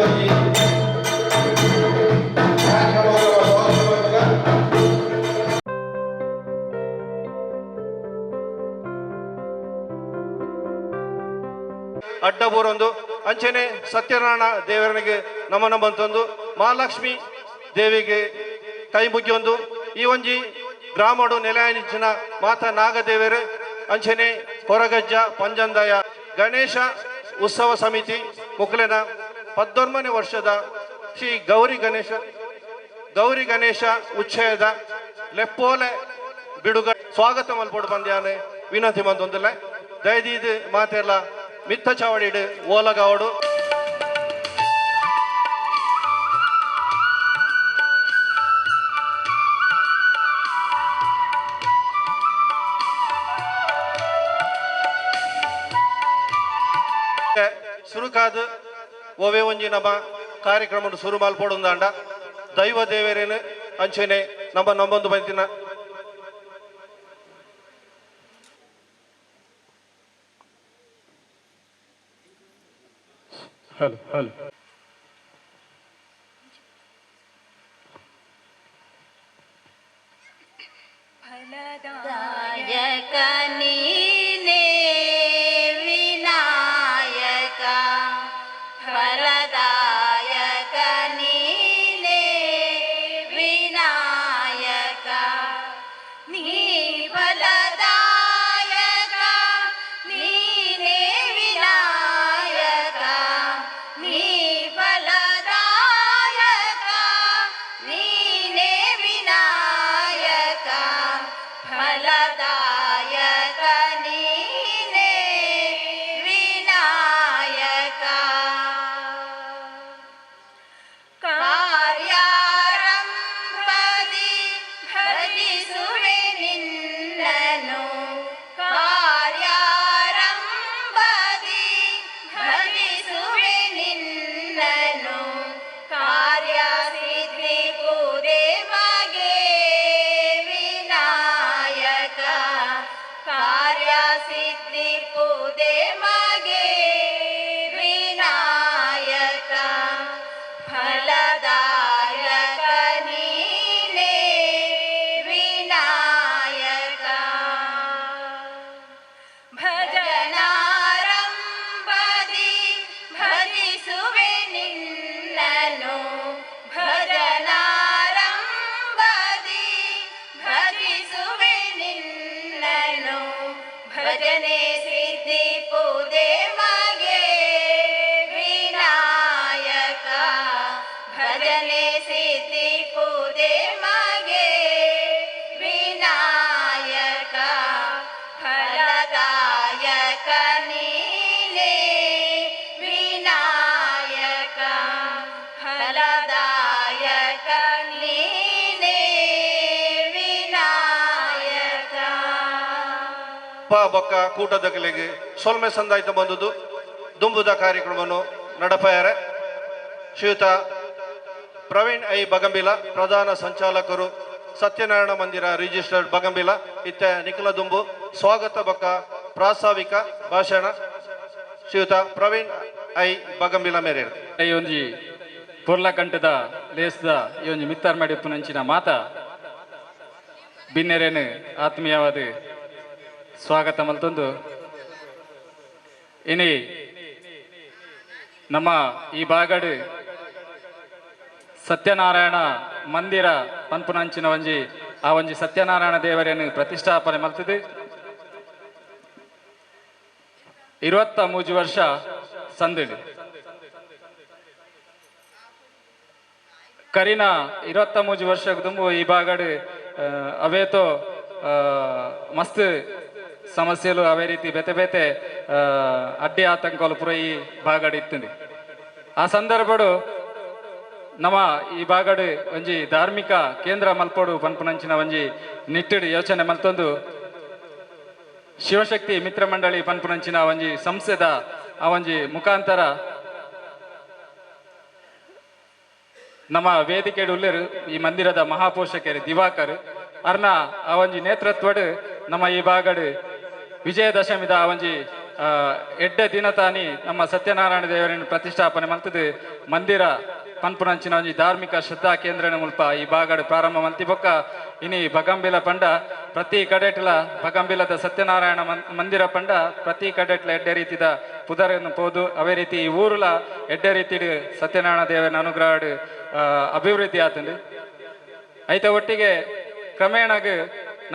ಅಡ್ಡ ಬೋರೊಂದು ಅಂಚನೆ ಸತ್ಯನಾರಾಯಣ ದೇವರನಿಗೆ ನಮನ ಬಂತೊಂದು ಮಹಾಲಕ್ಷ್ಮಿ ದೇವಿಗೆ ಕೈ ಮುಗಿಯೊಂದು ಈ ಒಂಜಿ ಗ್ರಾಮಡು ನೆಲೆಯಾನಿಚ್ಚಿನ ಮಾತಾ ನಾಗದೇವರು ಅಂಚನೆ ಹೊರಗಜ್ಜ ಪಂಜಂದಾಯ ಗಣೇಶ ಉತ್ಸವ ಸಮಿತಿ ಮುಕ್ಲೆನ 14ನೇ ವರ್ಷದ ಶ್ರೀ ಗೌರಿ ಗಣೇಶ ಉಚ್ಛೇದ ಲೆಪ್ಪೋಲೆ ಬಿಡುಗ ಸ್ವಾಗತ ಮಲ್ಪಡು ಬಂದ್ಯಾನೆ ವಿನಂತಿ ಬಂದೊಂದಿಲ್ಲ ದಯದೀದು ಮಾತೆಲ್ಲ ಮಿತ್ತ ಚಾವಡಿಡು ಓಲಗಾವಡು ಸುರುಕಾದು ಓವೆ ಒಂಜಿ ನಮ್ಮ ಕಾರ್ಯಕ್ರಮ ಶುರು ಮಲ್ಪಡುಂದಾಂಡ ದೈವ ದೇವರೇನು ಅಂಚನೆ ನಮ್ಮ ನಂಬೊಂದು ಬಂತಿನ ಹಲೋ ಹಲೋ ಫಲದಾಯಕ ನೀನೇ ವಿನಾಯಕ ಫಲದಾಯಕ ನೀನೇ ವಿನಾಯಕ ನೀ ಫಲದಾಯಕ ನೀನೇ ವಿನಾಯಕ ನೀ ಫಲದಾಯಕ ನೀನೇ ವಿನಾಯಕ ಫಲದಾಯಕ ನೀನೇ ವಿನಾಯಕ ಕಾರ್ಯಾರಂಭದಿ ಭಜಿಸುವೆ ನಿನ್ನನು ಕಾರ್ಯಾರಂಭದಿ ಭಜಿಸುವೆ ನಿನ್ನನು ಕಾರ್ಯಸಿದ್ಧಿ ಪೂರೆ ಮಗೆ ವಿನಾಯಕ ಕಾರ್ಯಸಿದ್ಧಿ ಪೂರೆ ಮಗೆ ವಿನಾಯಕ ಫಲದಾಯಕ ನೀನೇ ವಿನಾಯಕ ಭಜನಾರಂಭದಿ ಭಜಿಸುವೆ ನಿನ್ನನು ಭಜನಾರಂಭದಿ ಭಜಿಸುವೆ ನಿನ್ನನು ಭಜನೆ ಸಿದ್ಧಿ ಪೂರೆ ಮಗೆ ವಿನಾಯಕ ಭಜನೆ ಸಿದ್ಧಿ ಪೂರೆ ಮಗೆ ವಿನಾಯಕ ಫಲದಾಯಕ ನೀನೇ ವಿನಾಯಕ ಫಲದಾಯಕ ನೀನೇ ವಿನಾಯಕ ಬೊಕ್ಕ ಕೂಟದ ಕಲೆಗೆ ಸೊಲ್ಮೆ ಸಂದಾಯಿತ ಬಂದುದು ದುಂಬುದ ಕಾರ್ಯಕ್ರಮವನ್ನು ನಡಪಾರೆ ಶ್ರೀಯುತ ಪ್ರವೀಣ್ ಐ ಬಗಂಬಿಲ ಪ್ರಧಾನ ಸಂಚಾಲಕರು ಸತ್ಯನಾರಾಯಣ ಮಂದಿರ ರಿಜಿಸ್ಟರ್ಡ್ ಬಗಂಬಿಲ ಇತ್ತ ನಿಖಿಲ ದುಂಬು ಸ್ವಾಗತ ಬೊಕ್ಕ ಪ್ರಾಸ್ತಾವಿಕ ಭಾಷಣ ಶ್ರೀಯುತ ಪ್ರವೀಣ್ ಐ ಬಗಂಬಿಲ ಮೇರೆ ಈ ಒಂಜಿ ಪೊರ್ಲ ಕಂಠದ ಲೇಸ್ದ ಈ ಒಂಜಿ ಮಿತ್ತಾರ್ ಮಾಡಿ ಪುನಂಚಿನ ಮಾತ ಬಿನ್ನೆರೇನು ಆತ್ಮೀಯವಾದ ಸ್ವಾಗತ ಮಲ್ತೊಂದು ಇನಿ ನಮ್ಮ ಈ ಬಾಗಡು ಸತ್ಯನಾರಾಯಣ ಮಂದಿರ ಪನ್ಪುನಂಚಿನ ಒಂಜಿ ಆ ಒಂಜಿ ಸತ್ಯನಾರಾಯಣ ದೇವರೇನು ಪ್ರತಿಷ್ಠಾಪನೆ ಮಲ್ತದೆ 23 ವರ್ಷ ಸಂದಿಡು ಕರಿನ 23 ವರ್ಷ ತುಂಬು ಈ ಬಾಗಡು ಅವೇತೋ ಮಸ್ತ್ ಸಮಸ್ಯೆಲು ಅವೇ ರೀತಿ ಬೇತೆ ಬೇತೆ ಅಡ್ಡಿ ಆತಂಕಲು ಪುರ ಈ ಬಾಗಡು ಇತ್ತಂದು ಆ ಸಂದರ್ಭಡು ನಮ್ಮ ಈ ಬಾಗಡು ಒಂಜಿ ಧಾರ್ಮಿಕ ಕೇಂದ್ರ ಮಲ್ಪೋಡು ಪನ್ಪುನಂಚಿನ ಒಂಜಿ ನಿಟ್ಟಿಡು ಯೋಚನೆ ಮಲ್ತೊಂದು ಶಿವಶಕ್ತಿ ಮಿತ್ರ ಮಂಡಳಿ ಪನ್ಪುನಂಚಿನ ಒಂಜಿ ಸಂಸ್ಥೆದ ಆ ಒಂಜಿ ಮುಖಾಂತರ ನಮ್ಮ ವೇದಿಕೆಡು ಉಳ್ಳೇರು ಈ ಮಂದಿರದ ಮಹಾಪೋಷಕರು ದಿವಾಕರ್ ಅರ್ನ ಆ ಒಂಜಿ ನೇತೃತ್ವಡು ನಮ್ಮ ಈ ಬಾಗಡು ವಿಜಯದಶಮಿದ ಆ ಒಂಜಿ ಎಡ್ಡೆ ದಿನತಾನಿ ನಮ್ಮ ಸತ್ಯನಾರಾಯಣ ದೇವರನ್ನು ಪ್ರತಿಷ್ಠಾಪನೆ ಮಲ್ತದು ಮಂದಿರ ಪನ್ಪುನಂಚಿನ ಒಂಜಿ ಧಾರ್ಮಿಕ ಶ್ರದ್ಧಾ ಕೇಂದ್ರನ ಮುಲ್ಪ ಈ ಬಾಗಡ್ ಪ್ರಾರಂಭ ಮಲ್ತಿ ಬೊಕ್ಕ ಇನಿ ಬಗಂಬಿಲ ಪಂಡ ಪ್ರತಿ ಕಡೆಟ್ಲ ಬಗಂಬಿಲದ ಸತ್ಯನಾರಾಯಣ ಮಂದಿರ ಪಂಡ ಪ್ರತಿ ಕಡೆಟ್ಲ ಎಡ್ಡೆ ರೀತಿದ ಪುದರನ್ನು ಪೋದು ಅವೇ ರೀತಿ ಈ ಊರುಲ ಎಡ್ಡೆ ರೀತಿ ಸತ್ಯನಾರಾಯಣ ದೇವನ ಅನುಗ್ರಹ ಅಭಿವೃದ್ಧಿ ಆತಂಡು ಐತ ಒಟ್ಟಿಗೆ ಕ್ರಮೇಣಗ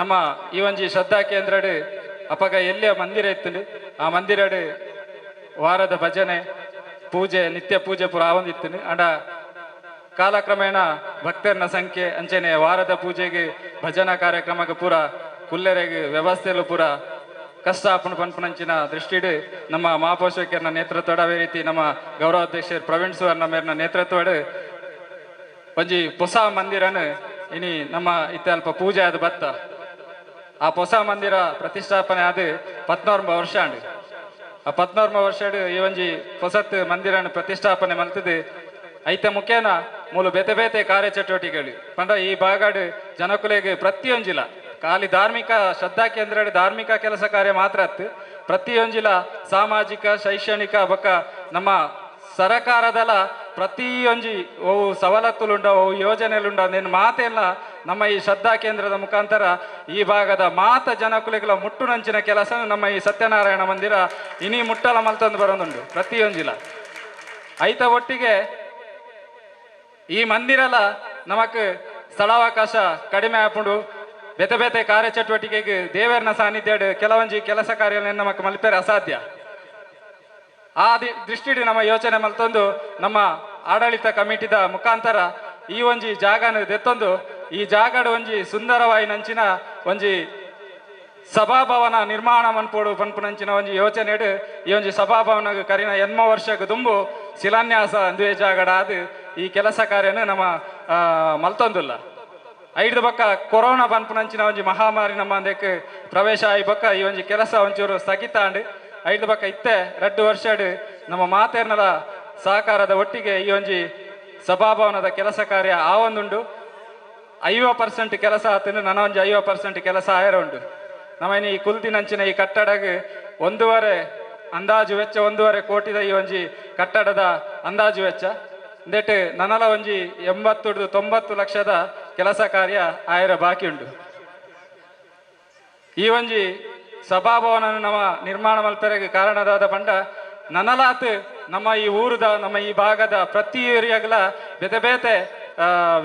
ನಮ್ಮ ಈ ಒಂಜಿ ಶ್ರದ್ಧಾ ಕೇಂದ್ರಡ್ ಅಪಗ ಎಲ್ಲಿಯ ಮಂದಿರ ಇತ್ತಂಡು ಆ ಮಂದಿರಡ್ ವಾರದ ಭಜನೆ ಪೂಜೆ ನಿತ್ಯ ಪೂಜೆ ಪೂರ ಆವಂದಿತ್ತು ಅಂಡ ಕಾಲಕ್ರಮೇಣ ಭಕ್ತರನ ಸಂಖ್ಯೆ ಅಂಚನೆ ವಾರದ ಪೂಜೆಗೆ ಭಜನಾ ಕಾರ್ಯಕ್ರಮಕ್ಕೆ ಪೂರ ಕುಲ್ಲೆರೆಗೆ ವ್ಯವಸ್ಥೆಲು ಪೂರ ಕಷ್ಟ ಪನ್ಪುನಂಚಿನ ದೃಷ್ಟಿಡ್ ನಮ್ಮ ಮಹಾಪೋಷಕರನ ನೇತೃತ್ವದ ಅವೇ ರೀತಿ ನಮ್ಮ ಗೌರವಾಧ್ಯಕ್ಷರು ಪ್ರವೀಣ್ ಸುವರ್ಣ ಮೇರ್ನ ನೇತೃತ್ವಡ್ ಒಂಜಿ ಹೊಸ ಮಂದಿರನ ಇನಿ ನಮ್ಮ ಇತ್ತೆ ಅಲ್ಪ ಪೂಜೆ ಆದ ಬತ್ತ ಆ ಹೊಸ ಮಂದಿರ ಪ್ರತಿಷ್ಠಾಪನೆ ಆದ 14 ವರ್ಷ ಅಂಡ್ ಆ 14 ವರ್ಷ ಈ ಒಂಜಿ ಹೊಸತ್ ಮಂದಿರನ ಪ್ರತಿಷ್ಠಾಪನೆ ಮಲ್ತದು ಐತೆ ಮುಖ್ಯನ ಮೂಲು ಬೇತೆ ಬೇತೆ ಕಾರ್ಯಚಟುವಟಿಕೆಗಳು ಪಂಡ ಈ ಬಾಗಾಡ್ ಜನಕುಲೆಗೆ ಪ್ರತಿಯೊಂಜಿಲ ಖಾಲಿ ಧಾರ್ಮಿಕ ಶ್ರದ್ಧಾ ಕೇಂದ್ರ ಧಾರ್ಮಿಕ ಕೆಲಸ ಕಾರ್ಯ ಮಾತ್ರ ಅತ್ತು ಪ್ರತಿಯೊಂಜಿಲ ಸಾಮಾಜಿಕ ಶೈಕ್ಷಣಿಕ ಬೊಕ್ಕ ನಮ್ಮ ಸರಕಾರದಲ ಪ್ರತಿಯೊಂಜಿ ಅವು ಸವಲತ್ತುಲುಂಡ ಅವು ಯೋಜನೆಲುಂಡ ನೇನು ಮಾತೆಲ್ಲ ನಮ್ಮ ಈ ಶ್ರದ್ಧಾ ಕೇಂದ್ರದ ಮುಖಾಂತರ ಈ ಭಾಗದ ಮಾತ ಜನಕುಲೆಗಳ ಮುಟ್ಟುನಂಚಿನ ಕೆಲಸ ನಮ್ಮ ಈ ಸತ್ಯನಾರಾಯಣ ಮಂದಿರ ಇನಿ ಮುಟ್ಟಲ ಮಲ್ತಂದು ಬರೋದುಂಡು ಪ್ರತಿಯೊಂಜಿಲ ಐತ ಒಟ್ಟಿಗೆ ಈ ಮಂದಿರಲ ನಮಕ್ ಸ್ಥಳಾವಕಾಶ ಕಡಿಮೆ ಆಪುಂಡು ಬೇತೆ ಬೇತೆ ಕಾರ್ಯಚಟುವಟಿಕೆಗೆ ದೇವರನ ಸಾನ್ನಿಧ್ಯ ಕೆಲವೊಂಜಿ ಕೆಲಸ ಕಾರ್ಯ ನಮಕ್ ಮಲ್ಪೇರೆ ಅಸಾಧ್ಯ ಆ ದೃಷ್ಟಿಡ್ ನಮ್ಮ ಯೋಚನೆ ಮಲ್ತೊಂದು ನಮ್ಮ ಆಡಳಿತ ಕಮಿಟಿದ ಮುಖಾಂತರ ಈ ಒಂಜಿ ಜಾಗನ ದೆತ್ತೊಂದು ಈ ಜಾಗಡ್ ಒಂಜಿ ಸುಂದರವಾಯಿ ನಂಚಿನ ಒಂಜಿ ಸಭಾಭವನ ನಿರ್ಮಾಣ ಮನ್ಪೋಡು ಪನ್ಪುನಂಚಿನ ಒಂಜಿ ಯೋಚನೆ ಈ ಒಂಜಿ ಸಭಾಭವನ ಕರಿನ 8 ವರ್ಷಕ್ಕೆ ದುಂಬು ಶಿಲಾನ್ಯಾಸ ಅಂದುವೆ ಜಾಗಡ ಆದ್ ಈ ಕೆಲಸ ಕಾರ್ಯನ ನಮ್ಮ ಮಲ್ತೊಂದುಲ್ಲ ಐದು ಬಕ್ಕ ಕೊರೋನಾ ಪನ್ಪುನಂಚಿನ ಒಂಜಿ ಮಹಾಮಾರಿ ನಮ್ಮ ಅಂದಕ್ಕೆ ಪ್ರವೇಶ ಆಯಿ ಬಕ್ಕ ಈ ಒಂಜಿ ಕೆಲಸ ಒಂಚೂರು ಸ್ಥಗಿತ ಅಂಡ್ ಐದು ಬಕ್ಕ ಇತ್ತೆ 2 ವರ್ಷ ನಮ್ಮ ಮಾತೇರ್ನಲ ಸಹಕಾರದ ಒಟ್ಟಿಗೆ ಈ ಒಂಜಿ ಸಭಾಭವನದ ಕೆಲಸ ಕಾರ್ಯ ಆವೊಂದುಂಡು 50% ಕೆಲಸ ಆತಂದು ನನ್ನ ಒಂಜಿ 50% ಕೆಲಸ ಆಯರ ಉಂಡು ನಮ್ಮ ಈ ಕುಲ್ತಿನಂಚಿನ ಈ ಕಟ್ಟಡಗೆ 1.5 ಅಂದಾಜು ವೆಚ್ಚ 1.5 ಕೋಟಿದ ಈ ಒಂಜಿ ಕಟ್ಟಡದ ಅಂದಾಜು ವೆಚ್ಚ ಅಂದೇಟ್ ನನಲ ಒಂಜಿ 80-90 ಲಕ್ಷದ ಕೆಲಸ ಕಾರ್ಯ ಆಯರ ಬಾಕಿ ಉಂಡು ಈ ಒಂಜಿ ಸಭಾಭವನ ನಮ್ಮ ನಿರ್ಮಾಣ ಮಲ್ಪೆರೆಗೆ ಕಾರಣದಾದ ಪಂಡ ನನಲಾತ್ ನಮ್ಮ ಈ ಊರದ ನಮ್ಮ ಈ ಭಾಗದ ಪ್ರತಿ ಏರಿಯಾಗಲ ಬೇತೆ ಬೇತೆ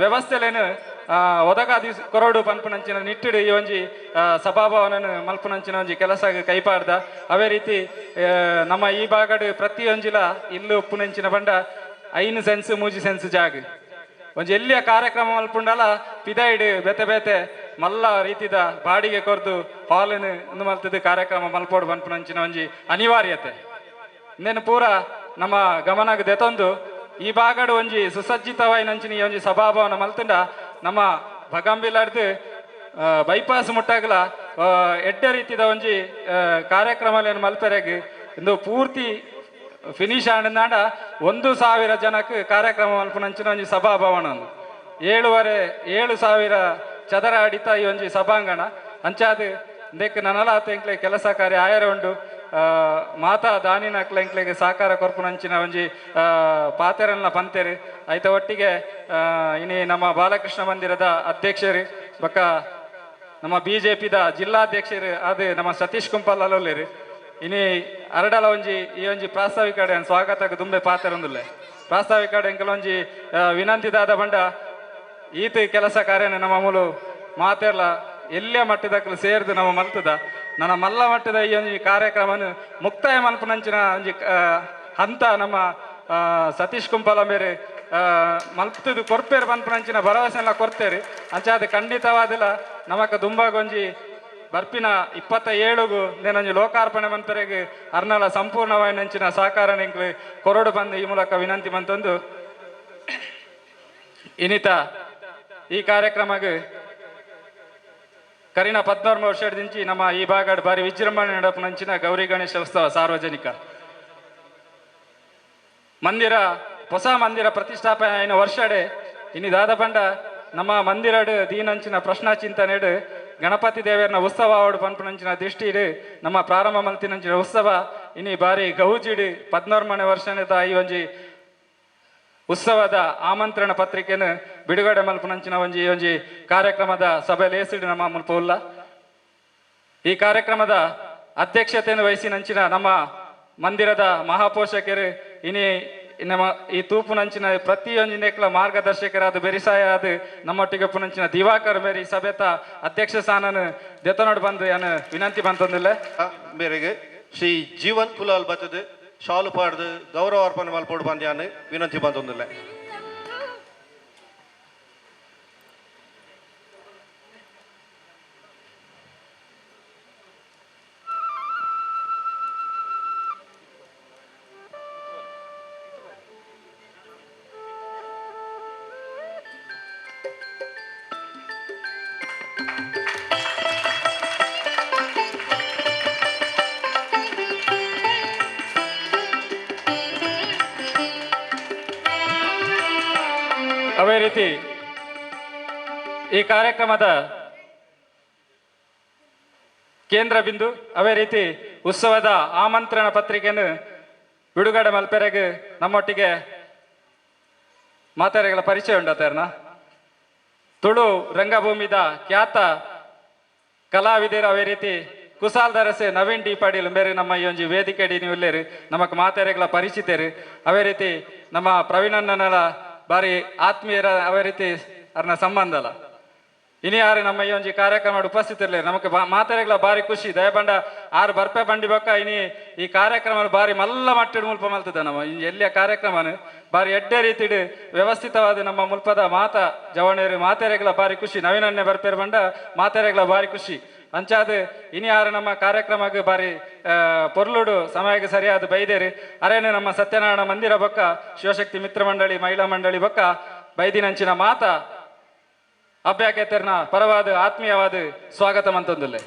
ವ್ಯವಸ್ಥೆಲೇನು ಒದಗಾದಿ ಕೊರಡು ಪನ್ಪುನಂಚಿನ ನಿಟ್ಟಿಡು ಈ ಒಂಜಿ ಸಭಾಭವನ ಮಲ್ಪುನಂಚಿನ ಒಂಜಿ ಕೆಲಸ ಕೈಪಾಡ್ದ ಅವೇ ರೀತಿ ನಮ್ಮ ಈ ಭಾಗಡ್ ಪ್ರತಿಯೊಂಜಿಲ ಇಲ್ಲು ಉಪ್ಪುನಂಚಿನ ಬಂಡ 5 ಸೆನ್ಸ್ 3 ಸೆನ್ಸ್ ಜಾಗ ಒಂಜಿ ಎಲ್ಲಿಯ ಕಾರ್ಯಕ್ರಮ ಮಲ್ಪುಂಡಲ ಪಿದೈಡ್ ಬೇತೆ ಬೇತೆ ಮಲ್ಲ ರೀತಿದ ಬಾಡಿಗೆ ಕೊರ್ದು ಹಾಲನ್ನು ಒಂದು ಮಲ್ತದ ಕಾರ್ಯಕ್ರಮ ಮಲ್ಪೋಡು ಪನ್ಪುನಂಚಿನ ಒಂಜಿ ಅನಿವಾರ್ಯತೆ ಇನ್ನೇನು ಪೂರ ನಮ್ಮ ಗಮನಕ್ಕೆ ದೆತೊಂದು ಈ ಭಾಗಡ್ ಒಂಜಿ ಸುಸಜ್ಜಿತವಾಯಿ ನಂಚಿನ ಈ ಒಂಜಿ ಸಭಾಭವನ ಮಲ್ತುಂಡ ನಮ್ಮ ಬಗಂಬಿಲಡ್ದು ಬೈಪಾಸ್ ಮುಟ್ಟಾಗಲ ಎಡ್ಡೆ ರೀತಿದ ಒಂಜಿ ಕಾರ್ಯಕ್ರಮ ಮಲ್ಪೆರೆಗೆ ಇಂದು ಪೂರ್ತಿ ಫಿನಿಶ್ ಆಂಡ 1,000 ಜನಕ್ಕೆ ಕಾರ್ಯಕ್ರಮ ಮಲ್ಪುನಂಚಿನ ಒಂಜಿ ಸಭಾಭವನ 7,000 ಚದರ ಅಡಿತ ಈ ಒಂಜಿ ಸಭಾಂಗಣ ಅಂಚಾದ ದೇಕ್ ನನಲಾತ ಎಂಕ್ಲೆ ಕೆಲಸ ಕಾರ್ಯ ಆಯರ ಉಂಡು ಮಾತಾ ದಾನಿನಕ್ಲ ಎಂಕ್ಲೆಗೆ ಸಹಕಾರ ಕೊರ್ಪುನಂಚಿನ ಒಂಜಿ ಪಾತೆರನ್ನ ಪಂತೆರು ಐತ ಒಟ್ಟಿಗೆ ಇನಿ ನಮ್ಮ ಬಾಲಕೃಷ್ಣ ಮಂದಿರದ ಅಧ್ಯಕ್ಷರು ಬೊಕ್ಕ ನಮ್ಮ BJPದ ಜಿಲ್ಲಾಧ್ಯಕ್ಷರು ಅದು ನಮ್ಮ ಸತೀಶ್ ಕುಂಪಲ್ ಅಲ್ಲೋಲೇರು ಇನಿ ಅರಡಲ ಒಂಜಿ ಈ ಒಂಜಿ ಪ್ರಾಸ್ತಾವಿಕ ಸ್ವಾಗತಕ್ಕೆ ದುಂಬೆ ಪಾತೆರೊಂದುಲ್ಲೆ ಪ್ರಾಸ್ತಾವಿಕ ಎಂಕಲೊಂಜಿ ವಿನಂತಿದಾದ ಬಂಡ ಈತ ಕೆಲಸ ಕಾರ್ಯನ ನಮ್ಮ ಮೂಲು ಮಾತೆರ್ಲ ಎಲ್ಲೇ ಮಟ್ಟದಕ್ಕಲು ಸೇರಿದು ನಮ್ಮ ಮಲ್ತದ ನನ್ನ ಮಲ್ಲ ಮಟ್ಟದ ಈ ಒಂಜಿ ಕಾರ್ಯಕ್ರಮನ ಮುಕ್ತಾಯ ಮಲ್ಪುನಂಚಿನ ಒಂಜಿ ಹಂತ ನಮ್ಮ ಸತೀಶ್ ಕುಂಪಲ ಮೇರೆ ಮಲ್ಪುದು ಕೊರ್ಪೇರು ಮಲ್ಪುನಂಚಿನ ಭರವಸೆ ಎಲ್ಲ ಕೊರ್ತೇರಿ ಅಂಚಾದ ಖಂಡಿತವಾದಿಲ್ಲ ನಮಕ ದುಂಬಾಗೊಂಜಿ ಬರ್ಪಿನ 27ಗೂ ನೇನೊಂಜಿ ಲೋಕಾರ್ಪಣೆ ಮನ್ಪರೆಗೆ ಅರ್ನಲ ಸಂಪೂರ್ಣವಾಗಿ ನಂಚಿನ ಸಹಕಾರ ನಿಂಕ್ಲು ಕೊರಡು ಬಂದು ಈ ಮೂಲಕ ವಿನಂತಿ ಮಂತೊಂದು ಇನಿತ ಈ ಕಾರ್ಯಕ್ರಮಕ್ಕೆ ಕರಿನ 14 ವರ್ಷದಿಂಚಿ ನಮ್ಮ ಈ ಭಾಗಡ್ ಬಾರಿ ವಿಜೃಂಭಣೆ ನಡಪುನಂಚಿನ ಗೌರಿ ಗಣೇಶ ಉತ್ಸವ ಸಾರ್ವಜನಿಕ ಮಂದಿರ ಹೊಸ ಮಂದಿರ ಪ್ರತಿಷ್ಠಾಪನೆ ಆಯ್ನ ವರ್ಷಡೆ ಇನ್ನಿದಾದ ಪಂಡ ನಮ್ಮ ಮಂದಿರಡ್ ದೀನಂಚಿನ ಪ್ರಶ್ನಾ ಚಿಂತನೆಡ್ ಗಣಪತಿ ದೇವರನ ಉತ್ಸವ ಆವಡು ಪನ್ಪುನಂಚಿನ ದೃಷ್ಟಿಡ್ ನಮ್ಮ ಪ್ರಾರಂಭ ಮಲ್ತಿನಂಚಿನ ಉತ್ಸವ ಇನಿ ಬಾರಿ ಗೌಜಿಡ್ 14 ವರ್ಷದ ಈ ಒಂಜಿ ಉತ್ಸವದ ಆಮಂತ್ರಣ ಪತ್ರಿಕೆಯನ್ನು ಬಿಡುಗಡೆ ಮಲ್ಪನಂಚಿನ ಒಂಜಿ ಕಾರ್ಯಕ್ರಮದ ಸಭೆಯಲ್ಲಿ ಏಸಿಡು ನಮ್ಮ ಮುಲ್ಪ ಉಲ್ಲ. ಈ ಕಾರ್ಯಕ್ರಮದ ಅಧ್ಯಕ್ಷತೆಯನ್ನು ವಹಿಸಿನಂಚಿನ ನಮ್ಮ ಮಂದಿರದ ಮಹಾಪೋಷಕರು ಇನಿ ನಮ್ಮ ಈ ತೂಪುನಂಚಿನ ಪ್ರತಿಯೊಂದಿನೆಕ್ಲ ಮಾರ್ಗದರ್ಶಕರಾದ ಬೆರಿಸಾಯಾದ ನಮ್ಮೊಟ್ಟಿಗೆ ಪುನಂಚಿನ ದಿವಾಕರ್ ಮೇರಿ ಸಭೆತ ಅಧ್ಯಕ್ಷ ಸ್ಥಾನನು ದೆತನೋಡು ಬಂದು ಏನು ವಿನಂತಿ ಬಂತಂದಿಲ್ಲ ಮೇರೆಗೆ ಶ್ರೀ ಜೀವನ್ ಕುಲಾಲ್ ಬತ್ತದು ಶಾಲು ಪಾಡ್ದು ಗೌರವ ಅರ್ಪಣೆ ಮಲ್ಪೋಡು ಬಂದ್ಯಾನು ವಿನಂತಿ ಬಂತೊಂದಿಲ್ಲ. ಅವೇ ರೀತಿ ಈ ಕಾರ್ಯಕ್ರಮದ ಕೇಂದ್ರ ಬಿಂದು ಅವೇ ರೀತಿ ಉತ್ಸವದ ಆಮಂತ್ರಣ ಪತ್ರಿಕೆಯನ್ನು ಬಿಡುಗಡೆ ಮಲ್ಪೆರೆಗೆ ನಮ್ಮೊಟ್ಟಿಗೆ ಮಾತಾಡಿಗಳ ಪರಿಚಯ ಉಂಡತರ್ನ ತುಳು ರಂಗಭೂಮಿದ ಖ್ಯಾತ ಕಲಾವಿದರು ಅವೇ ರೀತಿ ಕುಸಾಲ್ ದರಸೆ ನವೀನ್ ಡಿ ಪಾಟೀಲ್ ಬೇರೆ ನಮ್ಮ ಈ ಒಂಜಿ ವೇದಿಕೆ ಡಿ ನೀವು ಇಲ್ಲೇರು ನಮಕ್ ಮಾತಾಡಿಗಳ ಪರಿಚಿತರು ಅವೇ ರೀತಿ ನಮ್ಮ ಪ್ರವೀಣಣ್ಣನ ಬಾರಿ ಆತ್ಮೀಯರ ಅವೇ ರೀತಿ ಅವ್ರನ್ನ ಸಂಬಂಧ ಅಲ್ಲ ಇನಿ ಯಾರು ನಮ್ಮ ಈ ಒಂಜಿ ಕಾರ್ಯಕ್ರಮ ಉಪಸ್ಥಿತಿರ್ಲಿ ನಮಗೆ ಮಾತಾಡಿಗಳ ಬಾರಿ ಖುಷಿ ದಯಬಂಡ ಆರು ಬರ್ಪೆ ಬಂಡಿ ಬೊಕ್ಕ ಇನಿ ಈ ಕಾರ್ಯಕ್ರಮ ಬಾರಿ ಮಲ್ಲ ಮಟ್ಟಿಡ್ ಮುಲ್ಪ ಮಲ್ತದ ನಮ್ಮ ಎಲ್ಲಿಯ ಕಾರ್ಯಕ್ರಮನು ಬಾರಿ ಎಡ್ಡೆ ರೀತಿಡ್ ವ್ಯವಸ್ಥಿತವಾದ ನಮ್ಮ ಮುಲ್ಪದ ಜವಣಿಯರು ಮಾತಾಡಿಗಳ ಬಾರಿ ಖುಷಿ ನವೀನನ್ನೇ ಬರ್ಪೇರು ಬಂಡ ಮಾತಾಡಿಗಳ ಬಾರಿ ಖುಷಿ ಅಂಚಾದ ಇನಿ ಯಾರು ನಮ್ಮ ಕಾರ್ಯಕ್ರಮಕ್ಕೆ ಬಾರಿ ಪೊರ್ಲುಡು ಸಮಯಕ್ಕೆ ಸರಿಯಾದ ಬೈದೇರಿ ಅರೇನೆ ನಮ್ಮ ಸತ್ಯನಾರಾಯಣ ಮಂದಿರ ಬೊಕ್ಕ ಶಿವಶಕ್ತಿ ಮಿತ್ರ ಮಂಡಳಿ ಮಹಿಳಾ ಮಂಡಳಿ ಬೊಕ್ಕ ಬೈದಿನಂಚಿನ ಅಭ್ಯಾಕೇತರ್ನ ಪರವಾದ ಆತ್ಮೀಯವಾದ ಸ್ವಾಗತ ಮಂತೊಂದುಲ್ಲೆ.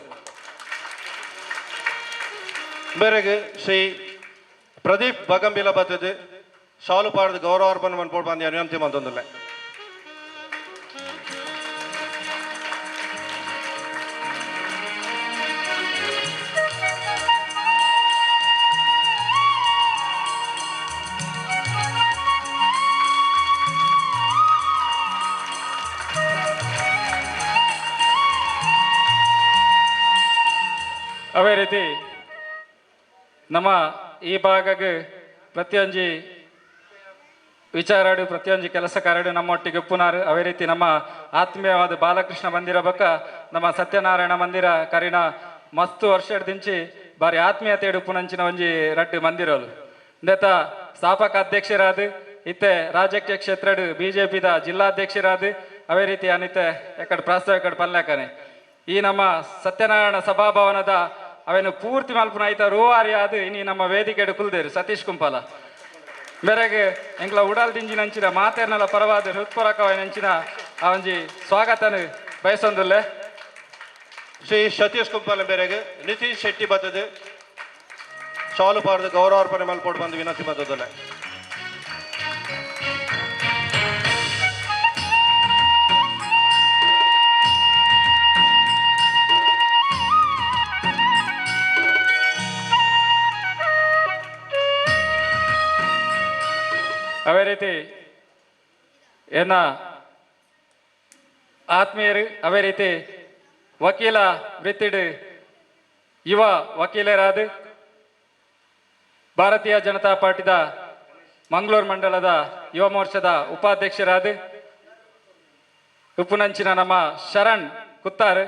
ಮೇರೆಗೆ ಶ್ರೀ ಪ್ರದೀಪ್ ಬಗಂಬಿಲ ಬತ್ತದು ಶಾಲು ಪಾಡ್ದು ಗೌರವ ಅರ್ಪಣೆ ಮನ್ಪೋಡು ಬಂದ್ಯ ವಿನಂತಿ ಮಂತೊಂದುಲ್ಲೆ. ಅವೇ ರೀತಿ ನಮ್ಮ ಈ ಭಾಗಕ್ಕೆ ಪ್ರತಿಯೊಂದು ವಿಚಾರಾಡು ಪ್ರತಿಯೊಂದು ಕೆಲಸಕಾರಡು ನಮ್ಮೊಟ್ಟಿಗೆ ಉಪ್ಪುನಾರು ಅವೇ ರೀತಿ ನಮ್ಮ ಆತ್ಮೀಯವಾದ ಬಾಲಕೃಷ್ಣ ಮಂದಿರ ಬಕ್ಕ ನಮ್ಮ ಸತ್ಯನಾರಾಯಣ ಮಂದಿರ ಕರಿನ ಮಸ್ತು ವರ್ಷದಿಂಚಿ ಬಾರಿ ಆತ್ಮೀಯತೆ ಉಪ್ಪುನಂಚಿನ ಒಂಜಿ ರಟ್ಟು ಮಂದಿರಲು ಇಂದೆತ ಸ್ಥಾಪಕ ಅಧ್ಯಕ್ಷರಾದ ಇತ್ತೆ ರಾಜಕೀಯ ಕ್ಷೇತ್ರಡು ಬಿಜೆಪಿದ ಜಿಲ್ಲಾಧ್ಯಕ್ಷರಾದ ಅವೇ ರೀತಿ ಅನಿತೆ ಎಕಡೆ ಪ್ರಾಸ್ತಾವ ಎಕಡೆ ಪಲ್ಯಾಕನೆ ಈ ನಮ್ಮ ಸತ್ಯನಾರಾಯಣ ಸಭಾಭವನದ ಅವೇನು ಪೂರ್ತಿ ಮಲ್ಪನ ಆಯ್ತ ರೋವಾರಿ ಆದ ಇನಿ ನಮ್ಮ ವೇದಿಕೆ ಕುಲ್ದೇರು ಸತೀಶ್ ಕುಂಪಾಲ ಮೇರೆಗೆ ಎಂಗ್ಲ ಉಡಾಲ್ ದಿಂಜಿನಂಚಿನ ಮಾತೇರ್ನಲ ಪರವಾದ ಹೃತ್ಪೂರ್ವಕವಾಯಿನಂಚಿನ ಆ ಒಂಜಿ ಸ್ವಾಗತನು ಬಯಸೊಂದುಲ್ಲೆ. ಶ್ರೀ ಸತೀಶ್ ಕುಂಪಾಲ ಮೇರೆಗೆ ನಿತೀಶ್ ಶೆಟ್ಟಿ ಬತ್ತದು ಶಾಲು ಪಾಡ್ದು ಗೌರವ ಅರ್ಪಣೆ ಮಲ್ಪೋಡು ಬಂದು ವಿನಂತಿ ಬಂದದಲ್ಲ. ಅವೇ ರೀತಿ ಏನ ಆತ್ಮೀಯರು ಅವೇ ರೀತಿ ವಕೀಲ ವೃತ್ತಿಡ್ ಯುವ ವಕೀಲರಾದ ಭಾರತೀಯ ಜನತಾ ಪಾರ್ಟಿದ ಮಂಗಳೂರು ಮಂಡಲದ ಯುವ ಮೋರ್ಚಾದ ಉಪಾಧ್ಯಕ್ಷರಾದ ಉಪ್ಪುನಂಚಿನ ನಮ್ಮ ಶರಣ್ ಕುತ್ತಾರ್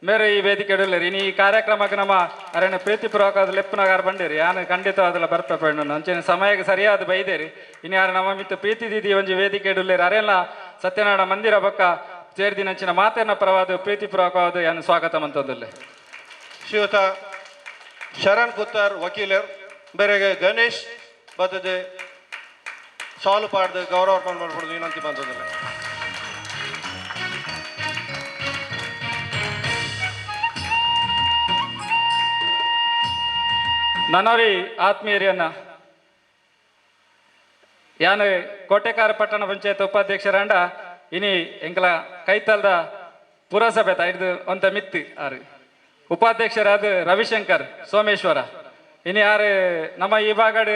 ಮೇರೆ ಈ ವೇದಿಕೆ ಇಡಲಿರಿ ಇನ್ನು ಈ ಕಾರ್ಯಕ್ರಮಕ್ಕೆ ನಮ್ಮ ಅರೇನ ಪ್ರೀತಿಪೂರ್ವಕವಾದ ಲೆಪ್ಪನಗಾರ ಬಂದಿರಿ ಯಾನು ಖಂಡಿತವಾದಲ್ಲ ಬರ್ಪೇಣ ಅಂಚೆನ ಸಮಯಕ್ಕೆ ಸರಿಯಾದ ಬೈದೇರಿ ಇನ್ನು ಯಾರು ನಮ್ಮ ಮಿತ್ತು ಪ್ರೀತಿ ದೀದಿ ಒಂಜಿ ವೇದಿಕೆ ಇಡಲಿರಿ ಅರೆಲ್ಲ ಸತ್ಯನಾರಾಯಣ ಮಂದಿರ ಬೊಕ್ಕ ಸೇರಿದಿನಂಚಿನ ಮಾತೇನ ಪರವಾದ ಪ್ರೀತಿಪೂರ್ವಕವಾದ ಯಾನು ಸ್ವಾಗತ ಮಂತಂದಲ್ಲಿ. ಶ್ರೀಯುತ ಶರಣ್ ಕುತ್ತಾರ್ ವಕೀಲರ್ ಬೇರೆಗೆ ಗಣೇಶ್ ಬರ್ತದೆ ಶಾಲು ಪಾಡ್ದು ಗೌರವ ಅರ್ಪಣೆ ಮಾಡ್ಬಿಡ್ದು ವಿನಂತಿ ಬಂದದಿಲ್ಲ. ನನ್ನವರಿ ಆತ್ಮೀಯರಿಯನ್ನ ಯಾನು ಕೋಟೆಕಾರ ಪಟ್ಟಣ ಪಂಚಾಯತ್ ಉಪಾಧ್ಯಕ್ಷರಂಡ ಇನಿ ಎಂಕಲ ಕೈತಲ್ದ ಪುರಸಭೆ ಇದು ಒಂತ ಮಿತ್ತು ಆರು ಉಪಾಧ್ಯಕ್ಷರಾದ ರವಿಶಂಕರ್ ಸೋಮೇಶ್ವರ ಇನ್ನು ಯಾರು ನಮ್ಮ ಈ ಬಾಗಡು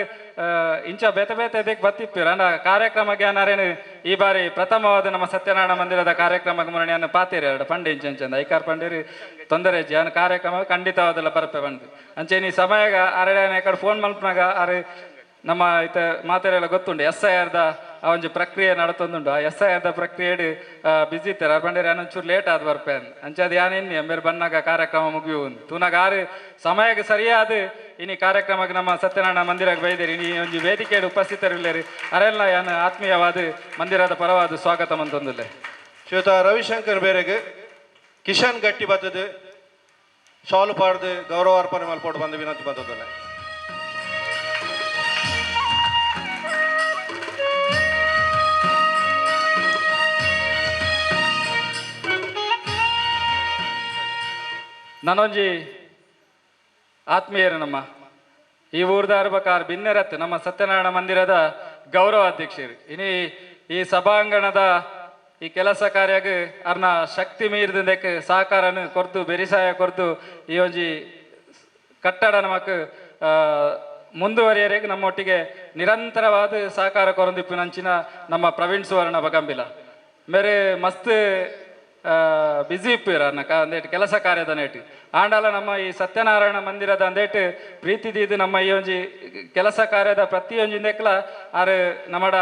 ಇಂಚ ಬೇತೆ ಬೇತೆ ಇದಕ್ಕೆ ಬತ್ತಿಪ್ಪಿರು ಅಂಡ ಕಾರ್ಯಕ್ರಮಕ್ಕೆ ಏನಾರೇನು ಈ ಬಾರಿ ಪ್ರಥಮವಾದ ನಮ್ಮ ಸತ್ಯನಾರಾಯಣ ಮಂದಿರದ ಕಾರ್ಯಕ್ರಮಕ್ಕೆ ಮುರಣೆಯನ್ನು ಪಾತೀರಿ ಎರಡು ಪಂಡಿ ಇಂಚಂದ ಐಕಾರ್ ಪಂಡಿರಿ ತೊಂದರೆ ಇಜ್ಜಿ ಅವನ ಕಾರ್ಯಕ್ರಮ ಖಂಡಿತವಾದಲ್ಲ ಬರಪೆ ಬಂದು ಅಂಚೆ ನೀ ಸಮಯಾಗ ಅರಡನೇ ಕಡೆ ಫೋನ್ ಮಲ್ಪನಾಗ ಅರೆ ನಮ್ಮ ಇತ ಮಾತಾಡೆಲ್ಲ ಗೊತ್ತುಂಡು SIRದ ಆ ಒಂದು ಪ್ರಕ್ರಿಯೆ ನಡತೊಂದುಂಡು ಆ SIRದ ಪ್ರಕ್ರಿಯೆ ಬಿಸಿ ಇತ್ತಾರೆ ಬಂಡಿರಿ ಅನ್ನೊಂಚೂರು ಲೇಟ್ ಆದ ಬರ್ಪೆ ಅಂಚೆ ಅದು ಯಾನೇನು ಮೇರೆ ಬನ್ನಾಗ ಕಾರ್ಯಕ್ರಮ ಮುಗಿಯು ತೂನಾಗ ಆರು ಸಮಯಕ್ಕೆ ಸರಿಯಾದ ಇನಿ ಕಾರ್ಯಕ್ರಮಕ್ಕೆ ನಮ್ಮ ಸತ್ಯನಾರಾಯಣ ಮಂದಿರಕ್ಕೆ ಬೈದಿರಿ ಇನಿ ಒಂದು ವೇದಿಕೆಯಲ್ಲಿ ಉಪಸ್ಥಿತರಿಲ್ಲರಿ ಅರೆಲ್ಲ ಏನು ಆತ್ಮೀಯವಾದ ಮಂದಿರದ ಪರವಾದ ಸ್ವಾಗತ ಮಂತೊಂದಿಲ್ಲ ಶ್ರೀಯುತ ರವಿಶಂಕರ್ ಬೇರೆಗೆ ಕಿಶನ್ ಗಟ್ಟಿ ಬತ್ತದು ಶಾಲು ಪಾಡ್ದು ಗೌರವಾರ್ಪಣೆ ಮಲ್ಪಟ್ಟು ಬಂದು ವಿನಂತಿ ಬಂದದ್ದಲ್ಲ ನನ್ನೊಂಜಿ ಆತ್ಮೀಯರು ನಮ್ಮ ಈ ಊರ್ದ ಅರ್ಬಕಾರ್ ಬಿನ್ನೆರತ್ ನಮ್ಮ ಸತ್ಯನಾರಾಯಣ ಮಂದಿರದ ಗೌರವ ಅಧ್ಯಕ್ಷರು ಇನಿ ಈ ಸಭಾಂಗಣದ ಈ ಕೆಲಸ ಕಾರ್ಯಕ್ಕೆ ಅರ್ನ ಶಕ್ತಿ ಮೀರಿದಕ್ಕೆ ಸಹಕಾರನ ಕೊರ್ತು ಬೆರಿಸಾಯ ಕೊರ್ತು ಈ ಒಂಜಿ ಕಟ್ಟಡ ನಮಕ್ ಮುಂದುವರಿಯರಿಗೆ ನಮ್ಮೊಟ್ಟಿಗೆ ನಿರಂತರವಾದ ಸಹಕಾರ ಕೊರೊಂದಿಪ್ಪಿನಂಚಿನ ನಮ್ಮ ಪ್ರವೀಣ್ ಸುವರ್ಣ ಬಗಂಬಿಲ ಮೇರೆ ಮಸ್ತ್ ಬಿಸಿ ಇಪ್ಪಿರ ಅನ್ನಕ ಅಂದೇಟ್ ಕೆಲಸ ಕಾರ್ಯದ ನೇಟು ಆಂಡಲ ನಮ್ಮ ಈ ಸತ್ಯನಾರಾಯಣ ಮಂದಿರದ ಅಂದೇಟ್ ಪ್ರೀತಿದಿದ್ದು ನಮ್ಮ ಈ ಒಂಜಿ ಕೆಲಸ ಕಾರ್ಯದ ಪ್ರತಿಯೊಂಜಿಂದೆಕ್ಲ ಆರು ನಮ್ಮಡ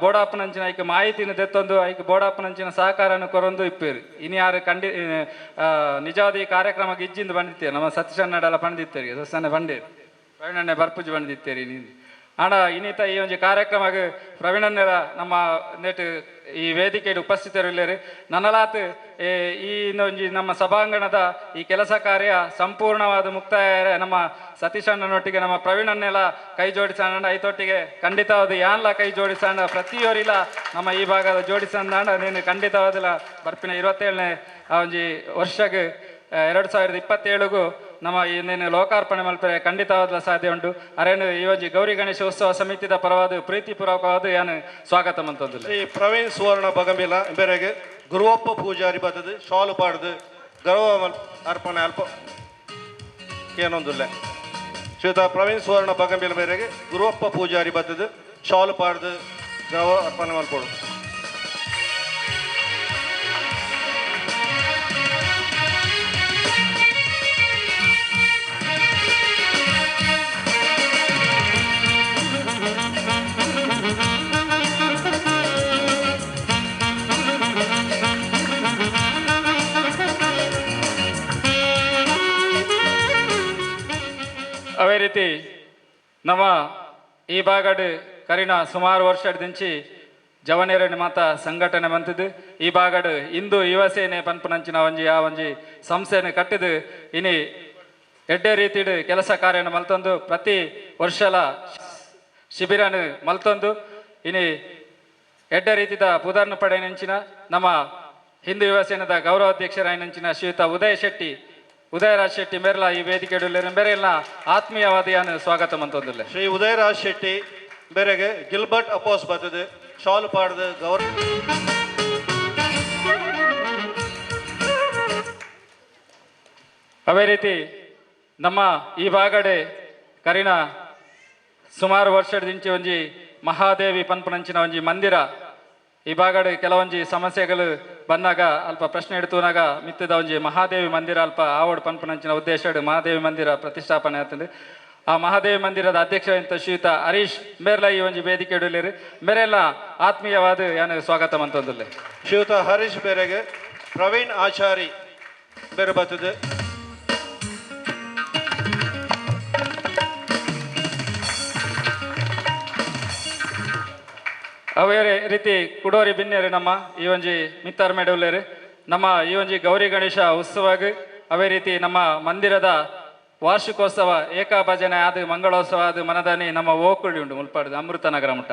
ಬೋಡಾಪನಂಚಿನ ಐಕೆ ಮಾಹಿತಿನ ತೆತ್ತೊಂದು ಐಕೆ ಬೋಡಾಪನಂಚಿನ ಸಹಕಾರನ ಕೊರೊಂದು ಇಪ್ಪಿರು ಇನಿ ಯಾರು ನಿಜವಾದ ಈ ಕಾರ್ಯಕ್ರಮಕ್ಕೆ ಇಜ್ಜಿಂದು ಬಂದಿತ್ತೇವೆ ನಮ್ಮ ಸತ್ಯಶನ್ನಡೆಲ್ಲ ಬಂದಿತ್ತೇರಿ ಸಸ್ಸನ್ನೆ ಬಂದಿರು ಪ್ರವೀಣಣ್ಣೆ ಬರ್ಪುಜಿ ಬಂದಿತ್ತೇರಿ ನೀನು ಆಂಡ ಇನ್ನಿತ ಈ ಒಂದು ಕಾರ್ಯಕ್ರಮಕ್ಕೆ ಪ್ರವೀಣನ್ನೆರ ನಮ್ಮ ನೆಟ್ ಈ ವೇದಿಕೆಯಲ್ಲಿ ಉಪಸ್ಥಿತರಿಲ್ಲರಿ ನನ್ನಲಾತ್ ಈ ಇನ್ನೊಂದು ನಮ್ಮ ಸಭಾಂಗಣದ ಈ ಕೆಲಸ ಕಾರ್ಯ ಸಂಪೂರ್ಣವಾದ ಮುಕ್ತಾಯ ನಮ್ಮ ಸತೀಶ್ ಅಣ್ಣನೊಟ್ಟಿಗೆ ನಮ್ಮ ಪ್ರವೀಣನ್ನೆಲ್ಲ ಕೈ ಜೋಡಿಸೋಣ ಐತೊಟ್ಟಿಗೆ ಖಂಡಿತವಾದ ಯಾನ್ಲ ಕೈ ಜೋಡಿಸೋಣ ಪ್ರತಿಯೊರಿಲ್ಲ ನಮ್ಮ ಈ ಭಾಗದ ಜೋಡಿಸೋಣ ನೀನು ಖಂಡಿತವಾದಿಲ್ಲ ಬರ್ಪಿನ 27ನೇ ಆ ಒಂದು ವರ್ಷಕ್ಕೆ 2027ಗೂ ನಮ್ಮ ಇನ್ನೇನು ಲೋಕಾರ್ಪಣೆ ಮಲ್ಪರೆ ಖಂಡಿತವಾದ ಸಾಧ್ಯ ಉಂಟು ಅರೇನು ಈ ಒಂದು ಗೌರಿ ಗಣೇಶ ಉತ್ಸವ ಸಮಿತಿದ ಪರವಾದ ಪ್ರೀತಿಪೂರ್ವಕವಾದ ಏನು ಸ್ವಾಗತ ಮಂತಂದಿಲ್ಲ ಶ್ರೀ ಪ್ರವೀಣ್ ಸುವರ್ಣ ಬಗಂಬಿಲ ಬೇರೆಗೆ ಗುರುವಪ್ಪ ಪೂಜಾರಿ ಬತ್ತದು ಶಾಲು ಪಾಡ್ದು ಗೌರವ ಅರ್ಪಣೆ ಅಲ್ಪ ಏನೊಂದಿಲ್ಲ ಶ್ರೀಯುತ ಪ್ರವೀಣ್ ಸುವರ್ಣ ಬಗಂಬಿಲ ಬೇರೆಗೆ ಗುರುವಪ್ಪ ಪೂಜಾರಿ ಬತ್ತದು ಶಾಲು ಪಾಡ್ದು ಗೌರವ ಅರ್ಪಣೆ ಮಲ್ಪಡು ಅವೇ ರೀತಿ ನಮ್ಮ ಈ ಭಾಗಡ್ ಕರಿನ ಸುಮಾರು ವರ್ಷದಿಂಚಿ ಜವನೇರಣ್ಣ ಮಾತ ಸಂಘಟನೆ ಬಂತಿದ್ದು ಈ ಭಾಗಡ್ ಇಂದು ಯುವ ಸೇನೆ ಪನ್ಪನಂಚಿನ ಒಂಜಿ ಆ ಒಂಜಿ ಸಂಸ್ಥೆಯನ್ನು ಕಟ್ಟಿದು ಇನಿ ಎಡ್ಡೆ ರೀತಿಡ್ ಕೆಲಸ ಕಾರ್ಯನ ಮಲ್ತೊಂದು ಪ್ರತಿ ವರ್ಷಲ ಶಿಬಿರನು ಮಲ್ತೊಂದು ಇನಿ ಎಡ್ಡೆ ರೀತಿದ ಪುದರ್ನ ಪಡೆಯಂಚಿನ ನಮ್ಮ ಹಿಂದೂ ಯುವ ಸೇನೆದ ಗೌರವಾಧ್ಯಕ್ಷರಾಯನಂಚಿನ ಶ್ರೀಯುತ ಉದಯರಾಜ್ ಶೆಟ್ಟಿ ಮೇರೆಲ್ಲ ಈ ವೇದಿಕೆ ಬೇರೆಲ್ಲ ಆತ್ಮೀಯವಾದಿಯನ್ನು ಸ್ವಾಗತ ಮಂತೊಂದಿಲ್ಲ ಶ್ರೀ ಉದಯರಾಜ್ ಶೆಟ್ಟಿ ಬೇರೆಗೆ ಗಿಲ್ಬರ್ಟ್ ಅಪೋಸ್ ಬರ್ತದೆ ಶಾಲು ಪಾಡ್ದು ಅವೇ ರೀತಿ ನಮ್ಮ ಈ ಭಾಗಡೆ ಕರಿನ ಸುಮಾರು ವರ್ಷದಿಂಚಿ ಒಂಜಿ ಮಹಾದೇವಿ ಪನ್ಪನಂಚಿನ ಒಂಜಿ ಮಂದಿರ ಈ ಭಾಗಡೆ ಕೆಲವೊಂಜಿ ಸಮಸ್ಯೆಗಳು ಬಂದಾಗ ಅಲ್ಪ ಪ್ರಶ್ನೆ ಇಡ್ತೂನಾಗ ಮಿತ್ತದ ಒಂಜಿ ಮಹಾದೇವಿ ಮಂದಿರ ಅಲ್ಪ ಆವಡ್ ಪನ್ಪನಂಚಿನ ಉದ್ದೇಶ ಮಹಾದೇವಿ ಮಂದಿರ ಪ್ರತಿಷ್ಠಾಪನೆ ಆಗ್ತದೆ ಆ ಮಹಾದೇವಿ ಮಂದಿರದ ಅಧ್ಯಕ್ಷ ಅಂತ ಶ್ರೀಯುತ ಹರೀಶ್ ಮೇರ್ಲ ಈ ಒಂಜಿ ವೇದಿಕೆ ಇಡಲಿರಿ ಮೇರೆಲ್ಲ ಆತ್ಮೀಯವಾದ ಏನು ಸ್ವಾಗತ ಮಂತೊಂದಿಲ್ಲ ಶ್ರೀಯುತ ಹರೀಶ್ ಬೇರೆಗೆ ಪ್ರವೀಣ್ ಆಚಾರಿ ಬೇರೆ ಬರ್ತದೆ ಅವೇ ರೀತಿ ಕುಡೋರಿ ಬಿನ್ನೇರಿ ನಮ್ಮ ಈ ಒಂಜಿ ಮಿತ್ತಾರ್ ಮೇಡವ್ಲೇರಿ ನಮ್ಮ ಈ ಒಂಜಿ ಗೌರಿ ಗಣೇಶ ಉತ್ಸವಗೆ ಅವೇ ರೀತಿ ನಮ್ಮ ಮಂದಿರದ ವಾರ್ಷಿಕೋತ್ಸವ ಏಕಾಭಜನೆ ಆದ ಮಂಗಳೋತ್ಸವ ಆದ ಮನದಾನಿ ನಮ್ಮ ಓಕುಳಿ ಉಂಟು ಮುಲ್ಪಾಡ್ದು ಅಮೃತ ನಗರ ಮುಟ್ಟ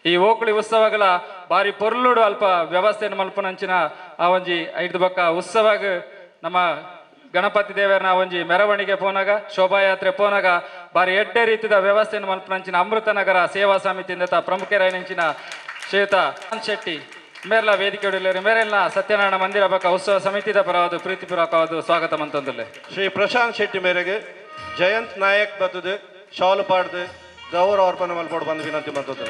ಈ ಓಕುಳಿ ಉತ್ಸವಗಳ ಬಾರಿ ಪೊರ್ಲುಡು ಅಲ್ಪ ವ್ಯವಸ್ಥೆಯನ್ನು ಮಲ್ಪನಂಚಿನ ಆ ಒಂಜಿ 5 ಬಕ್ಕ ಉತ್ಸವಾಗ ನಮ್ಮ ಗಣಪತಿ ದೇವರನ ಒಂಜಿ ಮೆರವಣಿಗೆ ಪೋನಾಗ ಶೋಭಾಯಾತ್ರೆ ಪೋನಾಗ ಬಾರಿ ಎಡ್ಡೆ ರೀತಿಯ ವ್ಯವಸ್ಥೆಯನ್ನು ಮಲ್ಪನಂಚಿನ ಅಮೃತ ನಗರ ಸೇವಾ ಸಮಿತಿಯಿಂದ ಪ್ರಮುಖರಾಯನಂಚಿನ ಶ್ರೀಯುತ ಶೆಟ್ಟಿ ಮೇರೆಲ್ಲ ವೇದಿಕೆ ಹೊಡಿಲೇರಿ ಮೇರೆಲ್ಲ ಸತ್ಯನಾರಾಯಣ ಮಂದಿರ ಬಕ್ಕ ಉತ್ಸವ ಸಮಿತಿದ ಪರವಾದ ಪ್ರೀತಿಪೂರ್ವಕವಾದ ಸ್ವಾಗತ ಮಂತಂದಿಲ್ಲ ಶ್ರೀ ಪ್ರಶಾಂತ್ ಶೆಟ್ಟಿ ಮೇರೆಗೆ ಜಯಂತ್ ನಾಯಕ್ ಬತ್ತದು ಶಾಲು ಪಾಡ್ದು ಗೌರವ ಅರ್ಪಣೆ ಮಲ್ಪಡು ಬಂದು ವಿನಂತಿ ಮಾಡ್ತದೆ.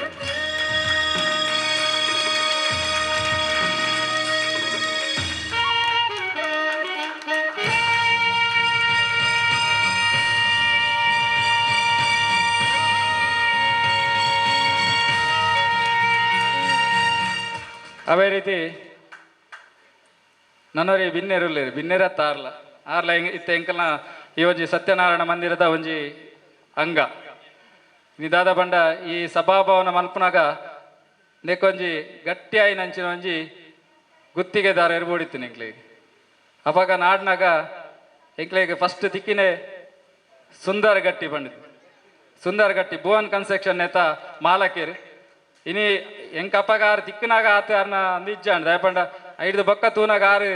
ಅವೇ ರೀತಿ ನನ್ನವರಿ ಬಿನ್ನೆರುಲ್ಲೇರು ಬಿನ್ನೆರತ್ತ ಆರ್ಲ ಇತ್ತ ಎಂಕಲ್ನ ಈ ಒಂಜಿ ಸತ್ಯನಾರಾಯಣ ಮಂದಿರದ ಒಂಜಿ ಅಂಗ ನಿದಾದ ಬಂಡ ಈ ಸಭಾಭವನ ಮಲ್ಪನಾಗ ನೆಕ್ಕೊಂಜಿ ಗಟ್ಟಿ ಆಯ್ನಂಚಿನ ಒಂಜಿ ಗುತ್ತಿಗೆದಾರ ಎರ್ಬೋಡಿತ್ತು ಎಂಕ್ಲೆಗೆ ಅವಾಗ ನಾಡ್ನಾಗ ಎಂಕ್ಲೆಗೆ ಫಸ್ಟ್ ತಿಕ್ಕಿನೇ ಸುಂದರ ಗಟ್ಟಿ ಬಂದಿತ್ತು. ಸುಂದರ ಗಟ್ಟಿ ಭುವನ್ ಕನ್ಸ್ಟ್ರಕ್ಷನ್ ನೇತ ಮಾಲಕೇರು ಇನಿ ಎಂಕ ಅಪ್ಪಗ ಆರು ತಿಕ್ಕನಾಗ ಆತ ಅರ್ನ ಅಂದಿಜ್ಜಾಂಡ್ ದಯಪಂಡ ಐದು ಬೊಕ್ಕ ತೂನಾಗ ಆರು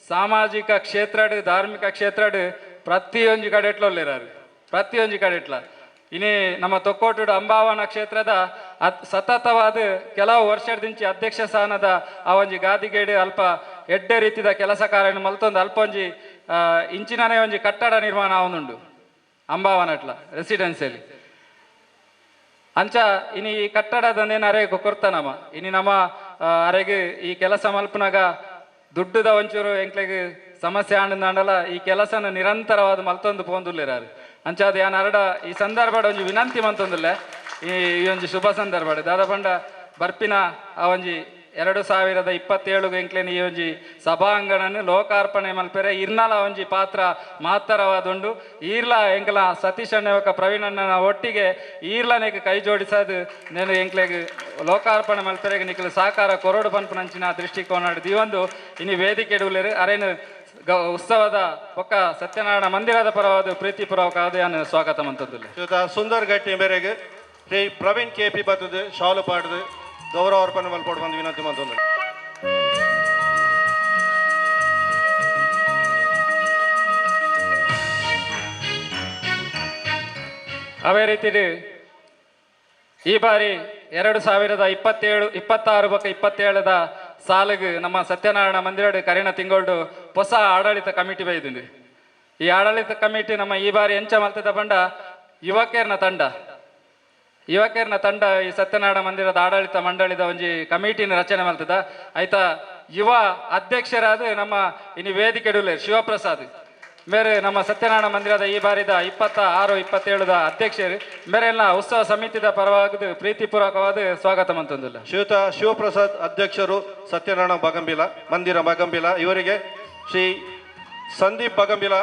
ಸಾಮಾಜಿಕ ಕ್ಷೇತ್ರಡ್ ಧಾರ್ಮಿಕ ಕ್ಷೇತ್ರಡ್ ಪ್ರತಿಯೊಂದು ಕಡೆ ಎಟ್ಲೊಲ್ಲಿರಾರು ಪ್ರತಿಯೊಂದು ಕಡೆ ಎಟ್ಲ ಇನಿ ನಮ್ಮ ತೊಕ್ಕೋಟುಡು ಅಂಬಾವನ ಕ್ಷೇತ್ರದ ಸತತವಾದ ಕೆಲವು ವರ್ಷದಿಂಚಿ ಅಧ್ಯಕ್ಷ ಸ್ಥಾನದ ಆ ಒಂಜಿ ಗಾದಿಗೇಡು ಅಲ್ಪ ಎಡ್ಡೆ ರೀತಿದ ಕೆಲಸ ಕಾರ್ಯ ಮಲ್ತೊಂದು ಅಲ್ಪ ಒಂಜಿ ಇಂಚಿನನೇ ಒಂಜಿ ಕಟ್ಟಡ ನಿರ್ಮಾಣ ಆವೊಂದುಂಡು ಅಂಬಾವನಟ್ಲ ರೆಸಿಡೆನ್ಸಿಯಲ್ಲಿ ಅಂಚ ಇನಿ ಈ ಕಟ್ಟಡದಂದೇನು ಅರೆಗೆ ಕೊರ್ತಾನಮ್ಮ ಇನಿ ನಮ್ಮ ಅರೆಗೆ ಈ ಕೆಲಸ ಮಲ್ಪನಾಗ ದುಡ್ಡುದ ಒಂಚೂರು ಎಂಕ್ಲೆಗೆ ಸಮಸ್ಯೆ ಆಂಡಲ್ಲ ಈ ಕೆಲಸನ ನಿರಂತರವಾದ ಮಲ್ತೊಂದು ಪೋಂದುಲ್ಲೇರಾರು ಅಂಚ ಅದು ಯಾನ್ ಅರಡ ಈ ಸಂದರ್ಭ ಒಂಜಿ ವಿನಂತಿ ಮಂತೊಂದುಲ್ಲೆ ಈ ಒಂಜಿ ಶುಭ ಸಂದರ್ಭ ದಾದ ಪಂಡ ಬರ್ಪಿನ ಆ ಒಂಜಿ 2027 ಎಂಕ್ಲೆನ ಈ ಒಂಜಿ ಸಭಾಂಗಣನು ಲೋಕಾರ್ಪಣೆ ಮಲ್ಪೆರೆ ಇರ್ನಲ ಒಂಜಿ ಪಾತ್ರ ಮಹತ್ತರವಾದುಂಡು ಈರ್ಲ ಎಂಕಲ ಸತೀಶ್ ಅಣ್ಣವಕ ಪ್ರವೀಣಣ್ಣನ ಒಟ್ಟಿಗೆ ಈರ್ಲನೆಗ್ ಕೈ ಜೋಡಿಸದು నేను ಎಂಕ್ಲೆಗ್ ಲೋಕಾರ್ಪಣೆ ಮಲ್ಪೆರೆಗೆ ನಿಖಲು ಸಹಕಾರ ಕೊರಡು ಪನ್ಪುನಂಚಿನ ದೃಷ್ಟಿಕೋನ ಈ ಒಂದು ಇನಿ ವೇದಿಕೆ ಇಡುವುಲೇರು ಅರೇನು ಉತ್ಸವದ ಪೊಕ್ಕ ಸತ್ಯನಾರಾಯಣ ಮಂದಿರದ ಪರವಾದ ಪ್ರೀತಿಪೂರ್ವಕ ಆದಯಾನ ಸ್ವಾಗತ ಮಂತದ್ದು ಸುಂದರ್ ಗಟ್ಟಿ ಮೇರೆಗೆ ಶ್ರೀ ಪ್ರವೀಣ್ ಕೆಪಿ ಬತ್ತದು ಶಾಲು ಪಾಡ್ದು ಗೌರವ ಅರ್ಪಣೆ ಮಲ್ಪಡು ಬಂದು ವಿನಂತಿ ಮಾಡ್ತಂದು. ಅವೇ ರೀತಿ ಈ ಬಾರಿ 2026-27 ಸಾಲಿಗೆ ನಮ್ಮ ಸತ್ಯನಾರಾಯಣ ಮಂದಿರಡು ಕರಿಣ ತಿಂಗಳು ಹೊಸ ಆಡಳಿತ ಕಮಿಟಿ ಬೈದಿದೆ. ಈ ಆಡಳಿತ ಕಮಿಟಿ ನಮ್ಮ ಈ ಬಾರಿ ಎಂಚ ಮಲ್ತದ ಬಂಡ ಯುವಕೇರ್ನ ತಂಡ ಈ ಸತ್ಯನಾರಾಯಣ ಮಂದಿರದ ಆಡಳಿತ ಮಂಡಳಿದ ಒಂಜಿ ಕಮಿಟಿನ ರಚನೆ ಮಲ್ತದ ಆಯ್ತಾ. ಯುವ ಅಧ್ಯಕ್ಷರಾದ ನಮ್ಮ ಇನ್ನು ವೇದಿಕೆ ಇಡುಲೆ ಶಿವಪ್ರಸಾದ್ ಮೇರೆ ನಮ್ಮ ಸತ್ಯನಾರಾಯಣ ಮಂದಿರದ ಈ ಬಾರಿದ 26-27 ಅಧ್ಯಕ್ಷರು ಮೇರೆಲ್ಲ ಉತ್ಸವ ಸಮಿತಿದ ಪರವಾಗದು ಪ್ರೀತಿಪೂರ್ವಕವಾದ ಸ್ವಾಗತ ಮಂತಂದಿಲ್ಲ. ಶಿವಪ್ರಸಾದ್ ಅಧ್ಯಕ್ಷರು ಸತ್ಯನಾರಾಯಣ ಬಗಂಬಿಲ ಮಂದಿರ ಬಗಂಬಿಲ ಇವರಿಗೆ ಶ್ರೀ ಸಂದೀಪ್ ಬಗಂಬಿಲ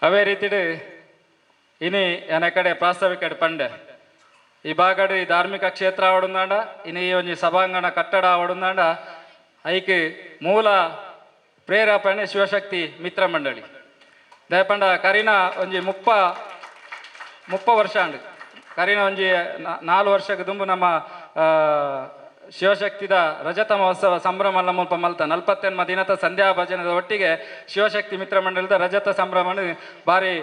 ಅವೇ ರೀತಿ ಇನಿ ಎನ ಕಡೆ ಪ್ರಾಸ್ತಾವಿಕ ಪಂಡೆ ಈ ಬಾಗಡು ಈ ಧಾರ್ಮಿಕ ಕ್ಷೇತ್ರ ಆವಡುಂದಾಂಡ ಇನ್ನು ಈ ಒಂಜಿ ಸಭಾಂಗಣ ಕಟ್ಟಡ ಆವಡುಂದಾಂಡ ಐಕ್ ಮೂಲ ಪ್ರೇರೇಪಣೆ ಶಿವಶಕ್ತಿ ಮಿತ್ರ ಮಂಡಳಿ ದಯಪಂಡ ಕರಿನ ಒಂಜಿ ಮುಪ್ಪ ವರ್ಷ ಅಂಡು ಕರಿನ ಒಂಜಿ 4 ವರ್ಷಕ್ಕೆ ದುಂಬು ನಮ್ಮ ಶಿವಶಕ್ತಿದ ರಜತ ಮಹೋತ್ಸವ ಸಂಭ್ರಮ ಮುಲ್ಪ ಮಲ್ತ 48 ದಿನದ ಸಂಧ್ಯಾ ಭಜನದ ಒಟ್ಟಿಗೆ ಶಿವಶಕ್ತಿ ಮಿತ್ರ ಮಂಡಲದ ರಜತ ಸಂಭ್ರಮ ಬಾರಿ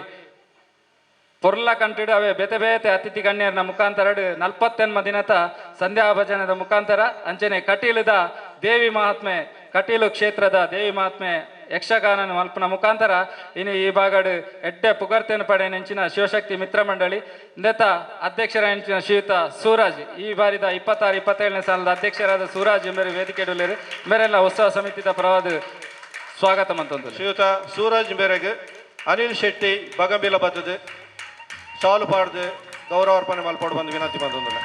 ಪೊರ್ಲ ಕಂಟಿಡು ಅವೇ ಬೇತೆ ಬೇತೆ ಅತಿಥಿ ಗಣ್ಯರ ಮುಖಾಂತರ 48 ದಿನದ ಸಂಧ್ಯಾ ಭಜನದ ಮುಖಾಂತರ ಅಂಚನೆ ಕಟೀಲದ ದೇವಿ ಮಹಾತ್ಮೆ ಕಟೀಲು ಕ್ಷೇತ್ರದ ದೇವಿ ಮಹಾತ್ಮೆ ಯಕ್ಷಗಾನ ಮಲ್ಪನ ಮುಖಾಂತರ ಇನ್ನು ಈ ಬಾಗಡು ಎಡ್ಡೆ ಪುಗರ್ತೆಯನ್ನು ಪಡೆ ನೆಂಚಿನ ಶಿವಶಕ್ತಿ ಮಿತ್ರ ಮಂಡಳಿ ಇಂದೆತ ಅಧ್ಯಕ್ಷರ ನೆಂಚಿನ ಶ್ರೀಯುತ ಸೂರಾಜ್ ಈ ಬಾರಿದ 26-27 ಸಾಲದ ಅಧ್ಯಕ್ಷರಾದ ಸೂರಾಜ್ ಮೇರೆ ವೇದಿಕೆ ಇಡಲೇರು ಮೇರೆಲ್ಲ ಉತ್ಸವ ಸಮಿತಿದ ಪರವಾದ ಸ್ವಾಗತ ಮಂತಂದು. ಶ್ರೀಯುತ ಸೂರಾಜ್ ಮೇರೆಗೆ ಅನಿಲ್ ಶೆಟ್ಟಿ ಬಗಂಬಿಲ ಬದ್ದದು ಶಾಲು ಪಾಡ್ದು ಗೌರವ ಅರ್ಪಣೆ ಮಲ್ಪಡು ಬಂದು ವಿನಂತಿ ಮಂತಂದಿಲ್ಲ.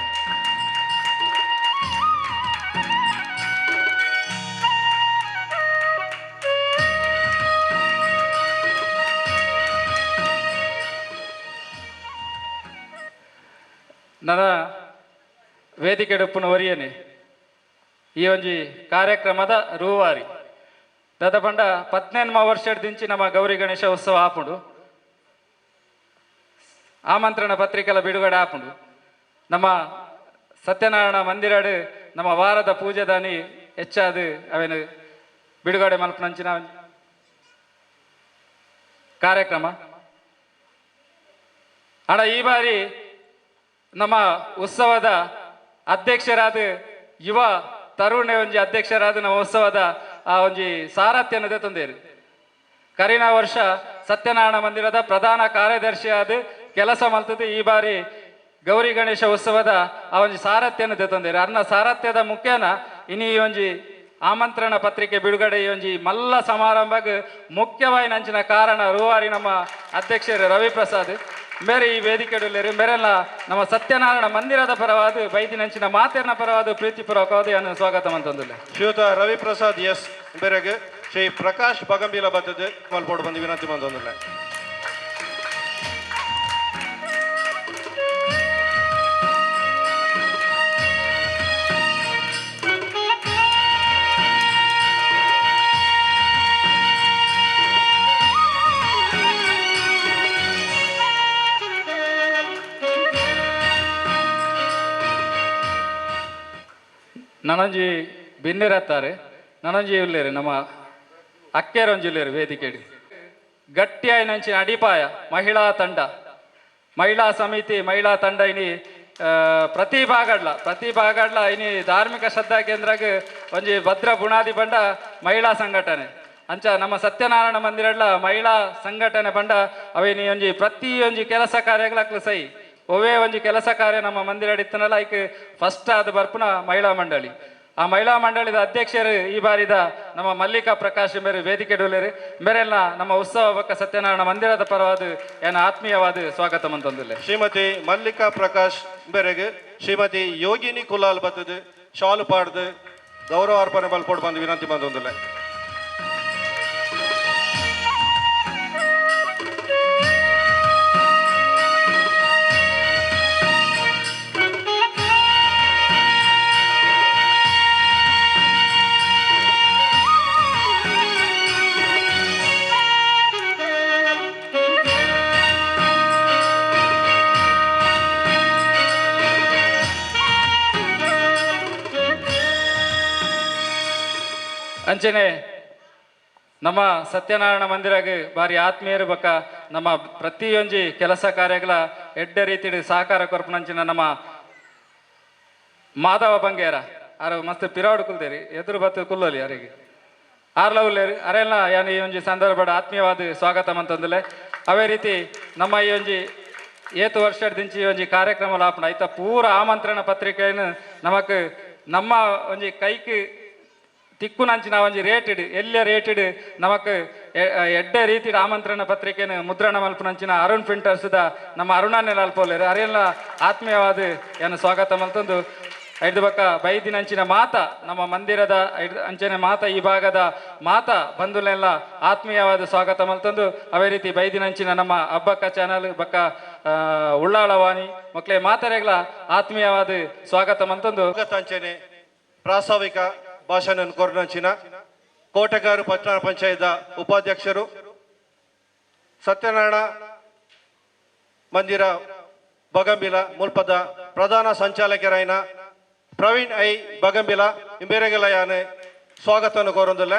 ನನ್ನ ವೇದಿಕೆ ಡುಪ್ಪುನ ಒರಿಯನೆ ಈ ಒಂಜಿ ಕಾರ್ಯಕ್ರಮದ ರೂವಾರಿ ದಾದ ಪಂಡ 18 ವರ್ಷದ ದಿಂಚಿ ನಮ್ಮ ಗೌರಿ ಗಣೇಶ ಉತ್ಸವ ಆಪುಂಡು ಆಮಂತ್ರಣ ಪತ್ರಿಕೆಲ ಬಿಡುಗಡೆ ಆಪುಂಡು ನಮ್ಮ ಸತ್ಯನಾರಾಯಣ ಮಂದಿರಡು ನಮ್ಮ ವಾರದ ಪೂಜೆದಾನಿ ಹೆಚ್ಚಾದ ಅವೇನು ಬಿಡುಗಡೆ ಮಲ್ಪನಂಚಿನ ಕಾರ್ಯಕ್ರಮ ಅಡ ಈ ಬಾರಿ ನಮ್ಮ ಉತ್ಸವದ ಅಧ್ಯಕ್ಷರಾದ ಯುವ ತರುಣೆ ಒಂಜಿ ಅಧ್ಯಕ್ಷರಾದ ನಮ್ಮ ಉತ್ಸವದ ಆ ಒಂಜಿ ಸಾರಥ್ಯನದೇ ತಂದೇರು. ಕರಿನ ವರ್ಷ ಸತ್ಯನಾರಾಯಣ ಮಂದಿರದ ಪ್ರಧಾನ ಕಾರ್ಯದರ್ಶಿಯಾದ ಕೆಲಸ ಮಲ್ತದ್ದು ಈ ಬಾರಿ ಗೌರಿ ಗಣೇಶ ಉತ್ಸವದ ಆ ಒಂಜಿ ಸಾರಥ್ಯನದೇ ತಂದೇರು. ಅರ್ನ ಸಾರಥ್ಯದ ಮುಖ್ಯನ ಇನಿ ಈ ಒಂಜಿ ಆಮಂತ್ರಣ ಪತ್ರಿಕೆ ಬಿಡುಗಡೆ ಈ ಒಂಜಿ ಮಲ್ಲ ಸಮಾರಂಭಕ್ಕೆ ಮುಖ್ಯವಾಗಿ ನಂಚಿನ ಕಾರಣ ರೂವಾರಿ ನಮ್ಮ ಅಧ್ಯಕ್ಷರು ರವಿಪ್ರಸಾದ್ ಬೇರೆ ಈ ವೇದಿಕೆಡುಲ್ಲೇರು ಬೇರೆಲ್ಲ ನಮ್ಮ ಸತ್ಯನಾರಾಯಣ ಮಂದಿರದ ಪರವಾದ ಬೈದಿ ನಂಚಿನ ಮಾತೇರ್ನ ಪರವಾದ ಪ್ರೀತಿಪೂರ್ವಕವಾದ ಅನ್ನು ಸ್ವಾಗತ ಅಂತಂದಿಲ್ಲ. ಶ್ರೀಯುತ ರವಿಪ್ರಸಾದ್ ಎಸ್ ಬೇರೆಗೆ ಶ್ರೀ ಪ್ರಕಾಶ್ ಬಗಂಬೀಲ ಬದ್ದದ್ದು ಮಲ್ಪೋಡು ಬಂದು ವಿನಂತಿ ಬಂದೊಂದಿಲ್ಲ. ನನಂಜಿ ಬಿನ್ನಿರತ್ತಾರೆ ನನಂಜಿ ಉಳ್ಳೇರು ನಮ್ಮ ಅಕ್ಕೇರೊಂಜಿಲ್ಲೇರು ವೇದಿಕೆಡಿ ಗಟ್ಟಿಯಾಗಿ ನಂಚಿನ ಅಡಿಪಾಯ ಮಹಿಳಾ ತಂಡ ಮಹಿಳಾ ಸಮಿತಿ ಮಹಿಳಾ ತಂಡ ಇನಿ ಪ್ರತಿ ಭಾಗಡ್ಲ ಇನಿ ಧಾರ್ಮಿಕ ಶ್ರದ್ಧಾ ಕೇಂದ್ರಕ್ಕೆ ಒಂಜಿ ಭದ್ರ ಬುನಾದಿ ಬಂಡ ಮಹಿಳಾ ಸಂಘಟನೆ ಅಂಚ ನಮ್ಮ ಸತ್ಯನಾರಾಯಣ ಮಂದಿರಡ್ಲ ಮಹಿಳಾ ಸಂಘಟನೆ ಬಂಡ ಅವೇನಿ ಒಂಜಿ ಪ್ರತಿ ಒಂಜಿ ಕೆಲಸ ಕಾರ್ಯಗಳಕ್ಕೆ ಸೈ ಒವೇ ಒಂಜಿ ಕೆಲಸ ಕಾರ್ಯ ನಮ್ಮ ಮಂದಿರ ಇತ್ತನಲ್ಲ ಐಕ್ ಫಸ್ಟ್ ಆದ ಬರ್ಪುನ ಮಹಿಳಾ ಮಂಡಳಿ. ಆ ಮಹಿಳಾ ಮಂಡಳಿದ ಅಧ್ಯಕ್ಷರು ಈ ಬಾರಿದ ನಮ್ಮ ಮಲ್ಲಿಕಾ ಪ್ರಕಾಶ್ ಮೇರೆ ವೇದಿಕೆ ಡೋಲೇರು ಮೇರೆಲ್ಲ ನಮ್ಮ ಉತ್ಸವ ಬಕ್ಕ ಸತ್ಯನಾರಾಯಣ ಮಂದಿರದ ಪರವಾದ ಏನ ಆತ್ಮೀಯವಾದ ಸ್ವಾಗತ ಅಂತಂದಿಲ್ಲ. ಶ್ರೀಮತಿ ಮಲ್ಲಿಕಾ ಪ್ರಕಾಶ್ ಬೇರೆಗೆ ಶ್ರೀಮತಿ ಯೋಗಿನಿ ಕುಲಾಲ್ ಬತ್ತದು ಶಾಲು ಪಾಡ್ದು ಗೌರವ ಅರ್ಪಣೆ ಮಲ್ಪೋಡು ಬಂದು ವಿನಂತಿ ಬಂದೊಂದಿಲ್ಲ. ಅಂಚನೆ ನಮ್ಮ ಸತ್ಯನಾರಾಯಣ ಮಂದಿರಗೆ ಬಾರಿ ಆತ್ಮೀಯರು ಬಕ್ಕ ನಮ್ಮ ಪ್ರತಿಯೊಂಜಿ ಕೆಲಸ ಕಾರ್ಯಗಳ ಎಡ್ಡ ರೀತಿ ಸಹಕಾರ ಕೊರ್ಪನಂಚಿನ ನಮ್ಮ ಮಾಧವ ಬಂಗೇರ ಅರ ಮಸ್ತ್ ಪಿರಾವಡ್ ಕುಲ್ದೇರಿ ಎದುರು ಬತ್ತು ಕುಲ್ಲೋಲಿ ಅವರಿಗೆ ಆರ್ಲ ಉಲ್ಲೇರಿ ಅರೆಲ್ಲ ಯಾನು ಈ ಒಂಜಿ ಸಂದರ್ಭದ ಆತ್ಮೀಯವಾದ ಸ್ವಾಗತ ಅಂತಂದಿಲ್ಲ. ಅವೇ ರೀತಿ ನಮ್ಮ ಈ ಒಂಜಿ ಏತು ವರ್ಷದಿಂಚಿ ಈ ಒಂಜಿ ಕಾರ್ಯಕ್ರಮ ಲಾಪಣ ಐತ ಪೂರ ಆಮಂತ್ರಣ ಪತ್ರಿಕೆಯನ್ನು ನಮಕ್ ನಮ್ಮ ಒಂಜಿ ಕೈಕ್ ತಿಕ್ಕು ನಂಚಿನ ಒಂಜಿ ರೇಟೆಡ್ ಎಲ್ಲ ರೇಟೆಡ್ ನಮಕ್ ಎಡ್ಡೆ ರೀತಿ ಆಮಂತ್ರಣ ಪತ್ರಿಕೆನ ಮುದ್ರಣ ಮಲ್ಪನಂಚಿನ ಅರುಣ್ ಪ್ರಿಂಟರ್ಸ್ದ ನಮ್ಮ ಅರುಣನ್ನೆಲ್ಲ ಅಲ್ಪೋಲೇರು ಅರೆಲ್ಲ ಆತ್ಮೀಯವಾದ ಏನು ಸ್ವಾಗತ ಮಲ್ತಂದು ಐದು ಬಕ್ಕ ಬೈದಿನಂಚಿನ ಮಾತ ನಮ್ಮ ಮಂದಿರದ ಅಂಚನೆ ಮಾತ ಈ ಭಾಗದ ಮಾತ ಬಂಧುಲೆಲ್ಲ ಆತ್ಮೀಯವಾದ ಸ್ವಾಗತ ಮಲ್ತಂದು ಅವೇ ರೀತಿ ಬೈದಿನಂಚಿನ ನಮ್ಮ ಹಬ್ಬಕ್ಕ ಚಾನಲ್ ಬಕ್ಕ ಉಳ್ಳಾಳವಾಣಿ ಮಕ್ಕಳೇ ಮಾತರೆಗಳ ಆತ್ಮೀಯವಾದ ಸ್ವಾಗತ ಮಲ್ತಂದು ಅಂಚನೆ ಪ್ರಾಸ್ತಾವಿಕ ಭಾಷಣ ಕೊರ್ನಂಚಿನ ಕೋಟೆಗಾರು ಪಟ್ಟಣ ಪಂಚಾಯತ್ ಉಪಾಧ್ಯಕ್ಷರು ಸತ್ಯನಾರಾಯಣ ಮಂದಿರ ಬಗಂಬಿಲ ಮುಲ್ಪದ ಪ್ರಧಾನ ಸಂಚಾಲಕರಾಯಿನ ಪ್ರವೀಣ್ ಐ ಬಗಂಬಿಲ ಇಂಬೇರೆಗೆಲ್ಲ ಯಾನೆ ಸ್ವಾಗತವನ್ನು ಕೋರೊಂದಿಲ್ಲ.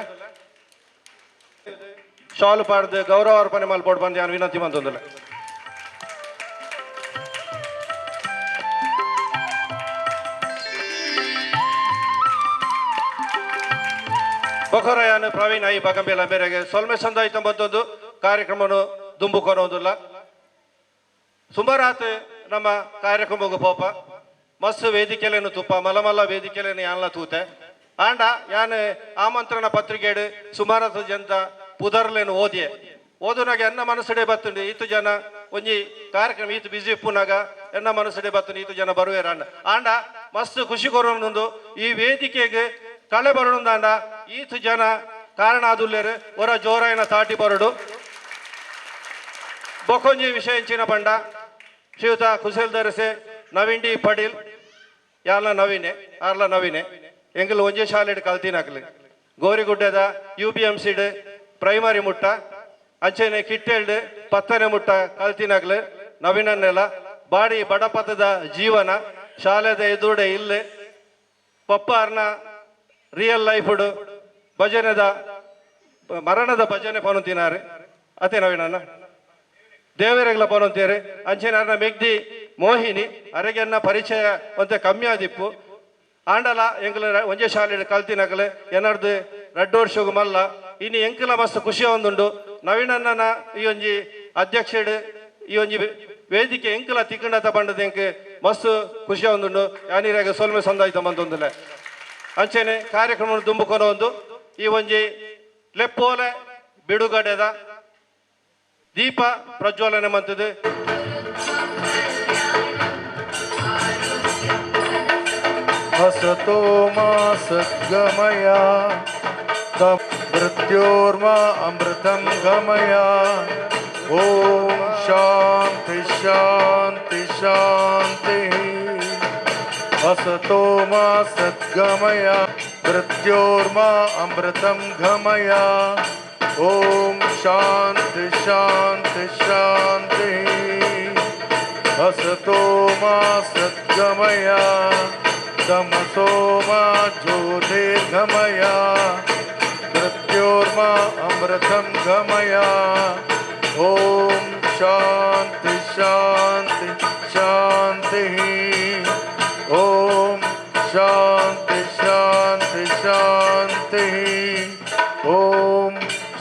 ಶಾಲು ಪಾಡ್ದು ಗೌರವ ಅರ್ಪಣೆ ಮಲ್ಪೋಡು ಬಂದು ಯಾನು ವಿನಂತಿ ಬಂದೊಂದಿಲ್ಲ. ಬೊಖರಯಾನು ಪ್ರವೀಣ್ ಐ ಬಗಂಬೇಲ ಮೇರೆಗೆ ಸೊಲ್ಮೆ ಸಂದಾಯಿತ ಬಂದೊಂದು ಕಾರ್ಯಕ್ರಮವನ್ನು ದುಂಬುಕೊರೋದಿಲ್ಲ. ಸುಮಾರಾತ್ ನಮ್ಮ ಕಾರ್ಯಕ್ರಮಕ್ಕೆ ಪೋಪ ಮಸ್ತ್ ವೇದಿಕೆಲೇನು ತುಪ್ಪ ಮಲಮಲ್ಲ ವೇದಿಕೆಲೇನು ಯಾನ್ಲ ತೂತೆ ಆಂಡ ಯಾನ್ ಆಮಂತ್ರಣ ಪತ್ರಿಕೆಡು ಸುಮಾರಾತ್ ಜನತ ಪುದರ್ಲೇನು ಓದಿಯೆ ಓದುನಾಗ ಎನ್ನ ಮನಸ್ಸಡೆ ಬತ್ತುಂಡು ಈತು ಜನ ಒಂಜಿ ಕಾರ್ಯಕ್ರಮ ಈತು ಬಿಸಿ ಇಪ್ಪುನಾಗ ಎನ್ನ ಮನಸ್ಸಡೆ ಬತ್ತುಂಡು ಈತು ಜನ ಬರುವೇರ ಅಂಡ ಆಂಡ ಮಸ್ತ್ ಖುಷಿ ಕೊರೋನೊಂದು ಈ ವೇದಿಕೆಗೆ ಕಳೆ ಬರೋಣಂದಾಂಡ ಈತು ಜನ ಕಾರಣ ಆದುಲ್ಲೇರು ಹೊರ ಜೋರಾಯಿನ ತಾಟಿ ಬರಡು ಬೊಕೊಂಜಿ ವಿಷಯ ಇಂಚಿನ ಬಂಡ ಶ್ರೀಯುತ ಕುಶಲ್ ದರಸೆ ನವೀನ್ ಡಿ ಪಡೀಲ್ ಯಾರ್ಲ ನವೀನೆ ಆರ್ಲ ನವೀನೆ ಎಂಗಲ್ ಒಂಜೆ ಶಾಲೆಡ್ ಕಲ್ತಿನಾಕ್ಲಿ ಗೋರಿಗುಡ್ಡದ UBMCಡ್ ಪ್ರೈಮರಿ ಮುಟ್ಟ ಅಂಚೆನೆ ಕಿಟ್ಟೆಲ್ಡ್ ಪತ್ತನೆ ಮುಟ್ಟ ಕಲ್ತಿನಾಗ್ಲು ನವೀನನ್ನೆಲ್ಲ ಬಾಡಿ ಬಡಪತದ ಜೀವನ ಶಾಲೆದ ಎದುರುಡೆ ಇಲ್ಲೆ ಪಪ್ಪಾರ್ನ ರಿಯಲ್ ಲೈಫ್ಡು ಭಜನೆದ ಮರಣದ ಭಜನೆ ಪನುತಿನಾರೆ ಅತೆ ನವೀನನ್ನ ದೇವರೆಗ್ಲ ಪನೊಂತೇರಿ ಅಂಚಿನ ಮೆಗ್ದಿ ಮೋಹಿನಿ ಅರೆಗೆನ್ನ ಪರಿಚಯ ಒಂತೆ ಕಮ್ಮಿ ಆದಿಪ್ಪು ಆಂಡಲ ಎಂಕಲ ಒಂಜೆ ಶಾಲೆ ಕಲ್ತಿನಕಲು ಎನ್ನರ್ದು 2 ವರ್ಷಗೂ ಮಲ್ಲ ಇನ್ನು ಎಂಕಲ ಮಸ್ತ್ ಖುಷಿ ಒಂದುಂಡು ನವೀನಣ್ಣನ ಈ ಒಂಜಿ ಅಧ್ಯಕ್ಷಡು ಈ ಒಂಜಿ ವೇದಿಕೆ ಎಂಕಲ ತಿಕ್ಕಂಡತ ಬಂಡದ ಎಂಕ್ ಮಸ್ತ್ ಖುಷಿ ಒಂದುಂಡು ಯಾನಿರಾಗ ಸೊಲ್ಮೆ ಸಂದಾಯ್ತ ಬಂದೊಂದುಲೆ ಅಂಚೆನೆ ಕಾರ್ಯಕ್ರಮ ದುಂಬುಕೊನ ಒಂದು ಈ ಒಂಜಿ ಲೆಪ್ಪೋಲೆ ಬಿಡುಗಡೆದ ದೀಪ ಪ್ರಜ್ವಲನೆ ಮಂತದ್ದು ಹಸತೋ ಮಾ ಸದ್ಗಮಯ ಮೃತ್ಯೋರ್ಮ ಅಮೃತಂ ಗಮಯ ಓಂ ಶಾಂತಿ ಶಾಂತಿ ಶಾಂತಿ ಹಸತೋ ಮಾ ಸದ್ಗಮಯ ಮೃತ್ಯೋರ್ಮ ಅಮೃತಂ ಗಮಯ ಓಂ ಶಾಂತಿ ಶಾಂತಿ ಶಾಂತಿ ಹಸತೋ ಮಾ ಸದ್ಗಮಯ ತಮಸೋ ಮಾ ಜ್ಯೋತಿರ್ಗಮಯ ಮೃತ್ಯೋರ್ಮಾ ಅಮೃತಂ ಗಮಯ ಓಂ ಶಾಂತಿ ಶಾಂತಿ ಶಾಂತಿ ಓಂ ಶಾಂತಿ ಶಾಂತಿ ಶಾಂತಿ ಓಂ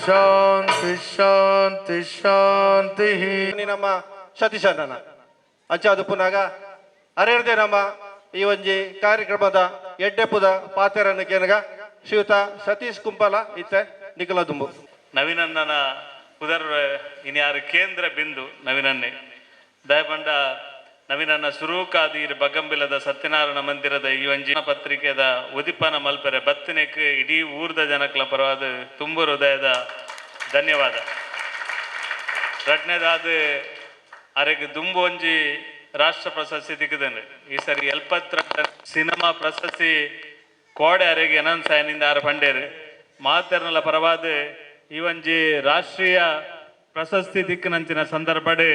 ಶಾಂತಿ ಶಾಂತಿ ಶಾಂತಿ ನಮ್ಮ ಸತೀಶ್ ಅಣ್ಣನ ಅಂಚ ಅದು ಪುನಃ ಅರೆರ್ದೆ ನಮ್ಮ ಈ ಒಂಜಿ ಕಾರ್ಯಕ್ರಮದ ಎಡ್ಡೆಪ್ಪುದ ಪಾತೆರನ್ನು ಕೇನಗ ಶ್ರೀಯುತ ಸತೀಶ್ ಕುಂಪಲ ಇತ್ತೆ ನಿಖಲ ದುಂಬು ನವೀನಣ್ಣನ ಪುದರ್ ಇನ್ಯಾರು ಕೇಂದ್ರ ಬಿಂದು ನವೀನನ್ನೇ ದಯಪಂಡ ನವೀನನ್ನ ಸುರೂಕಾದೀರ್ ಬಗಂಬಿಲದ ಸತ್ಯನಾರಾಯಣ ಮಂದಿರದ ಈ ಒಂಜಿ ಪತ್ರಿಕೆದ ಉದಿಪನ ಮಲ್ಪೆರೆ ಬತ್ತಿನೆಕ್ ಇಡೀ ಊರ್ದ ಜನಕ್ಲ ಪರವಾದ ತುಂಬ ಹೃದಯದ ಧನ್ಯವಾದ ರಡ್ನೆದಾದ ಅರೆಗ್ ದುಂಬು ಒಂಜಿ ರಾಷ್ಟ್ರ ಪ್ರಶಸ್ತಿ ತಿಕ್ಕದನು ಈ ಸರಿ 72 ಸಿನಿಮಾ ಪ್ರಶಸ್ತಿ ಕೋಡೆ ಅರೆಗೆ ಅನೌನ್ಸ್ ಆಯ್ನಿಂದ ಆರು ಪಂಡೇರು ಮಾತರ್ನಲ ಪರವಾದ ಈ ಒಂಜಿ ರಾಷ್ಟ್ರೀಯ ಪ್ರಶಸ್ತಿ ದಿಕ್ಕನಂಚಿನ ಸಂದರ್ಭಡ್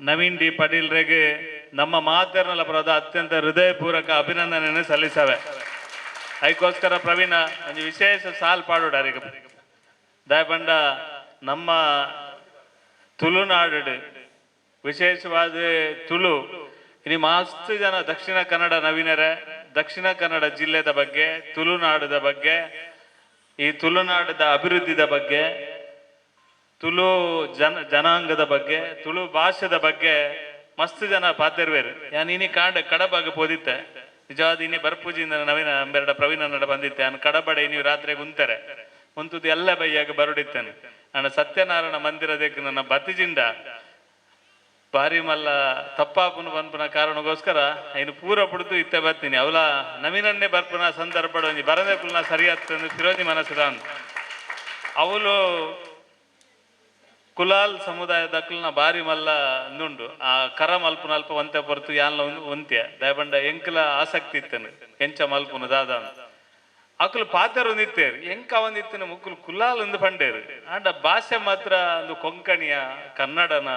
ನವೀನ್ ಡಿ ಪಾಟೀಲ್ ರೆಗೆ ನಮ್ಮ ಮಾತರ್ನಲ ಪರವಾದ ಅತ್ಯಂತ ಹೃದಯಪೂರ್ವಕ ಅಭಿನಂದನೆ ಸಲ್ಲಿಸವೆ ಅದಕ್ಕೋಸ್ಕರ ಪ್ರವೀಣ ಒಂದು ವಿಶೇಷ ಸಾಲ್ ಪಾಡೋಡು ಅರೆಗೆ ದಯಪಂಡ ನಮ್ಮ ತುಳುನಾಡು ವಿಶೇಷವಾದ ತುಳು ಇನ್ನು ಮಸ್ತ್ ಜನ ದಕ್ಷಿಣ ಕನ್ನಡ ನವೀನರೇ ದಕ್ಷಿಣ ಕನ್ನಡ ಜಿಲ್ಲೆದ ಬಗ್ಗೆ ತುಳುನಾಡದ ಬಗ್ಗೆ ಈ ತುಳುನಾಡದ ಅಭಿವೃದ್ಧಿದ ಬಗ್ಗೆ ತುಳು ಜನಾಂಗದ ಬಗ್ಗೆ ತುಳು ಭಾಷೆದ ಬಗ್ಗೆ ಮಸ್ತ್ ಜನ ಪಾತಿರ್ವೇರು ಯಾನ್ ಇನಿ ಕಡಬಾಗ ಪೋದಿತ್ತೆ ನಿಜವಾದ ಇನಿ ಬರ್ಪೂಜಿಯಿಂದ ನವೀನ ಅಂಬೆರಡ ಪ್ರವೀಣ ನಡ ಬಂದಿತ್ತೆ ನಾನು ಕಡಬಡೆ ನೀವು ರಾತ್ರಿ ಗುಂತಾರೆ ಕುಂತದ್ದು ಎಲ್ಲ ಬೈಯಾಗ ಬರುಡಿತ್ತೇನೆ ನಾನು ಸತ್ಯನಾರಾಯಣ ಮಂದಿರದಕ್ಕೆ ನನ್ನ ಬತಿಜಿಂಡ ಬಾರಿ ಮಲ್ಲ ತಪ್ಪಾಪುನ ಬಂಪನ ಕಾರಣಗೋಸ್ಕರ ಇನ್ನು ಪೂರ ಪುಡ್ದು ಇತ್ತೆ ಬರ್ತೀನಿ ಅವಲ ನವೀನನ್ನೇ ಬರ್ಪನ ಸಂದರ್ಭ ಬರದೇ ಪುಲ್ನ ಸರಿಯಾದ ಫಿರೋಜಿ ಮನಸ್ಸಿದ ಅವಳು ಕುಲಾಲ್ ಸಮುದಾಯದಕ್ಲನ ಬಾರಿ ಮಲ್ಲ ಅಂದುಂಡು ಆ ಕರ ಮಲ್ಪುನ ಅಲ್ಪ ಒಂತೆ ಹೊರತು ಯಾನ್ಲ ಒಂತ್ಯ ದಯಬಂಡ ಎಂಕಲ ಆಸಕ್ತಿ ಇತ್ತನು ಎಂಚ ಮಲ್ಪುನ ದಾದ ಅಕುಲು ಪಾತೆರು ನಿತ್ತೇರು ಎಂಕ ಒಂದಿತ್ತಿನ ಮುಕ್ಕುಲು ಕುಲಾಲ್ ಒಂದು ಪಂಡೇರು ಆಂಡ ಭಾಷೆ ಮಾತ್ರ ಒಂದು ಕೊಂಕಣಿಯ ಕನ್ನಡನ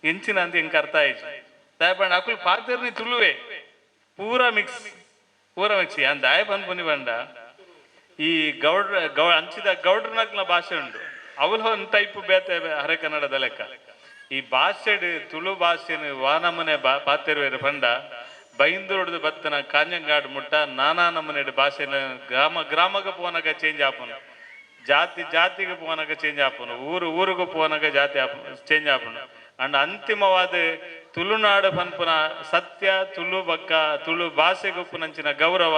ಎಂಚಿನ ಅಂತ ಹೆಂಗೆ ಅರ್ಥ ಆಯ್ತು ದಯಪಂಡ ಅಕುಲ್ ಪಾತಿರ್ನಿ ತುಳುವೆ ಪೂರ ಮಿಕ್ಸ್ ಯಾನ್ ದಾಯ ಬಂದ್ ಬಂಡ ಈ ಅಂಚಿದ ಗೌಡ್ರನಕ್ಲ ಭಾಷೆ ಉಂಟು ಅವಳು ಒಂದು ಟೈಪ್ ಬೇತೆ ಹರೆ ಕನ್ನಡದ ಲೆಕ್ಕ ಈ ಭಾಷೆಡ್ ತುಳು ಭಾಷೆನ ವಾನಮನೆ ಪಾತಿರ್ವೇರು ಪಂಡ ಬೈಂದೂರ್ದು ಬತ್ತನ ಕಾಂಜಂಗಾಡು ಮುಟ್ಟ ನಾನಾ ನಮನೆಡ್ ಭಾಷೆನ ಗ್ರಾಮಗ ಪೋನಗ ಚೇಂಜ್ ಆಪನು ಜಾತಿಗೆ ಪೋನಗ ಚೇಂಜ್ ಆಪನು ಊರಿಗೂ ಪೋನಗ ಜಾತಿ ಚೇಂಜ್ ಆಪನು ಅಂಡ್ ಅಂತಿಮವಾದ ತುಳುನಾಡು ಪನ್ಪುನ ಸತ್ಯ ತುಳು ಬಕ್ಕ ತುಳು ಭಾಷೆಗೊಪ್ಪುನಂಚಿನ ಗೌರವ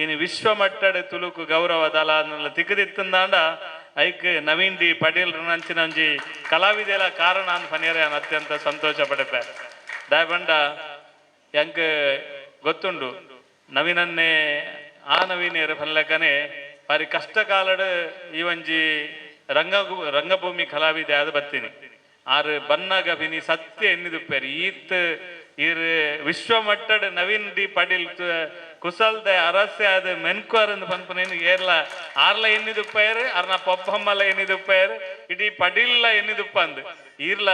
ಇನ್ನು ವಿಶ್ವ ಮಟ್ಟದ ತುಳುಕು ಗೌರವ ದಲ ಅನ್ನೆಲ್ಲ ತಿಕ್ಕದಿತ್ತಂದಾಂಡ ಐಕ್ ನವೀನ್ ಡಿ ಪಾಟೀಲ್ ನಂಚಿನ ಒಂಜಿ ಕಲಾವಿದೆಲ ಕಾರಣ ಅಂತ ಪನಿಯರೆ ನಾನು ಅತ್ಯಂತ ಸಂತೋಷ ಪಡೆಪೆ ದಯಪಂಡ ಎಂಕ್ ಗೊತ್ತುಂಡು ನವೀನನ್ನೇ ಆ ನವೀನೇರ ಪನ್ಲೆಕ್ಕನೆ ಬಾರಿ ಕಷ್ಟ ಕಾಲಡ್ ಈ ಒಂಜಿ ರಂಗಭೂಮಿ ಕಲಾವಿದೆ ಆದ ಬತ್ತೀನಿ ಆರು ಬನ್ನಗ ಬಿನಿ ಸತ್ಯ ಎನ್ನಿದುಪ್ಪೇರು ಈರ್ ವಿಶ್ವ ಮಟ್ಟದ ನವೀನ್ ಡಿ ಪಾಟೀಲ್ ಕುಸಲ್ದ ಅರಸ್ಯ ಆದ ಮೆನ್ಕೋರ್ ಅಂದ್ ಪನ್ಪನೇನು ಏರ್ಲ ಆರ್ಲ ಎನ್ನಿದುಪ್ಪೇರು ಅರ್ನ ಪೊಪ್ಪಮ್ಮಲ ಎನ್ನಿದುಪ್ಪೇರು ಇಡೀ ಪಡೀಲ್ಲ ಎನ್ನಿದುಪ್ಪ ಅಂದ್ ಈರ್ಲ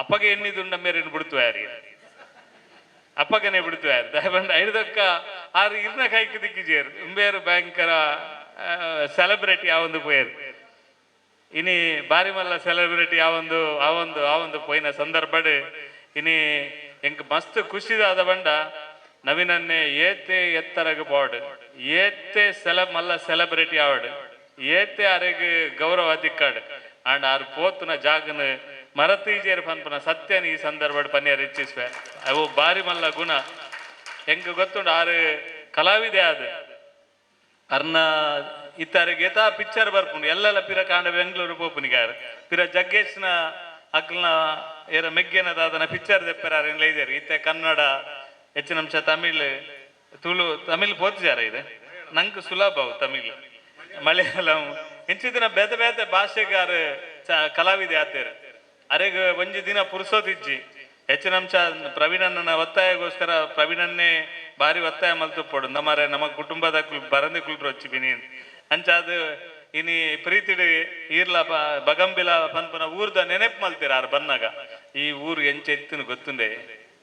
ಅಪ್ಪಗೆ ಎನ್ನಿದುಂಡ ಮೇರೆ ಬಿಡ್ತುವಾರಿ ಅಪ್ಪಗನೆ ಬಿಡ್ತುವಾರು ದಯಬಂಡ ಐದಕ್ಕ ಆರು ಇರ್ನ ಕೈಕ್ ದಿಕ್ಕಿಜೇರು ಇಂಬೇರು ಭಯಂಕರ ಸೆಲೆಬ್ರಿಟಿ ಯಾವೊಂದು ಪೋಯರು ಇನಿ ಬಾರಿ ಮಲ್ಲ ಸೆಲೆಬ್ರಿಟಿ ಆ ಒಂದು ಪೋಯಿನ ಸಂದರ್ಭಡ್ ಇನಿ ಎಂಕ್ ಮಸ್ತ್ ಖುಷಿದಾದ ಬಂಡ ನವೀನನ್ನೇ ಏತೆ ಎತ್ತರಗ ಬೋರ್ಡ್ ಏತೆ ಮಲ್ಲ ಸೆಲೆಬ್ರಿಟಿ ಆವಡ್ ಏತೆ ಅರೆಗೆ ಗೌರವ ದಿಕ್ಕಾಡ್ ಅಂಡ್ ಆರ್ ಪೋತುನ ಜಾಗನ ಮರತೀಜೇರ್ ಪನ್ಪನ ಸತ್ಯನ ಈ ಸಂದರ್ಭ ಪನ್ಯಾರ ಹೆಚ್ಚಿಸ್ವೆ ಅವು ಬಾರಿ ಮಲ್ಲ ಗುಣ ಹೆಂಗ ಗೊತ್ತುಂಡು ಆರು ಕಲಾವಿದೆ ಆದ ಅರ್ನ ಇತ್ತಾರಿಗೆ ಏತಾ ಪಿಕ್ಚರ್ ಬರ್ಪುಂಡು ಎಲ್ಲೆಲ್ಲ ಪಿರ ಕಾಂಡ ಬೆಂಗಳೂರು ಪೋಪುನಿಗಾರ ಪಿರ ಜಗ್ಗೇಶ್ನ ಅಕ್ಲನ ಏರ ಮೆಗ್ಗೆನದಾದನ ಪಿಕ್ಚರ್ ದೆಪ್ಪರಾರ ಲೈದೇರು ಇತ್ತೆ ಕನ್ನಡ ಹೆಚ್ಚಿನ ಅಂಶ ತಮಿಳ್ ತುಳು ತಮಿಳ್ ಪೋತಿಜಾರ ಇದೆ ನಂಗೆ ಸುಲಭ ಅವು ತಮಿಳ್ ಮಲಯಾಳಂ ಹೆಂಚಿದಿನ ಬೇತೆ ಬೇತೆ ಭಾಷೆಗಾರ ಕಲಾವಿದೆ ಆತೇರು ಅರೆಗ ಒಂಜಿ ದಿನ ಪುರ್ಸೋದಿಜ್ಜಿ ಹೆಚ್ಚಿನ ಅಂಶ ಪ್ರವೀಣನ ಒತ್ತಾಯಗೋಸ್ಕರ ಪ್ರವೀಣನ್ನೇ ಬಾರಿ ಒತ್ತಾಯ ಮಲ್ತುಪ್ಪೋಡು ನಮ್ಮರೆ ನಮ್ಮ ಕುಟುಂಬದ ಬರಂದಿ ಕುಲ್ರು వచ్చి ಬಿನಿ ಅಂಚ ಅದು ಇನಿ ಪ್ರೀತಿಡ್ ಈರ್ಲ ಬಗಂಬಿಲ ಪನ್ಪನ ಊರ್ದ ನೆನೆಪ್ ಮಲ್ತೀರ ಆರು ಬನ್ನಾಗ ಈ ಊರು ಎಂಚ ಎತ್ತಿನ ಗೊತ್ತುಂಡೆ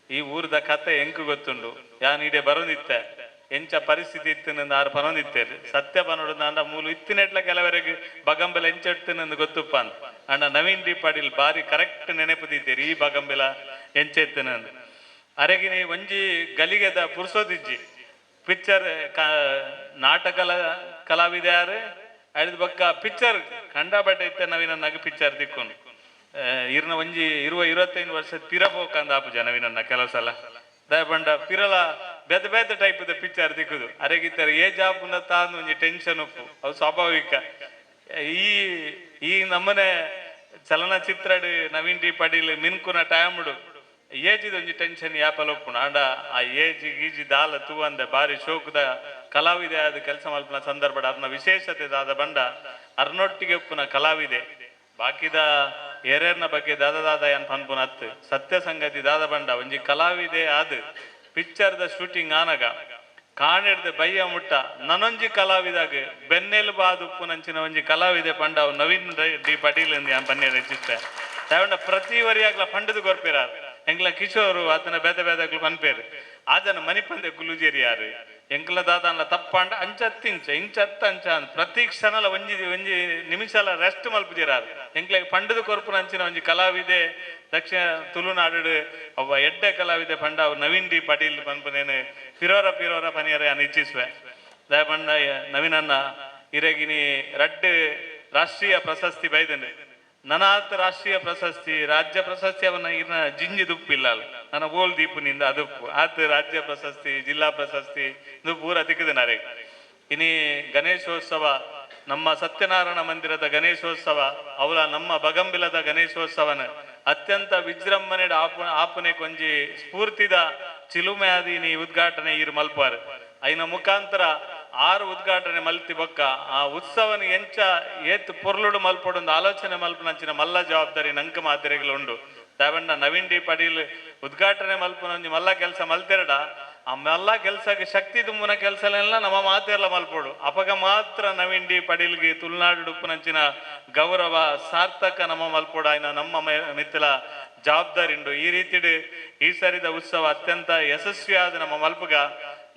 ಈ ಊರ್ದ ಕತೆ ಎಂಕು ಗೊತ್ತುಂಡು ಯಾನ್ ಇಡೆ ಬರೋದಿತ್ತೆ ಎಂಚ ಪರಿಸ್ಥಿತಿ ಇತ್ತಿನ ಆರು ಪರೊಂದಿತ್ತೇರು ಸತ್ಯ ಪನೋಡು ಅಂಡ ಮೂಲು ಇತ್ತಿನೆಟ್ಲ ಕೆಲವರೆಗೆ ಬಗಂಬೆಲ ಎಂಚ ಎತ್ತಿನಂದು ಗೊತ್ತುಪ್ಪ ಅಂತ ಅಂಡ ನವೀನ್ ಡಿ ಪಾಟೀಲ್ ಬಾರಿ ಕರೆಕ್ಟ್ ನೆನೆಪದಿದ್ದೀರಿ ಈ ಬಗಂಬೆಲ ಎಂಚ ಎತ್ತಿನಂದು ಅರೆಗಿನಿ ಒಂಜಿ ಗಲಿಗೆದ ಪುರ್ಸೋದಿಜ್ಜಿ ಪಿಕ್ಚರ್ ನಾಟಕಲ ಕಲಾವಿದೆ ಯಾರು ಅಳಿದ ಬಕ್ಕ ಪಿಕ್ಚರ್ ಕಂಡಾಬಟ್ಟೆ ಇತ್ತೆ ನವೀನನ್ನಾಗ ಪಿಕ್ಚರ್ ದಿಕ್ಕೊಂಡು ಇರ್ನ ಒಂಜಿ 25 ವರ್ಷ ಪಿರಬೋಕಂದ ಆಪುಜ ನವೀನನ್ನ ಕೆಲವು ಸಲ ದಯಪಂಡ ಪಿರಲ ಬೇತೆ ಬೇತೆ ಟೈಪ್ ಪಿಕ್ಚರ್ ದಿಕ್ಕುದು ಅರೆಗಿತ್ತಾರೆ ಏ ಜಾಬ್ನ ತಾನು ಒಂಜಿ ಟೆನ್ಷನ್ ಉಪ್ಪು ಅವು ಸ್ವಾಭಾವಿಕ ಈ ನಮ್ಮನೆ ಚಲನಚಿತ್ರಡ್ ನವೀನ್ ಡಿ ಪಾಟೀಲ್ ಮಿನ್ಕುನ ಟೈಮ್ಡು ಏಜಿದ ಒಂಜಿ ಟೆನ್ಷನ್ ಯಾಪಲ್ ಒಪ್ಪುಣ ಆಂಡ ಆ ಏಜಿ ಗೀಜಿ ದಾಲ ತೂವಂದ ಬಾರಿ ಶೋಕದ ಕಲಾವಿದೆ ಆದ ಕೆಲಸ ಮಲ್ಪನ ಸಂದರ್ಭ ಅರ್ನ ವಿಶೇಷತೆ ದಾದ ಬಂಡ ಅರ್ನೊಟ್ಟಿಗೆ ಒಪ್ಪುನ ಕಲಾವಿದೆ ಬಾಕಿದ ಏರೇರ್ನ ಬಗ್ಗೆ ದಾದ ಏನ್ ಪನ್ಪುನ ಹತ್ತು ಸತ್ಯ ಸಂಗತಿ ದಾದ ಬಂಡ ಒಂಜಿ ಕಲಾವಿದೆ ಆದ ಪಿಕ್ಚರ್ದ ಶೂಟಿಂಗ್ ಆನಗ ಕಾಣಿಡ್ದ ಬಯ್ಯ ಮುಟ್ಟ ನನೊಂಜಿ ಕಲಾವಿದಾಗ ಬೆನ್ನೆಲುಬು ಆದ ಉಪ್ಪುನಂಚಿನ ಒಂಜಿ ಕಲಾವಿದೆ ಪಂಡ ಅವು ನವೀನ್ ಡಿ ಪಾಟೀಲ್ ಎಂದು ಪನ್ಯ ರಚಿಸ್ತೆ ತಾವಂಡ ಪ್ರತಿ ವರಿಯಾಗ್ಲ ಪಂಡದು ಗೊರ್ಪಿರಾರ್ ಎಂಗ್ಲ ಕಿಶೋರು ಆತನ ಬೇದ ಬೇದಗಳು ಪನ್ಪೇರು ಆಜನ ಮನಿಪಂದೆ ಗುಲುಜೇರಿ ಯಾರು ಎಂಕ್ಲ ದಾದನ್ಲ ತಪ್ಪಾಂಡ ಅಂಚತ್ತಿಂಚ ಇಂಚತ್ತ ಅಂಚ ಪ್ರತಿ ಕ್ಷಣಲ ಒಂಜಿ ನಿಮಿಷಲ ರೆಸ್ಟ್ ಮಲ್ಪುಜಿರಾರು ಎಂಕ್ಲ ಪಂಡದು ಕೊರ್ಪುನ ಅಂಚಿನ ಒಂಜಿ ಕಲಾವಿದೆ ದಕ್ಷಿಣ ತುಳುನಾಡು ಅವ ಎಡ್ಡೆ ಕಲಾವಿದೆ ಪಂಡ ಅವು ನವೀನ್ ಡಿ ಪಾಟೀಲ್ ಪನ್ಪನೇನು ಪಿರೋರ ಪನಿಯರ ನಿಚ್ಚಿಸುವೆ ದಯಪಂಡ ನವೀನನ್ನ ಇರಗಿನಿ ರಡ್ಡು ರಾಷ್ಟ್ರೀಯ ಪ್ರಶಸ್ತಿ ಬೈದನೆ ನನಾತ್ ರಾಷ್ಟ್ರೀಯ ಪ್ರಶಸ್ತಿ ರಾಜ್ಯ ಪ್ರಶಸ್ತಿ ಅವನ್ನ ಇನ್ನ ಜಿಂಜಿ ದುಪ್ಪಿಲ್ಲ ನನ್ನ ಓಲ್ ದೀಪುನಿಂದ ಅದುಪ್ಪು ಆತ ರಾಜ್ಯ ಪ್ರಶಸ್ತಿ ಜಿಲ್ಲಾ ಪ್ರಶಸ್ತಿ ಇದು ಪೂರ ದಿಕ್ಕದನಾರೆ ಇನಿ ಗಣೇಶೋತ್ಸವ ನಮ್ಮ ಸತ್ಯನಾರಾಯಣ ಮಂದಿರದ ಗಣೇಶೋತ್ಸವ ಅವಳ ನಮ್ಮ ಬಗಂಬಿಲದ ಗಣೇಶೋತ್ಸವನ ಅತ್ಯಂತ ವಿಜೃಂಭಣೆ ಆಪನೆ ಕೊಂಜಿ ಸ್ಫೂರ್ತಿದ ಚಿಲುಮೆ ಆದೀನಿ ಉದ್ಘಾಟನೆ ಇರು ಮಲ್ಪಾರ್ ಐನ ಮುಖಾಂತರ 6 ಉದ್ಘಾಟನೆ ಮಲ್ತಿ ಬೊಕ್ಕ ಆ ಉತ್ಸವನ ಎಂಚ ಏತ್ ಪೊರ್ಲುಡು ಮಲ್ಪೊಡೊಂದು ಆಲೋಚನೆ ಮಲ್ಪನಂಚಿನ ಮಲ್ಲ ಜವಾಬ್ದಾರಿ ನಂಕ ಮಾತಿರೆಗಳು ಉಂಡು ದಾವಂಡ ನವೀನ್ ಡಿ ಪಾಟೀಲ್ ಉದ್ಘಾಟನೆ ಮಲ್ಪನೊಂಜಿ ಮಲ್ಲ ಕೆಲಸ ಮಲ್ತೆರಡ ಆ ಮಲ್ಲ ಕೆಲ್ಸಕ್ಕೆ ಶಕ್ತಿ ತುಂಬುನ ಕೆಲಸಲೆಲ್ಲ ನಮ್ಮ ಮಾತೆಲ್ಲ ಮಲ್ಪೋಡು ಅಪಗ ಮಾತ್ರ ನವೀನ್ ಡಿ ಪಾಟೀಲ್ಗೆ ತುಳುನಾಡು ಉಪ್ಪುನಂಚಿನ ಗೌರವ ಸಾರ್ಥಕ ನಮ್ಮ ಮಲ್ಪೋಡು ಆಯ್ನ ನಮ್ಮ ಮಿತ್ತಲ ಜವಾಬ್ದಾರಿ ಉಂಡು ಈ ರೀತಿ ಈ ಸರಿದ ಉತ್ಸವ ಅತ್ಯಂತ ಯಶಸ್ವಿಯಾದ ನಮ್ಮ ಮಲ್ಪಗ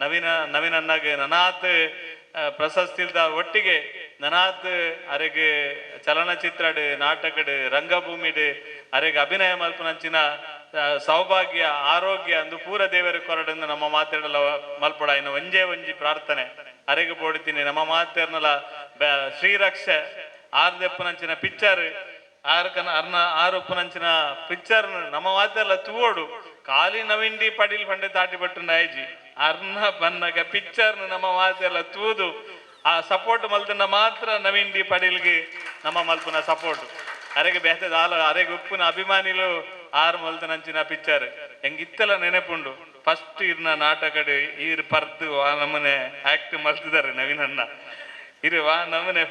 ನವೀನನ್ನಾಗ ನನಾತ್ ಪ್ರಶಸ್ತಿಲ್ದ ಒಟ್ಟಿಗೆ ನನಾತ್ ಅರೆಗೆ ಚಲನಚಿತ್ರಡ್ ನಾಟಕಡ್ ರಂಗಭೂಮಿಡ್ ಅರೆಗೆ ಅಭಿನಯ ಮಲ್ಪನಂಚಿನ ಸೌಭಾಗ್ಯ ಆರೋಗ್ಯ ಅಂದು ಪೂರ ದೇವರ ಕೊರಡೆಂದು ನಮ್ಮ ಮಾತಾಡಲ ಮಲ್ಪಡ ಇನ್ನು ಒಂಜಿ ಪ್ರಾರ್ಥನೆ ಅರೆಗೆ ಬೋಡ್ತೀನಿ ನಮ್ಮ ಮಾತೇರ್ನಲ ಶ್ರೀರಕ್ಷೆ ಆರ್ದೆಪ್ಪನಂಚಿನ ಪಿಕ್ಚರ್ ಆರುಪ್ಪನಂಚಿನ ಪಿಕ್ಚರ್ ನಮ್ಮ ಮಾತೆಲ್ಲ ತೂವೋಡು ಖಾಲಿ Naveen D Patil Pande ತಾಟಿ but ಆಯ್ಜಿ ಅರ್ನ ಬನ್ನಗ ಪಿಕ್ಚರ್ ನಮ್ಮ ಮಾತೆಲ್ಲ ತೂದು ಆ ಸಪೋರ್ಟ್ ಮಲ್ತನ ಮಾತ್ರ ನವೀನ್ ಡಿ ಪಾಟೀಲ್ಗೆ ನಮ್ಮ ಮಲ್ಪನ ಸಪೋರ್ಟ್ ಅರೆಗೆ ಬೇತದ ಅರೆಗೆ ಉಪ್ಪುನ ಅಭಿಮಾನಿಲು ಆರು ಮಲ್ತನಂಚಿನ ಪಿಕ್ಚರ್ ಹೆಂಗಿತ್ತಲ್ಲ ನೆನಪುಂಡು ಫಸ್ಟ್ ಇರ್ನ ನಾಟಕಡ್ ಈರ್ ಪರ್ದು ಆ ನಮ್ಮನೆ ಆಕ್ಟ್ ಮಲ್ತಿದ್ದಾರೆ ನವೀನನ್ನ ಇರುವ ನಮ್ಮನೆ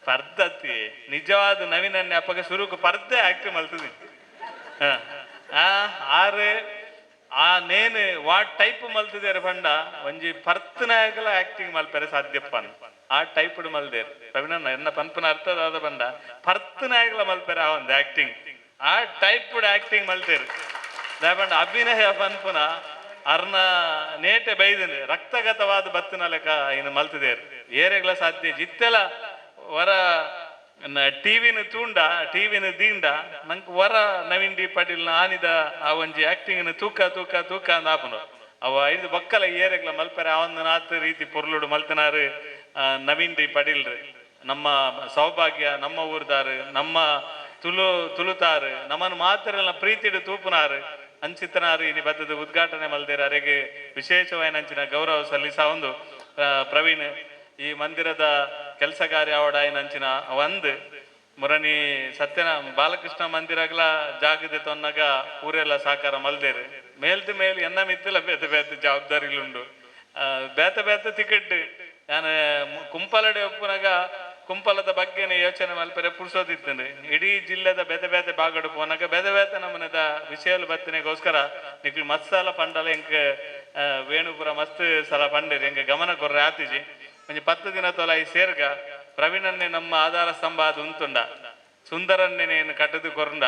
ಪರ್ದತ್ತಿ ನಿಜವಾದ ನವೀನನ್ನೇ ಅಪ್ಪಗೆ ಶುರುಕು ಪರ್ದೆ ಆಕ್ಟ್ ಮಲ್ತದಿ ಆ ನೇನು ವಾಟ್ ಟೈಪ್ ಮಲ್ತಿದ್ದಾರೆ ಪಂಡ ಒಂಜಿ ಪರ್ತನಾಯಕಲ ಆಕ್ಟಿಂಗ್ ಮಲ್ಪರೆ ಸಾಧ್ಯಪ್ಪ ಆ ಟೈಪ್ ಮಲ್ದೇರ್ ಪ್ರವೀಣನ್ನ ಎನ್ನ ಪನ್ಪನ ಅರ್ಥದಾದ ಬಂಡ ಪರ್ತನಾಯಕಲ ಮಲ್ಪರೆ ಆ ಒಂದು ಆಕ್ಟಿಂಗ್ ಆ ಟೈಪ್ ಆಕ್ಟಿಂಗ್ ಮಲ್ತೇರು ದಾಯಪಂಡ ಅಭಿನಯ ಪನ್ಪುನ ಅರ್ನ ನೇಟೆ ಬೈದನೆ ರಕ್ತಗತವಾದ ಬತ್ತಿನ ಲೆಕ್ಕ ಇನ್ನು ಮಲ್ತಿದೇರು ಏರೆಗ್ಲ ಸಾಧ್ಯ ಜಿತ್ತೆಲ ವರ ಟಿವಿನ ತೂಂಡ ಟಿವಿನ ದೀಂಡ ನಂಗೆ ವರ ನವೀನ್ ಡಿ ಪಾಟೀಲ್ನ ಆನಿದ ಆ ಒಂಜಿ ಆಕ್ಟಿಂಗ್ನ ತೂಕ ತೂಕ ತೂಕ ಅಂದ ಆಪನು ಅವ ಐದು ಬಕ್ಕಲ ಏರೆಗ್ಲ ಮಲ್ಪರೆ ಅವಂದು ನಾತ್ ರೀತಿ ಪೊರ್ಲುಡು ಮಲ್ತನಾರು ನವೀನ್ ಡಿ ಪಾಟೀಲ್ರು ನಮ್ಮ ಸೌಭಾಗ್ಯ ನಮ್ಮ ಊರ್ದಾರು ನಮ್ಮ ತುಳುತಾರು ನಮ್ಮನ್ನು ಮಾತ್ರ ಪ್ರೀತಿಡು ತೂಪುನಾರು ಅಂಚಿತನಾರು ಇನಿ ಬದ್ದದ ಉದ್ಘಾಟನೆ ಮಲ್ದೇರು ಅರೆಗೆ ವಿಶೇಷವಾದ ಅಂಚಿನ ಗೌರವ ಸಲ್ಲಿಸ ಒಂದು ಪ್ರವೀಣ್ ಈ ಮಂದಿರದ ಕೆಲಸಗಾರಿ ಅವಡಾಯಿನಂಚಿನ ಒಂದು ಮುರಣಿ ಸತ್ಯನ ಬಾಲಕೃಷ್ಣ ಮಂದಿರಗ್ಲ ಜಾಗದೆ ತೊನ್ನಗ ಊರೆಲ್ಲ ಸಾಕಾರ ಮಲ್ದೇರು ಮೇಲ್ತು ಮೇಲ್ ಎನ್ನ ಮಿತ್ತಿಲ್ಲ ಬೇತ ಬೇತ ಜವಾಬ್ದಾರಿಲುಂಡು ಬೇತ ಬೇತ ಟಿಕೆಟ್ ನಾನು ಕುಂಪಲಡೆ ಒಪ್ಪುನಾಗ ಕುಂಪಲದ ಬಗ್ಗೆನೇ ಯೋಚನೆ ಮಲ್ಪರೆ ಪುರ್ಸೋದಿತ್ತೇನೆ ಇಡೀ ಜಿಲ್ಲೆದ ಬೇತೆ ಬೇತೆ ಬಾಗಡು ಪೋನಾಗ ಬೇತೆ ಬೇತೆ ನಮ್ಮನದ ವಿಷಯಲು ಬತ್ತನೆಗೋಸ್ಕರ ನಿಕ್ಲು ಮಸ್ತ್ ಸಲ ಪಂಡಲ ಎಂಕ್ ವೇಣುಪುರ ಮಸ್ತ್ ಸಲ ಪಂಡೇರಿ ಎಂಗೆ ಗಮನ ಕೊರ್ರೆ ಆತಿಜಿ ಒಂಜಿ 10 ದಿನ ತೊಲ ಈ ಸೇರ್ಗ ಪ್ರವೀಣನ್ನೇ ನಮ್ಮ ಆಧಾರ ಸ್ತಂಭ ಅದು ಉಂತುಂಡ ಸುಂದರನ್ನೇ ನೇನು ಕಟ್ಟದು ಕೊರಂಡ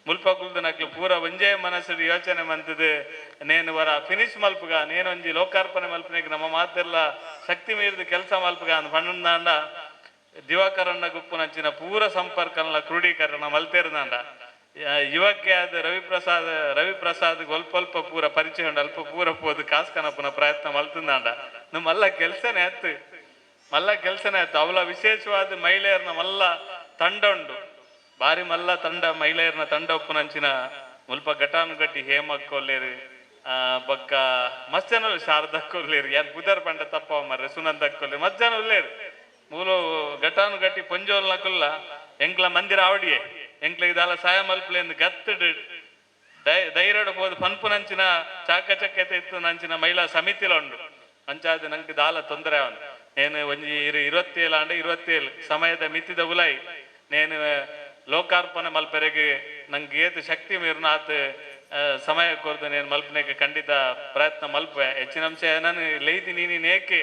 ಮುಲ್ಪ ಕುಲ್ದು ನಕ್ಲು ಪೂರ ಒಂಜೇ ಮನಸ್ಸು ಯೋಚನೆ ಮಂತದು ನೇನು ವರ ಫಿನಿಶ್ ಮಲ್ಪುಗ ನೇನೊಂಜಿ ಲೋಕಾರ್ಪಣೆ ಮಲ್ಪನೆಗೆ ನಮ್ಮ ಮಾತೆಲ್ಲ ಶಕ್ತಿ ಮೀರಿದ ಕೆಲಸ ಮಲ್ಪುಗ ಅಂತ ಪಂಡ ದಿವಾಕರಣ್ಣ ಗುಪ್ಪುನಂಚಿನ ಪೂರ ಸಂಪರ್ಕನ ಕ್ರೋಢೀಕರಣ ಮಲ್ತೇರ್ದಂಡ ಯುವಕ್ಕೆ ಅದು ರವಿಪ್ರಸಾದ್ ಅಲ್ಪ ಪೂರ ಪರಿಚಯ ಉಂಡು ಅಲ್ಪ ಪೂರ ಪೋದು ಕಾಸ್ಕನಪ್ಪನ ಪ್ರಯತ್ನ ಮಲ್ತಂದಾಂಡ ಮಲ್ಲ ಕೆಲ್ಸನೇ ಆಯ್ತು ಅವಳ ವಿಶೇಷವಾದ ಮಹಿಳೆಯರ್ನ ಮಲ್ಲ ತಂಡ ಉಂಡು ಬಾರಿ ಮಲ್ಲ ತಂಡ ಮಹಿಳೆಯರ್ನ ತಂಡ ಉಪ್ಪುನಂಚಿನ ಮುಲ್ಪ ಘಟಾನುಘಟಿ ಹೇಮಕ್ಕೊಲ್ಲೇರು ಬೊಕ್ಕ ಮಸ್ತ್ ಜನ ಶಾರದಕ್ಕೊಲ್ಲೇರು ಯಾರು ಬುಧರ್ ಪಂಡ ತಪ್ಪ ಮರ್ರೆ ಸುನಂದಕ್ಕೊಲ್ಲೇರು ಮಸ್ತ್ ಜನ ಉಲ್ಲೇರು ಮೂಲು ಘಟಾನುಘಟಿ ಪೊಂಜೋಲ್ ನಕುಲ್ಲ ಎಂಕ್ಲ ಮಂದಿರ ಆವಡಿಯೇ ಎಂಕ್ಲ ಇದಾಲ ಸಾಯ ಮಲ್ಪಲೆಂದು ಗತ್ತಡು ಧೈರ್ಯಡು ಹೋದು ಪನ್ಪುನಂಚಿನ ಚಾಕಚಕ್ಯತೆ ಇತ್ತು ನಂಚಿನ ಮಹಿಳಾ ಸಮಿತಿಲ ಉಂಡು ಅಂಚಾದ ನಂಗೆ ದಾಲ ತೊಂದರೆ ಅವನು ನೇನು ಒಂಜಿ 27 ಸಮಯದ ಮಿತಿದ ಉಲಾಯಿ ನೇನು ಲೋಕಾರ್ಪಣೆ ಮಲ್ಪರೆಗೆ ನಂಗೆ ಏತು ಶಕ್ತಿ ಮೀರ್ನ ಆತ ಸಮಯ ಕೊರ್ದು ನೇನು ಮಲ್ಪನೆಗೆ ಖಂಡಿತ ಪ್ರಯತ್ನ ಮಲ್ಪೆ ಹೆಚ್ಚಿನ ಅಂಶ ನಾನು ಲೈದಿ ನೀನು ಏಕೆ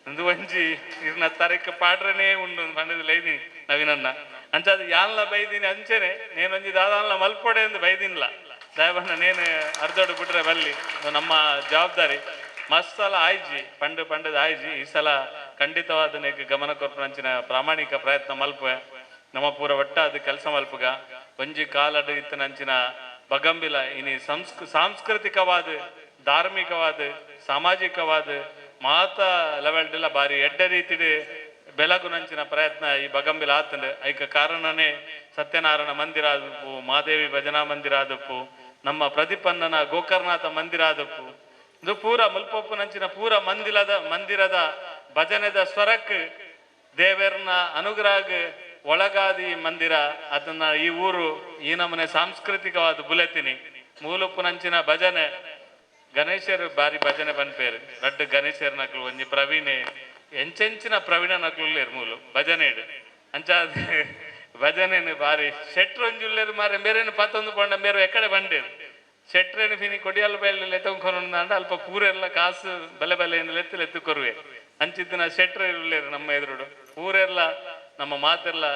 ಒಂದು ಒಂಜಿ ಇರ್ನ ತಾರೀಕು ಪಾಡ್ರನೇ ಉಂಡು ಪಂಡದ ಲೈದಿನಿ ನವೀನನ್ನ ಅಂಚಾದ ಯಾನ್ಲ ಬೈದಿನಿ ಅಂಚೆನೆ ನೇನೊಂಜಿ ದಾದಾನ್ಲ ಮಲ್ಪೊಡೆ ಎಂದು ಬೈದಿನ್ಲ ದಯಬಣ್ಣ ನೇನು ಅರ್ಧೋಡು ಬಿಟ್ರೆ ಬಲ್ಲಿ ನಮ್ಮ ಜವಾಬ್ದಾರಿ ಮಸ್ತ್ ಸಲ ಆಯ್ಜಿ ಪಂಡದ ಆಯ್ಜಿ ಈ ಸಲ ಖಂಡಿತವಾದ ನೇಗೆ ಗಮನ ಕೊರ್ಪಂಚಿನ ಪ್ರಾಮಾಣಿಕ ಪ್ರಯತ್ನ ಮಲ್ಪೆ ನಮ್ಮ ಪೂರ ಒಟ್ಟಾದ ಕೆಲಸ ಮಲ್ಪಗ ಒಂಜಿ ಕಾಲಡು ಇತ್ತನಂಚಿನ ಬಗಂಬಿಲ ಇನಿ ಸಾಂಸ್ಕೃತಿಕವಾದ ಧಾರ್ಮಿಕವಾದ ಸಾಮಾಜಿಕವಾದ ಮಾತ ಲೆವೆಲ್ಡೆಲ್ಲ ಬಾರಿ ಎಡ್ಡ ರೀತಿಡ್ ಬೆಳಗುನಂಚಿನ ಪ್ರಯತ್ನ ಈ ಬಗಂಬಿಲ ಆತಂಡೆ ಐಕ ಕಾರಣನೇ ಸತ್ಯನಾರಾಯಣ ಮಂದಿರ ಆದಪ್ಪು ಮಾದೇವಿ ಭಜನಾ ಮಂದಿರ ಆದಪ್ಪು ನಮ್ಮ ಪ್ರದೀಪಣ್ಣನ ಗೋಕರ್ನಾಥ ಮಂದಿರ ಆದಪ್ಪು ಇದು ಪೂರ ಮುಲ್ಪಪ್ಪನಂಚಿನ ಪೂರ ಮಂದಿರದ ಭಜನೆದ ಸ್ವರಕ್ ದೇವರನ್ನ ಅನುಗ್ರಹ ಒಳಗಾದಿ ಮಂದಿರ ಅದನ್ನ ಈ ಊರು ಈ ನಮ್ಮನೆ ಸಾಂಸ್ಕೃತಿಕವಾದ ಬುಲೆತಿನಿ ಮೂಲಪ್ಪನಂಚಿನ ಭಜನೆ ಗಣೇಶರು ಬಾರಿ ಭಜನೆ ಬನ್ಪೇರು ರಡ್ಡು ಗಣೇಶರ್ ನಕ್ಲು ಒಂಜಿ ಪ್ರವೀಣೆ ಎಂಚೆಂಚಿನ ಪ್ರವೀಣ ನಕ್ಲು ಮೂಲು ಭಜನೆ ಅಂಚಾದ ಭಜನೆ ಬಾರಿ ಶೆಟ್ರು ಒಂಜುಲ್ಲೇರು ಮಾರೆ ಮೇರೇನು ಪತ್ತೊಂದು ಪಂಡ ಮೇರು ಎಕಡೆ ಬಂಡೇರು ಶೆಟ್ರೇನು ಫಿನಿ ಕೊಡಿಯಲ್ ಬೈಲ್ ಎತ್ತೊಂಡ್ಕೊಂಡ ಅಲ್ಪ ಪೂರೆಲ್ಲ ಕಾಸು ಬಲೆ ಎತ್ತು ಕೊರುವೆ ಅಂಚಿತ್ತಿನ ಶೆಟ್ರು ಇರ್ಲೇರು ನಮ್ಮ ಎದುರುಡು ಪೂರೆಲ್ಲ ನಮ್ಮ ಮಾತೆಲ್ಲ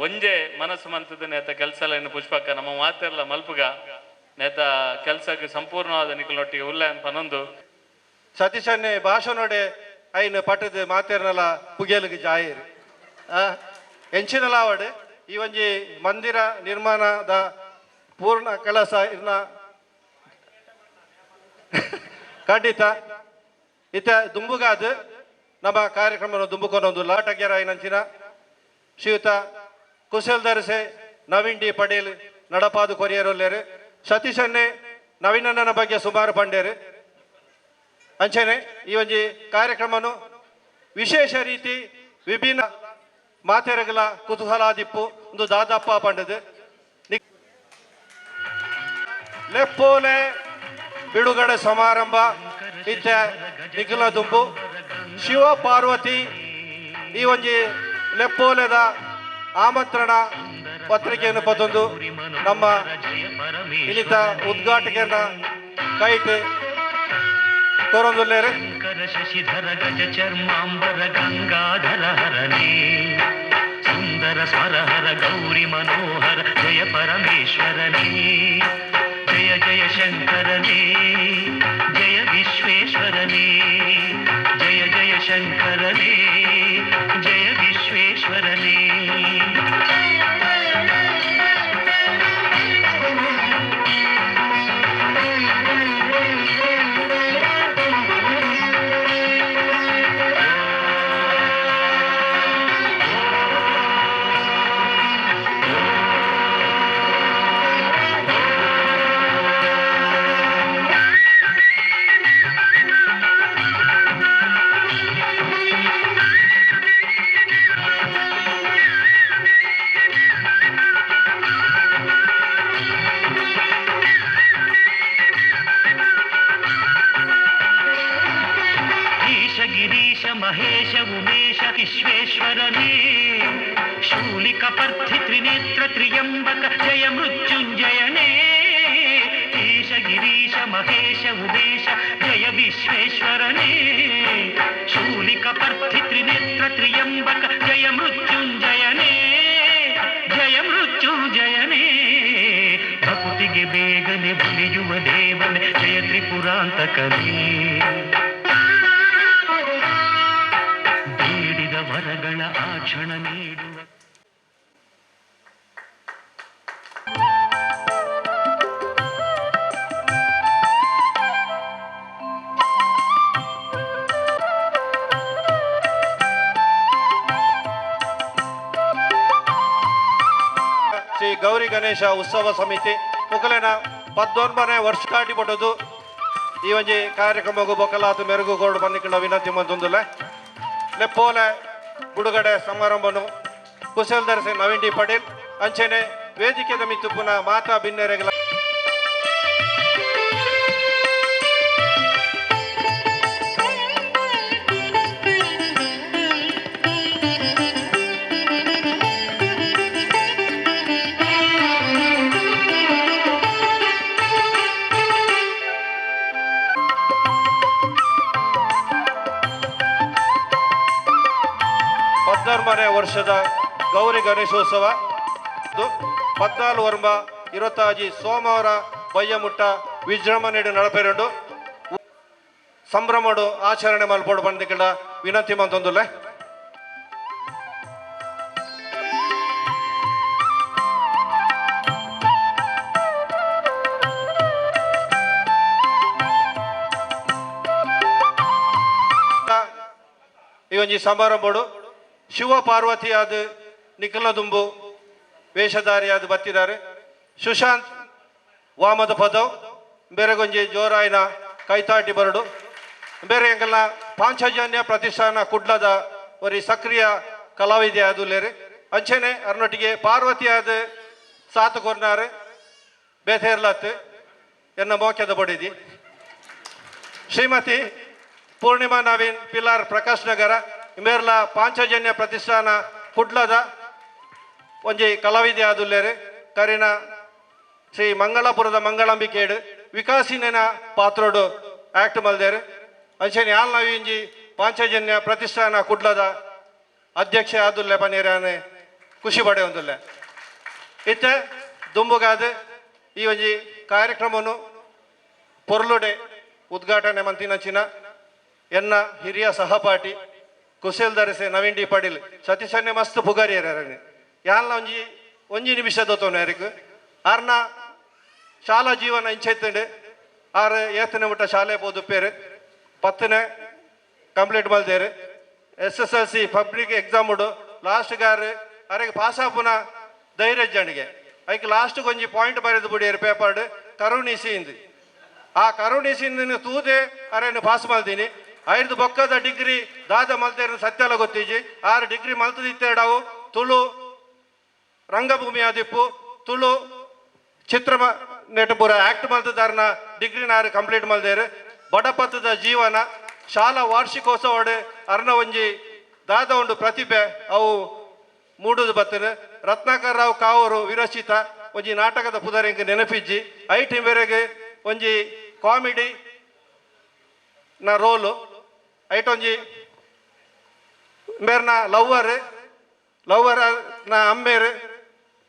ಒಂಜೆ ಮನಸ್ಸು ಮಂತದ ನೇತ ಕೆಲಸ ಎಲ್ಲ ಇನ್ನು ಪುಷ್ಪಕ್ಕ ನಮ್ಮ ಮಾತೆಲ್ಲ ಮಲ್ಪುಗ ನೇತ ಕೆಲ್ಸಕ್ಕೆ ಸಂಪೂರ್ಣವಾದ ನಿಖಲೊಟ್ಟಿಗೆ ಉಲ್ಲಾಯನ್ ಪನೊಂದು ಸತೀಶನ್ನೇ ಭಾಷಣೋಡೆ ಐನು ಪಟ್ಟದ ಮಾತೇರ್ನಲ ಪುಗಿಯಲಿಗೆ ಜಾಯಿರು ಎಂಚಿನಲ ಅವಡು ಈ ಒಂಜಿ ಮಂದಿರ ನಿರ್ಮಾಣದ ಪೂರ್ಣ ಕೆಲಸ ಇರ್ನ ಖಂಡಿತ ಇತ ದುಂಬುಗಾದ ನಮ್ಮ ಕಾರ್ಯಕ್ರಮವನ್ನು ದುಂಬುಕೊಂಡೊಂದು ಲಾಟಗ್ಯರ ಐನಂಚಿನ ಶ್ರೀಯುತ ಕುಶಲ್ ದರ್ಸೆ ನವೀನ್ ಡಿ ಪಟೇಲ್ ನಡಪಾದು ಕೊರಿಯರೊಲ್ಲೇರು ಸತೀಶನ್ನೇ ನವೀನಣ್ಣನ ಬಗ್ಗೆ ಸುಮಾರು ಪಂಡೇರು ಅಂಚನೆ ಈ ಒಂಜಿ ಕಾರ್ಯಕ್ರಮನು ವಿಶೇಷ ರೀತಿ ವಿಭಿನ್ನ ಮಾತೆರಗಲ ಕುತೂಹಲಾದಿಪ್ಪು ಒಂದು ದಾದಪ್ಪ ಪಂಡದು ಲೆಪ್ಪೋಲೆ ಬಿಡುಗಡೆ ಸಮಾರಂಭ ಇತ್ತ ನಿಖಿಲ ದುಂಬು ಶಿವ ಪಾರ್ವತಿ ಈ ಒಂಜಿ ಲೆಪ್ಪೋಲೆದ ಆಮಂತ್ರಣ ಪತ್ರಿಕೆಯನ್ನು ಪತ್ತೊಂದು ನಮ್ಮ ಇಲ್ಲಿತ ಉದ್ಘಾಟಕರನ್ನ ಕೈಟ್ ಕೊರೊಂದುಲ್ಲೇರು ಶಶಿಧರ ಗಜ ಚರ್ಮಾಂಬರ ಗಂಗಾಧರ ಹರನೇ ಸುಂದರ ಸ್ವರಹರ ಗೌರಿ ಮನೋಹರ ಜಯ ಪರಮೇಶ್ವರನೇ ಜಯ ಜಯ ಶಂಕರನೇ ಜಯ ವಿಶ್ವೇಶ್ವರನೇ ಜಯ ಜಯ ಶಂಕರನೇ ಜಯ ವಿಶ್ವೇಶ್ವರನೇ ಕಪರ್ಥಿ ತ್ರಿನೇತ್ರ ತ್ರಿಯಂಬಕ ಜಯ ಮೃತ್ಯುಂಜಯನೇ ಈಶ ಗಿರೀಶ ಮಹೇಶ ಉಮೇಶ ಜಯ ವಿಶ್ವೇಶ್ವರನೇ ಶೂಲಿ ಕಪರ್ಥಿ ತ್ರಿನೇತ್ರ ತ್ರಿಯಂಬಕ ಜಯ ಮೃತ್ಯುಂಜಯನೇ ಜಯ ಮೃತ್ಯುಂಜಯನೇ ಭಕುತಿಗೆ ಬೇಗನೆ ಬಲಿಯುವ ದೇವನೇ ಜಯ ತ್ರಿಪುರಾಂತಕನೇ ಬೇಡಿದ ವರಗಳ ಆ ಕ್ಷಣ ನೀಡುವ ಶ್ರೀ ಗೌರಿ ಗಣೇಶ ಉತ್ಸವ ಸಮಿತಿ ಮುಕಲೆನ 19ನೇ ವರ್ಷ ದಾಟಿ ಪಟ್ಟದು ಈ ಒಂಜಿ ಕಾರ್ಯಕ್ರಮಗೂ ಬೊಕ್ಕಲಾತು ಮೆರುಗುಗೋಡು ಬಂದಿಕ್ಕಿನ ವಿನಂತಿ ಮಂತೊಂದುಲೆ ಲೆಪ್ಪೋಲೆ ಬಿಡುಗಡೆ ಸಮಾರಂಭನು ಕುಶಲ್ ಧರಿಸಿ ನವೀನ್ ಡಿ ಪಟೇಲ್ ಅಂಚೆನೆ ವೇದಿಕೆದ ಮಿತ್ತು ಪುನಃ ಮಾತಾ ಭಿನ್ನರೆಗಳ ನೇ ವರ್ಷದ ಗೌರಿ ಗಣೇಶೋತ್ಸವ 14 ವರ್ಮ 25 ಸೋಮವಾರ ಬಯ್ಯಮುಟ್ಟ ವಿಜೃಂಭಣೆಡು ನಡಪೆರಡು ಸಂಭ್ರಮಡು ಆಚರಣೆ ಮಲ್ಪಡು ಬಂದಿಗಳ ವಿನಂತಿ ಮಂತೊಂದುಲೆ ಈ ಒಂಜಿ ಸಮಾರಂಭಡು ಶಿವ ಪಾರ್ವತಿಯಾದ ನಿಖಿಲ ದುಂಬು ವೇಷಧಾರಿಯಾದ ಬತ್ತಿದ್ದಾರೆ ಸುಶಾಂತ್ ವಾಮದ ಪದವ್ ಬೇರೆಗೊಂಜಿ ಜೋರಾಯಿನ ಕೈತಾಟಿ ಬರಡು ಬೇರೆ ಎಂಕಲ್ನ ಪಾಂಚಜನ್ಯ ಪ್ರತಿಷ್ಠಾನ ಕುಡ್ಲದ ಒರಿ ಸಕ್ರಿಯ ಕಲಾವಿದೆ ಆದುಲೇರಿ ಅಂಚೆನೆ ಅರ್ನೊಟ್ಟಿಗೆ ಪಾರ್ವತಿಯಾದ ಸಾತು ಕೊರ್ನಾರೆ ಬೇಥೇರ್ಲತ್ ಎನ್ನ ಮೋಕ್ಯದ ಬಡಿದಿ ಶ್ರೀಮತಿ ಪೂರ್ಣಿಮಾ ನವೀನ್ ಪಿಲಾರ್ ಪ್ರಕಾಶ್ ನಗರ ಮೇರ್ಲ ಪಾಂಚಜನ್ಯ ಪ್ರತಿಷ್ಠಾನ ಕುಡ್ಲದ ಒಂಜಿ ಕಲಾವಿದೆ ಆದುಲ್ಲೇರು ಕರಿನ ಶ್ರೀ ಮಂಗಳಪುರದ ಮಂಗಳಂಬಿಕೇಡು ವಿಕಾಸಿನ ಪಾತ್ರೋಡು ಆಕ್ಟ್ ಮಲ್ದೇರು ಅಂಚೆನೆ ಯಾಲ್ ನವೀನ್ಜಿ ಪಾಂಚಜನ್ಯ ಪ್ರತಿಷ್ಠಾನ ಕುಡ್ಲದ ಅಧ್ಯಕ್ಷ ಆದುಲ್ಲೆ ಪನೀರಾನೆ ಖುಷಿ ಪಡೆ ಒಂದುಲ್ಲೆ ಇತ್ತೆ ದುಂಬುಗಾದ ಈ ಒಂಜಿ ಕಾರ್ಯಕ್ರಮನು ಪೊರ್ಲುಡೆ ಉದ್ಘಾಟನೆ ಮಂತಿನಂಚಿನ ಎನ್ನ ಹಿರಿಯ ಸಹಪಾಠಿ ಕುಶಲ್ ಧರಿಸಿ ನವೀನ್ ಡಿ ಪಡೀಲ್ ಸತೀಶನ್ನೇ ಮಸ್ತ್ ಪುಗಾರಿ ಯಾಲ್ನ ಒಂಜಿ ನಿಮಿಷ ದೋತವನು ಯಾರಿಗೂ ಆರ್ನ ಶಾಲಾ ಜೀವನ ಇಂಚೆತ್ತಂಡು ಆರು ಏತನೇ ಮುಟ್ಟ ಶಾಲೆ ಬೋದು ಪೇರು 10ನೇ ಕಂಪ್ಲೀಟ್ ಮಲ್ದೇರು SSLC ಪಬ್ಲಿಕ್ ಎಕ್ಸಾಮ್ ಉಡು ಲಾಸ್ಟ್ ಗಾರು ಅರೆಗೆ ಪಾಸ್ ಆಪುನ ಧೈರ್ಯ ಜಣಿಗೆ ಅದಕ್ಕೆ ಲಾಸ್ಟ್ ಕೊಂಚಿ ಪಾಯಿಂಟ್ ಬರೆದು ಬಿಡಿಯರು ಪೇಪರ್ಡ್ ಕರುಣಿಸಿಂದು ಆ ಕರುಣಿಸಿಂದ ತೂದೆ ಅರೇನು ಪಾಸ್ ಮಲ್ತೀನಿ 5 ಬೊಕ್ಕದ ಡಿಗ್ರಿ ದಾದ ಮಲ್ತೇರು ಸತ್ಯಲ ಗೊತ್ತೀಜಿ 6 ಡಿಗ್ರಿ ಮಲ್ತದಿತ್ತೇಡವು ತುಳು ರಂಗಭೂಮಿ ಆದಿಪ್ಪು ತುಳು ಚಿತ್ರ ನೆಟಪುರ ಆಕ್ಟ್ ಮಲ್ತದಾರನ ಡಿಗ್ರಿ 6 ಕಂಪ್ಲೀಟ್ ಮಲ್ದೇರು ಬಡಪತ್ತದ ಜೀವನ ಶಾಲಾ ವಾರ್ಷಿಕೋತ್ಸವ ಅರ್ನ ಒಂಜಿ ದಾದ ಉಂಡು ಪ್ರತಿಭೆ ಅವು ಮೂಡುದು ಬತ್ತರು ರತ್ನಾಕರ್ ರಾವ್ ಕಾವೂರು ವಿರಚಿತ ಒಂಜಿ ನಾಟಕದ ಪುದರೆಂಗೆ ನೆನಪಿಜ್ಜಿ ಐಟಿ ಬೇರೆಗೆ ಒಂಜಿ ಕಾಮಿಡಿ ನ ರೋಲು ಐಟೊಂಜಿ ಮೇರ್ನ ಲವ್ವರ್ ನ ಅಮ್ಮೇರು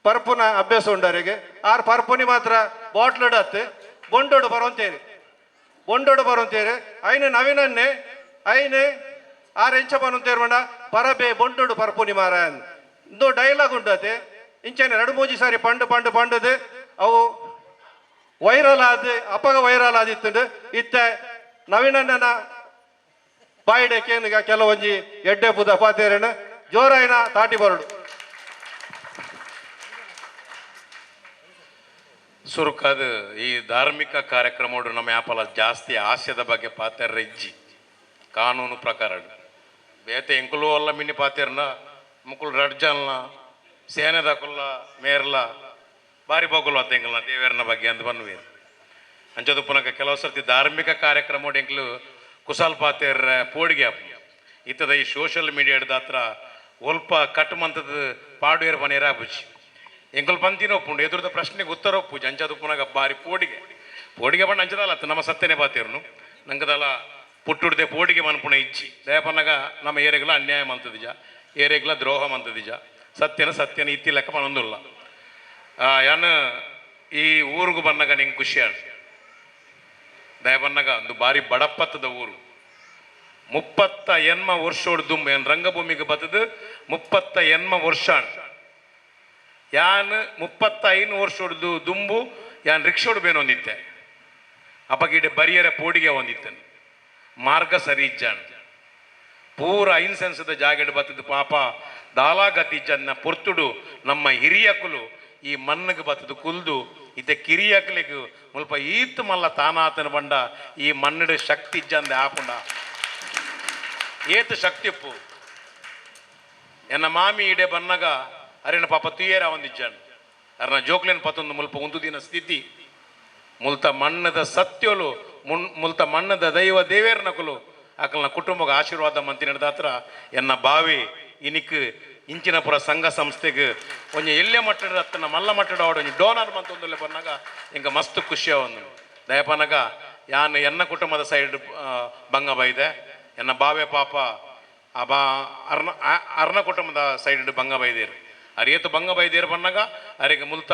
ಪರ್ಪುನ ಅಭ್ಯಾಸ ಉಂಡರಿಗೆ ಆರ್ ಪರ್ಪುನಿ ಮಾತ್ರ ಬಾಟ್ಲಡ್ ಹತ್ತು ಬೊಂಡೋಡು ಬರೋಂತೇರು ಐನು ನವೀನನ್ನೇ ಐನು ಆರು ಎಂಚ ಬರೋಂತೇರು ಮಂಡ ಪರಬೆ ಬೊಂಡೋಡು ಪರ್ಪುನಿ ಮಾರ ಇಂದು ಡೈಲಾಗ್ ಉಂಡತೆ ಇಂಚನೆ 2-3 ಸಾರಿ ಪಂಡದು ಅವು ವೈರಲ್ ಅಪಗ ವೈರಲ್ ಆದಿತ್ತು ಇತ್ತ ನವೀನನ್ನ ಬಾಯಿಡೆ ಕೇನಿಗ ಕೆಲವೊಂಜಿ ಎಡ್ಡೆ ಬುಧ ಪಾತೇರಣ ಜೋರಾಯಿನ ತಾಟಿ ಬರಡು ಸುರುಕಾದ ಈ ಧಾರ್ಮಿಕ ಕಾರ್ಯಕ್ರಮ ನಮ್ಮ ಯಾಪಲ ಜಾಸ್ತಿ ಹಾಸ್ಯದ ಬಗ್ಗೆ ಪಾತೆರ ಇಜ್ಜಿ ಕಾನೂನು ಪ್ರಕಾರ ಬೇತೆ ಎಂಕುಲು ಅಲ್ಲ ಮಿನಿ ಪಾತೆರ್ನ ಮುಕುಲು ರಡ್ಜಲ್ನ ಸೇನೆದಕುಲ್ಲ ಮೇರ್ಲ ಬಾರಿ ಬಗುಲು ಅತ್ತ ಎಂಕಲ್ನ ದೇವೇರನ ಬಗ್ಗೆ ಅಂತ ಬನ್ನುವೇರು ಅಂಚದು ಪುನಃ ಕೆಲವು ಸರ್ತಿ ಧಾರ್ಮಿಕ ಕಾರ್ಯಕ್ರಮ ಎಂಕ್ಲು ಕುಶಾಲ್ ಪಾತೆರ್ ಪೋಡಿಗೆ ಇತ್ತದ ಈ ಸೋಷಿಯಲ್ ಮೀಡಿಯಾದ ಹತ್ರ ಒಲ್ಪ ಕಟ್ ಮಂತದ ಪಾಡುವೇರು ಪನೇರ ಆಪುಜಿ ಎಂಕಲ್ ಪಂತಿನ ಒಪ್ಪುಂಡು ಎದುರದ ಪ್ರಶ್ನೆಗೆ ಉತ್ತರ ಒಪ್ಪುಜಿ ಅಂಚದು ಪುನಗ ಬಾರಿ ಪೋಡಿಗೆ ಪಂಡ ಅಂಚದಲ್ಲ ನಮ್ಮ ಸತ್ಯನೇ ಪಾತೇರ್ನು ನಂಗದಲ್ಲ ಪುಟ್ಟುಡ್ದೆ ಪೋಡಿಗೆ ಮನ್ಪುಣ ಇಜ್ಜಿ ದಯಪನ್ನಗ ನಮ್ಮ ಏರೆಗ್ಲ ಅನ್ಯಾಯ ಮಂತದಿಜ ಏರೆಗ್ಲ ದ್ರೋಹ ಮಂತದಿಜ ಸತ್ಯನ ಇತ್ತಿ ಲೆಕ್ಕ ಪನೊಂದುಲ್ಲ ಯಾನು ಈ ಊರಿಗೂ ಬನ್ನಗ ನಿಂಗೆ ಖುಷಿ ಆಡ್ ದಯಪನ್ನಗ ಒಂದು ಬಾರಿ ಬಡಪತ್ತದ ಊರು 30 ವರ್ಷೋಡು ದುಂಬು ಏನು ರಂಗಭೂಮಿಗೆ ಬತ್ತದು 30 ವರ್ಷ ಯಾನ್ 35 ವರ್ಷೋಡ್ದು ದುಂಬು ಯಾನ್ ರಿಕ್ಷೋಡು ಬೇನು ಹೊಂದಿತ್ತೆ ಅಪ್ಪಗಿಡೆ ಬರಿಯರೆ ಪೋಡಿಗೆ ಹೊಂದಿತ್ತೇನೆ ಮಾರ್ಗ ಸರಿ ಇಜ್ಜಾನ್ ಪೂರ ಐನ್ಸೆನ್ಸದ ಜಾಗೆಡ್ ಬತ್ತದು ಪಾಪ ದಾಲಾಗತಿಜ್ಜನ್ನ ಪೊರ್ತುಡು ನಮ್ಮ ಹಿರಿಯಕುಲು ಈ ಮಣ್ಣಿಗೆ ಬತ್ತದು ಕುಲ್ದು ಇತ್ತೆ ಕಿರಿಯಕಲಿಗೆ ಮುಲ್ಪ ಈತ್ ಮಲ್ಲ ತಾನಾತನ ಬಂಡ ಈ ಮಣ್ಣುಡು ಶಕ್ತಿ ಇಜ್ಜಂದೆ ಆಪುಂಡ ಏತು ಶಕ್ತಿಪ್ಪು ಎನ್ನ ಮಾಮಿ ಇಡೆ ಬನ್ನಗ ಅರೆನ ಪಾಪ ತುಯೇರ ಒಂದಿಜ್ಜಾನ್ ಅರ್ನ ಜೋಕ್ಲೆನ್ ಪತ್ತೊಂದು ಮುಲ್ಪ ಒಂದು ದಿನ ಸ್ಥಿತಿ ಮುಲ್ತ ಮಣ್ಣದ ಸತ್ಯೋಲು ಮುಲ್ತ ಮಣ್ಣದ ದೈವ ದೇವೇರ್ನಕುಲು ಆಕಲ್ನ ಕುಟುಂಬಕ್ಕೆ ಆಶೀರ್ವಾದ ಮಂತಿ ನಡೆದಾತ್ರ ಎನ್ನ ಬಾವಿ ಇನಿಕ್ ಇಂಚಿನ ಪುರ ಸಂಘ ಸಂಸ್ಥೆಗೆ ಒಂಜಿ ಎಲ್ಲೆ ಮಟ್ಟದ ಹತ್ತನ ಮಲ್ಲ ಮಟ್ಟದ ಆಡ ಒಂಜಿ ಡೋನರ್ ಮಂತೊಂದುಲ್ಲೆ ಬನ್ನಾಗ ಇಂಕ ಮಸ್ತ್ ಖುಷಿ ಒಂದು ದಯಪನಗ ಯಾನ್ ಎನ್ನ ಕುಟುಂಬದ ಸೈಡ್ ಬಂಗ ಬೈದೆ ಎನ್ನ ಬಾವೆ ಪಾಪ ಅರ್ನ ಕುಟುಂಬದ ಸೈಡ್ ಬಂಗ ಬೈದೇರು ಅರಿಯತ್ತು ಬಂಗ ಬೈದೇರು ಬನ್ನಾಗ ಅರಿಗೆ ಮುಲ್ತ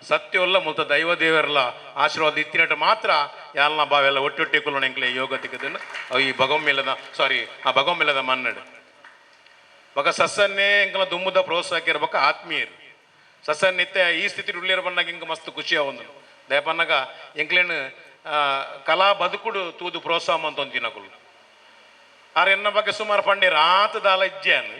ಸತ್ಯವಲ್ಲ ಮುಲ್ತ ದೈವ ದೇವರಲ್ಲ ಆಶೀರ್ವಾದ ಇತ್ತಿನಟ್ಟು ಮಾತ್ರ ಯಾಲ್ನ ಬಾವೆಲ್ಲ ಒಟ್ಟೊಟ್ಟಿ ಕುಲ್ಲಣ ಎಂಕ್ಲೆ ಯೋಗ ತಿಕ್ಕದನ್ನು ಈ ಭಗವಮ್ಮೆಲ್ಲದ ಆ ಭಗವಮ್ಮೆಲ್ಲದ ಮನ್ನಡು ಬಕ ಸಸ್ಸನ್ನೇ ಎಂಕಲ ದುಮ್ಮದ ಪ್ರೋತ್ಸಾಹಕ್ಕಿರ ಬಕ ಆತ್ಮೀಯರು ಸಸ್ಸನ್ ನಿತ್ಯ ಈ ಸ್ಥಿತಿ ಉಳ್ಳಿರ ಬನ್ನಾಗ ಇಂಕ ಮಸ್ತ್ ಖುಷಿಯ ಒಂದು ದಯಪನ್ನಾಗ ಎಂಕ್ಲೇನು ಕಲಾ ಬದುಕುಡು ತೂದು ಪ್ರೋತ್ಸಾಹ ಅಂತ ಒಂದಿನಕುಲು ಆರ್ ಎನ್ನ ಬಗ್ಗೆ ಸುಮಾರು ಪಂಡಿರ್ ಆತದಾಲ ಇಜ್ಜೆನ್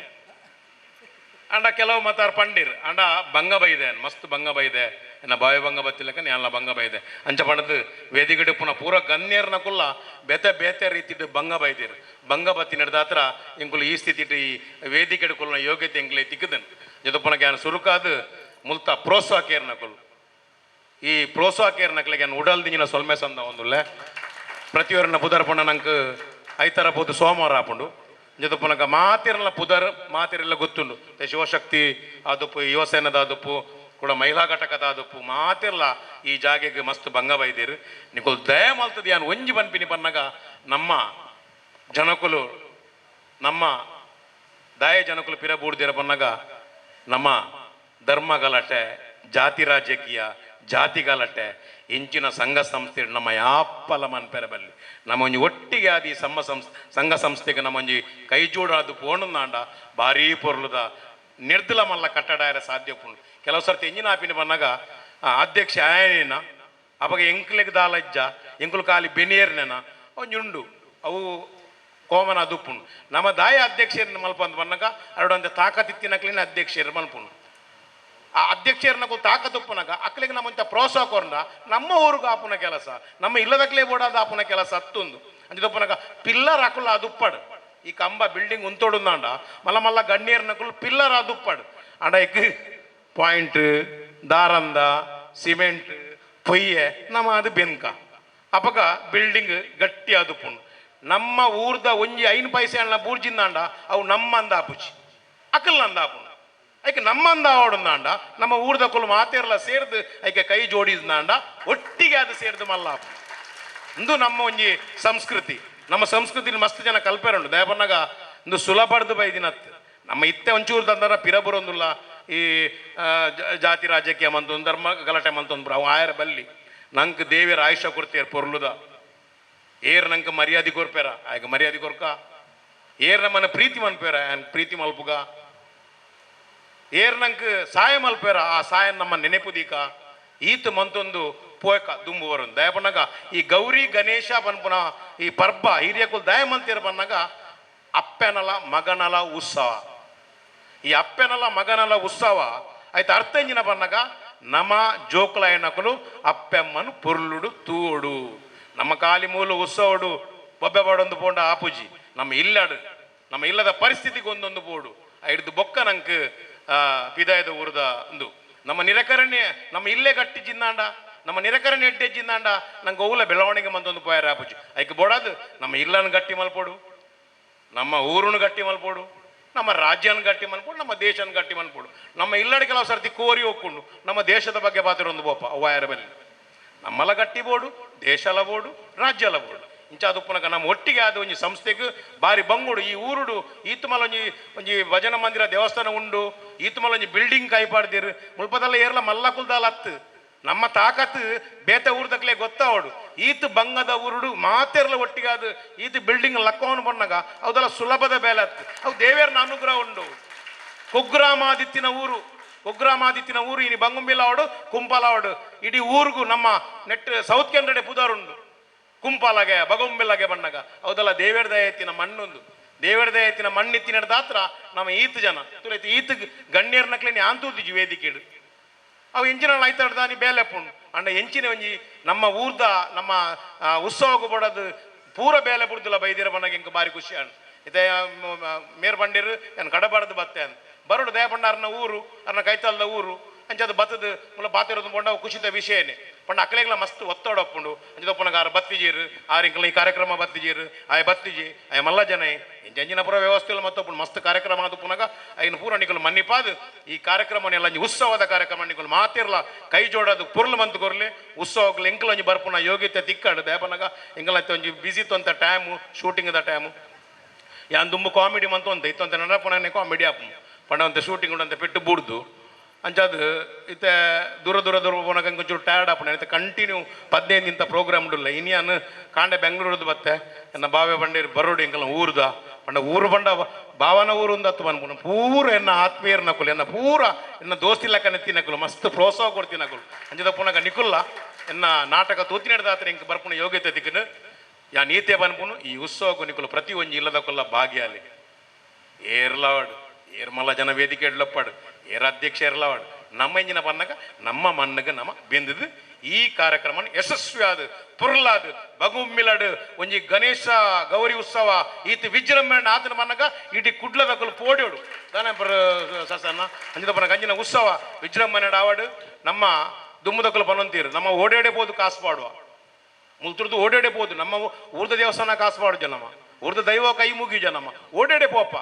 ಅಂಡ ಕೆಲವು ಮತ್ತಾರು ಪಂಡಿರ್ ಅಂಡ ಬಂಗ ಬೈದೆ ಮಸ್ತ್ ಬಂಗ ಬೈದೆ ಎನ್ನ ಬಾವಿ ಬಂಗ ಬತ್ತಿಲ್ಲಕ ಎಲ್ಲ ಬಂಗ ಬೈದೆ ಅಂಚ ಪಣದು ವೇದಿಗಡೆ ಪುನಃ ಪೂರ ಗಣ್ಯರ್ನ ಕುಲ್ಲ ಬೇತೆ ರೀತಿಡ್ ಬಂಗ ಬೈದಿರ್ ಬಂಗ ಬತ್ತಿ ನಡೆದಾತ್ರ ಇಂಕುಲು ಈ ಸ್ಥಿತಿ ಈ ವೇದಿಕೆಡ್ ಕುಲ್ಲ ಯೋಗ್ಯತೆ ಎಂಕ್ಲೆ ತಿಕ್ಕದನ್ ಜೊತೆ ಪುನಃ ಯಾನ್ ಸುರುಕಾದ ಮುಲ್ತ ಪ್ರೋತ್ಸಾಹ ಕೇರ್ನಕುಲು ಈ ಪ್ರೋತ್ಸಾಹ ಕೇರ್ನಕ್ಲೆ ಯಾನ್ ಉಡಲ್ ದಿನ ಸೊಲ್ಮೆ ಸಂದ ಒಂದುಲ್ಲೆ ಪ್ರತಿಯೊರನ್ನ ಪುದರ್ ಪುಣ ನಂಗೆ ಐತರ ಪೋದು ಸೋಮವಾರ ಆಪುಂಡು ಜೊತೆ ಪುನಗ ಮಾತಿರಲ್ಲ ಪುದರ್ ಮಾತಿರೆಲ್ಲ ಗೊತ್ತುಂಡು ಶಿವಶಕ್ತಿ ಆದುಪ್ಪು ಯುವಸೇನದ ಆದುಪ್ಪು ಕೂಡ ಮಹಿಳಾ ಘಟಕದ ಆದುಪ್ಪು ಮಾತಿರಲ್ಲ ಈ ಜಾಗೆಗೆ ಮಸ್ತ್ ಭಂಗ ಬೈದಿರು ನಿಕುಲ್ ದಯ ಮಲ್ತದ ಯಾನ್ ಒಂಜಿ ಬನ್ಪಿನಿ ಬನ್ನಗ ನಮ್ಮ ಜನಕುಲು ನಮ್ಮ ದಯ ಜನಕುಲು ಪಿರ ಬೂಡ್ದಿರ ಬನ್ನಗ ನಮ್ಮ ಧರ್ಮ ಗಲಾಟೆ ಜಾತಿ ರಾಜಕೀಯ ಜಾತಿ ಗಲಾಟೆ ಇಂಚಿನ ಸಂಘ ಸಂಸ್ಥೆ ನಮ್ಮ ಯಾಪ್ಪಲ ಮನ್ಪೆರಬಲ್ಲಿ ನಮ್ಮೊಂಜಿ ಒಟ್ಟಿಗೆ ಆದಿ ಸಂಘ ಸಂಸ್ಥೆಗೆ ನಮ್ಮೊಂಜಿ ಕೈ ಜೋಡಾದು ಪೋಣಂದಾಂಡ ಭಾರೀ ಪೊರ್ಲುದ ನಿರ್ದಲ ಮಲ್ಲ ಕಟ್ಟಡ ಸಾಧ್ಯ ಪುಂಡು ಕೆಲವು ಸರ್ತಿ ಎಂಜಿನ ಆಪಿನ ಬನ್ನಾಗ ಅಧ್ಯಕ್ಷ ಆಯನೇನ ಅವಾಗ ಎಂಕ್ಲೆಗ್ ದಾಲಜ್ಜ ಎಂಕುಲು ಕಾಲಿ ಬೆನಿಯರ್ನೇನ ಒಂಜುಂಡು ಅವು ಕೋಮನ ಅದುಪ್ಪುಂಡು ನಮ್ಮ ದಾಯ ಅಧ್ಯಕ್ಷರನ್ನ ಮಲ್ಪ ಅಂತ ಬನ್ನಾಗ ಅರಡೊಂದು ತಾಕತ್ತಿತ್ತಿನಕ್ಲಿನ ಅಧ್ಯಕ್ಷರು ಮಲ್ಪುಂಡು ಆ ಅಧ್ಯಕ್ಷರನ್ನ ತಾಕತ್ತುಪ್ಪನಾಗ ಅಕ್ಲಿಗೆ ನಮ್ಮಂತ ಪ್ರೋತ್ಸಾಹ ಕೊರಂಡ ನಮ್ಮ ಊರಿಗೆ ಆಪುನ ಕೆಲಸ ನಮ್ಮ ಇಲ್ಲದಕ್ಲೇ ಓಡಾದ ಆಪುನ ಕೆಲಸ ಹತ್ತೊಂದು ಅಂಜದಪ್ಪನಾಗ ಪಿಲ್ಲರ್ ಹಾಕುಲ್ಲ ಅದುಪ್ಪಡು ಈ ಕಂಬ ಬಿಲ್ಡಿಂಗ್ ಉಂತೋಡುಂದಾಂಡ ಮಲ್ಲ ಮಲ್ಲ ಗಣ್ಯರ್ನಕುಲು ಪಿಲ್ಲರ್ ಅದುಪ್ಪಡು ಅಂಡ ಇಕ್ ಪಾಯಿಂಟ್ ದಾರಂದ ಸಿಮೆಂಟ್ ಪೊಯ್ಯೆ ನಮ್ಮ ಅದು ಬೆನ್ಕ ಅಪಗ ಬಿಲ್ಡಿಂಗ್ ಗಟ್ಟಿ ಅದುಪ್ಪುಂಡು ನಮ್ಮ ಊರ್ದ ಒಂಜಿ 5 ಪೈಸೆ ಅಣ್ಣ ಬೂರ್ಜಿಂದಾಂಡ ಅವು ನಮ್ಮಂದ ಆಪುಜಿ ಅಕಲ್ ನಂದ ಆಪುಂಡು ಐಕೆ ನಮ್ಮಂದ ಆವಡುಂದಾಂಡ ನಮ್ಮ ಊರ್ದ ಕುಲು ಮಾತೆರ್ಲ ಸೇರ್ದು ಐಕೆ ಕೈ ಜೋಡಿಸ್ದಾಂಡ ಒಟ್ಟಿಗೆ ಅದು ಸೇರ್ದು ಮಲ್ಲ ಇಂದು ನಮ್ಮ ಒಂಜಿ ಸಂಸ್ಕೃತಿ ನಮ್ಮ ಸಂಸ್ಕೃತಿಲಿ ಮಸ್ತ್ ಜನ ಕಲ್ಪೆರುಂಡು ದಯಪನ್ನಾಗ ಇಂದು ಸುಲಭಡ್ದು ಬೈದಿನತ್ ನಮ್ಮ ಇತ್ತೆ ಒಂಚೂರು ತಂದರ ಪಿರಬುರೊಂದುಲ್ಲ ಈ ಜಾತಿ ರಾಜಕೀಯ ಮಂತೊಂದು ಧರ್ಮ ಗಲಾಟೆ ಮಂತೊಂದು ಅವು ಆಯರ ಬಲ್ಲಿ ನಂಗೆ ದೇವಿಯರ ಆಯುಷ ಕೊಡ್ತೀರ ಪೊರ್ಲುದ ಏರ್ ನಂಗೆ ಮರ್ಯಾದೆ ಕೊರ್ಪೇರ ಆಯ್ಕೆ ಮರ್ಯಾದೆ ಕೊರ್ಕ ಏರ್ ನಮ್ಮನ್ನ ಪ್ರೀತಿ ಮನ್ಪೇರ ಪ್ರೀತಿ ಮಲ್ಪುಗ ಏರ್ ನಂಗೆ ಸಾಯ ಮಲ್ಪೇರ ಆ ಸಾಯ ನಮ್ಮ ನೆನೆಪುದೀಕ ಈತ್ ಮಂತೊಂದು ಪೋಯಕ ದುಂಬು ಬರೋದು ದಯ ಬನ್ನಾಗ ಈ ಗೌರಿ ಗಣೇಶ ಪನ್ಪುನ ಈ ಪರ್ಬ ಹಿರಿಯಕುಲ್ ದಯ ಮಂತಿರ ಬನ್ನಾಗ ಅಪ್ಪೆನಲ ಮಗನಲ ಉತ್ಸವ ಈ ಅಪ್ಪೆನಲ ಮಗನಲ ಉತ್ಸವ ಆಯ್ತು ಅರ್ಥ ಎಂಜಿನ ಬನ್ನಾಗ ನಮ ಜೋಕುಲ ಎನ್ನಕುಲು ಅಪ್ಪೆಮ್ಮನು ಪೊರ್ಲುಡು ತೂಡು ನಮ್ಮ ಕಾಲಿ ಮೂಲ ಉತ್ಸವಡು ಬೊಬ್ಬೆ ಬಾಡೊಂದು ಪೋಂಡ ಆಪುಜಿ ನಮ್ಮ ಇಲ್ಲಡು ನಮ್ಮ ಇಲ್ಲದ ಪರಿಸ್ಥಿತಿಗೆ ಒಂದೊಂದು ಬೋಡು ಹಿಡ್ದು ಬೊಕ್ಕ ನಂಗೆ ಪಿದಾಯದ ಊರದ ಒಂದು ನಮ್ಮ ನಿರಕರಣೆ ನಮ್ಮ ಇಲ್ಲೇ ಗಟ್ಟಿ ಜಿಂದಾಂಡ ನಮ್ಮ ನಿರಕರಣೆ ಎಡ್ಡೆ ಜಿಂದಾಂಡ ನಂಗೆ ಓಲ ಬೆಳವಣಿಗೆ ಮಂದೊಂದು ಪೋಯಾರ ಆಪುಜಿ ಐಕೆ ಬೋಡಾದು ನಮ್ಮ ಇಲ್ಲನ್ನು ಗಟ್ಟಿ ಮಲ್ಪೋಡು ನಮ್ಮ ಊರನ್ನು ಗಟ್ಟಿ ಮಲ್ಪೋಡು ನಮ್ಮ ರಾಜ್ಯನ ಗಟ್ಟಿ ಮನ್ಪುಡು ನಮ್ಮ ದೇಶನ ಗಟ್ಟಿ ಮನ್ಪುಡು ನಮ್ಮ ಇಲ್ಲಡೆ ಕೆಲವು ಸರ್ತಿ ಕೋರಿ ಹೋಗ್ಕೊಂಡು ನಮ್ಮ ದೇಶದ ಬಗ್ಗೆ ಬಾತಿರೊಂದು ಬೋಪ ಅವ್ವಾಯರ ಬಲ್ಲಿ ನಮ್ಮಲ ಗಟ್ಟಿ ಬೋಡು ದೇಶಲ ಬೋಡು ರಾಜ್ಯಲ ಬೋಡು ಇಂಚಾದುಪ್ಪನಕ ನಮ್ಮ ಒಟ್ಟಿಗೆ ಆದ ಒಂಜಿ ಸಂಸ್ಥೆಗೆ ಬಾರಿ ಬಂಗುಡು ಈ ಊರುಡು ಈತುಮಲ ಒಂಜಿ ಭಜನ ಮಂದಿರ ದೇವಸ್ಥಾನ ಉಂಡು ಈತುಮಲ ಒಂಜಿ ಬಿಲ್ಡಿಂಗ್ ಕೈಪಾಡ್ದಿರು ಮುಲ್ಪದಲ್ಲ ಏರ್ಲ ಮಲ್ಲಕುಲ್ದಾಲ ಹತ್ತು ನಮ್ಮ ತಾಕತ್ತು ಬೇತೆ ಊರ್ದಕ್ಲೆ ಗೊತ್ತಾವಡು ಈತು ಬಂಗದ ಊರುಡು ಮಾತೆರ್ಲ ಒಟ್ಟಿಗೆ ಅದು ಈತು ಬಿಲ್ಡಿಂಗ್ ಲಕ್ಕವನು ಬಂದಾಗ ಅವದೆಲ್ಲ ಸುಲಭದ ಬೇಲೆ ಹತ್ತು ಅವು ದೇವೇರ್ನ ಅನುಗ್ರಹ ಉಂಡು ಕುಗ್ರಾಮಾದಿತ್ಯನ ಊರು ಇನಿ ಬಂಗುಂಬಿಲಾವಡು ಕುಂಪಾಲಾವಡು ಇಡೀ ಊರಿಗೂ ನಮ್ಮ ನೆಟ್ ಸೌತ್ ಕೆನಡೆ ಪುದಾರುಂಡು ಕುಂಪಾಲಾಗೆ ಬಗೊಂಬಿಲಾಗೆ ಬಣ್ಣಗ ಅವದೆಲ್ಲ ದೇವೇರ್ ದಯತ್ತಿನ ಮಣ್ಣೊಂದು ದೇವೇರ್ ದಯತ್ತಿನ ಮಣ್ಣಿತ್ತಿನ ದಾತ್ರ ನಮ್ಮ ಈತು ಜನ ತುಲೈತಿ ಈತು ಗಣ್ಯರ್ನಕ್ಲೇನಿ ಆಂತೂತಿಜಿ ವೇದಿಕೆಡು ಅವು ಎಂಚಿನ ಆಯ್ತಾಡ್ದಾನಿ ಬೇಲೆ ಪುಂಡು ಅಂಡ ಎಂಚಿನ ಒಂಜಿ ನಮ್ಮ ಊರ್ದ ನಮ್ಮ ಉತ್ಸವಕ್ಕೆ ಬಡದು ಪೂರ ಬೇಲೆ ಪುಡ್ದಿಲ್ಲ ಬೈದಿರ ಬಣ್ಣಗೆ ಇಂಕ ಬಾರಿ ಖುಷಿ ಅಣ್ಣ ಇದೇ ಮೇರ್ ಬಂಡಿರು ಏನು ಕಡಬಾರ್ದು ಬತ್ತೆ ಅಂತ ಬರೋಡು ದಯಪಂಡ ಅರ್ನ ಊರು ಅರ್ನ ಕೈತಲ್ದ ಊರು ಅಂಚದು ಬತ್ತದು ಮುಲ್ಲ ಬಾತಿರೋದು ಪಂಡ ಖುಷಿತ ವಿಷಯನೇ ಪಂಡ ಅಕ್ಕಲೆಗ್ಲ ಮಸ್ತ್ ಒತ್ತಡಪ್ಪುಂಡು ಅಂಚದಪ್ಪನಗ ಆರು ಬತ್ತಿಜೀರು ಆರಿಂಕಲ ಈ ಕಾರ್ಯಕ್ರಮ ಬತ್ತಿಜೀರು ಆಯ್ ಬತ್ತಿಜಿ ಆಯ್ ಮಲ್ಲ ಜನ ಎಂಜಿನ ಪುರ ವ್ಯವಸ್ಥೆಯಲ್ಲಿ ಮತ್ತೊಬ್ಬನು ಮಸ್ತ್ ಕಾರ್ಯಕ್ರಮ ಅದು ಪುನಗ ಐನು ಪೂರ ನಿಕಲು ಮನ್ನಿಪಾದು ಈ ಕಾರ್ಯಕ್ರಮನೆಲ್ಲ ಉತ್ಸವದ ಕಾರ್ಯಕ್ರಮ ನಿಕಲು ಮಾತಿರ್ಲ ಕೈ ಜೋಡೋದು ಪುರ್ಲು ಮಂತ್ ಕೊರ್ಲಿ ಉತ್ಸವಗಳು ಎಂಕಲ್ ಒಂಜಿ ಬರ್ಪುನ ಯೋಗ್ಯತೆ ತಿಕ್ಕಾಡು ದಯಪನಗ ಎಂಕಲತ್ತೆ ಒಂಜಿ ಬಿಸಿತ್ತು ಅಂತ ಟೈಮು ಶೂಟಿಂಗ್ದ ಟೈಮು ಯಾನ್ ದುಂಬು ಕಾಮಿಡಿ ಮಂತು ಅಂತ ಇತ್ತು ಅಂತ ನಡಪನೇ ಕಾಮಿಡಿ ಆಪು ಪಂಡ ಅಂತ ಶೂಟಿಂಗ್ ಉಂಟಂತ ಪೆಟ್ಟು ಬೂಡ್ದು ಅಂಚದು ಇತ್ತೆ ದೂರ ಪೋನಾಗ ಒಂಚೂರು ಟಯರ್ಡ್ ಆಪಣ ಇತ್ತೆ ಕಂಟಿನ್ಯೂ 15 ಇಂಥ ಪ್ರೋಗ್ರಾಮ್ ಉಂಡಿಲ್ಲ ಇನಿಯಾನು ಕಾಂಡೆ ಬೆಂಗಳೂರದು ಬತ್ತೆ ಎನ್ನ ಬಾವೆ ಬಂಡೇರು ಬರೋಡು ಎಂಕಲ್ಲ ಊರ್ದ ಪಂಡ ಊರು ಬಂಡ ಭಾವನ ಊರು ಹತ್ತು ಬಂದ್ಪುಣ ಪೂರ ಎನ್ನ ಆತ್ಮೀಯರ್ ನಕುಲು ಎನ್ನ ಪೂರ ಎನ್ನ ದೋಸ್ತಿ ಲೆಕ್ಕ ನೆತ್ತಿನಕುಲು ಮಸ್ತ್ ಪ್ರೋತ್ಸಾಹ ಕೊಡ್ತೀನಕುಲು ಅಂಚದ ಪುನಗ ನಿಕುಲ್ಲ ಎನ್ನ ನಾಟಕ ತೂತಿನಡ್ದಾತ್ರ ಇಂಕ ಬರ್ಪುಣ ಯೋಗ್ಯತೆ ತಿಕ್ಕನು ಯಾ ನೀತೆ ಬನ್ಪುನು ಈ ಉತ್ಸವಕ್ಕೂ ನಿಕುಲು ಪ್ರತಿ ಒಂಜಿ ಇಲ್ಲದಕ್ಕಲ್ಲ ಭಾಗ್ಯಾಲಿ ಏರ್ಲಾವಾಡು ಏರ್ಮಲ್ಲ ಜನ ವೇದಿಕೆ ಇಡ್ಲಪ್ಪಾಡು ಏರ ಅಧ್ಯಕ್ಷ ಇರ್ಲವಾಡು ನಮ್ಮ ಇಂಜಿನ ಬನ್ನಗ ನಮ್ಮ ಮಣ್ಣಗೆ ನಮ್ಮ ಬೆಂದದು ಈ ಕಾರ್ಯಕ್ರಮ ಯಶಸ್ವಿ ಆದು ಪುರ್ಲಾದು ಬಗುಮ್ಮಿಲಡು ಒಂಜಿ ಗಣೇಶ ಗೌರಿ ಉತ್ಸವ ಈತ ವಿಜೃಂಭಣೆ ಆತನ ಮನ್ನಗ ಇಡೀ ಕುಡ್ಲದಕ್ಕಲು ಪೋಡಿಯೋಡು ದಾನ ಸಸನ್ನ ಅಂಜಿದ ಬನ್ನ ಗಂಜಿನ ಉತ್ಸವ ವಿಜೃಂಭಣೆ ಆವಾಡು ನಮ್ಮ ದುಮ್ಮದಕ್ಕಲು ಬನ್ನಂತೀರು ನಮ್ಮ ಓಡಾಡೇ ಬೋದು ಕಾಸು ಪಾಡುವ ಮುಲ್ತುರ್ದು ಓಡಾಡೇ ಬೋದು ನಮ್ಮ ಊರ್ದ ದೇವಸ್ಥಾನ ಕಾಸು ಪಾಡು ಜನಮ್ಮ ಊರ್ದ ದೈವ ಕೈ ಮುಗಿ ಜನಮ್ಮ ಓಡಾಡೇ ಪೋಪ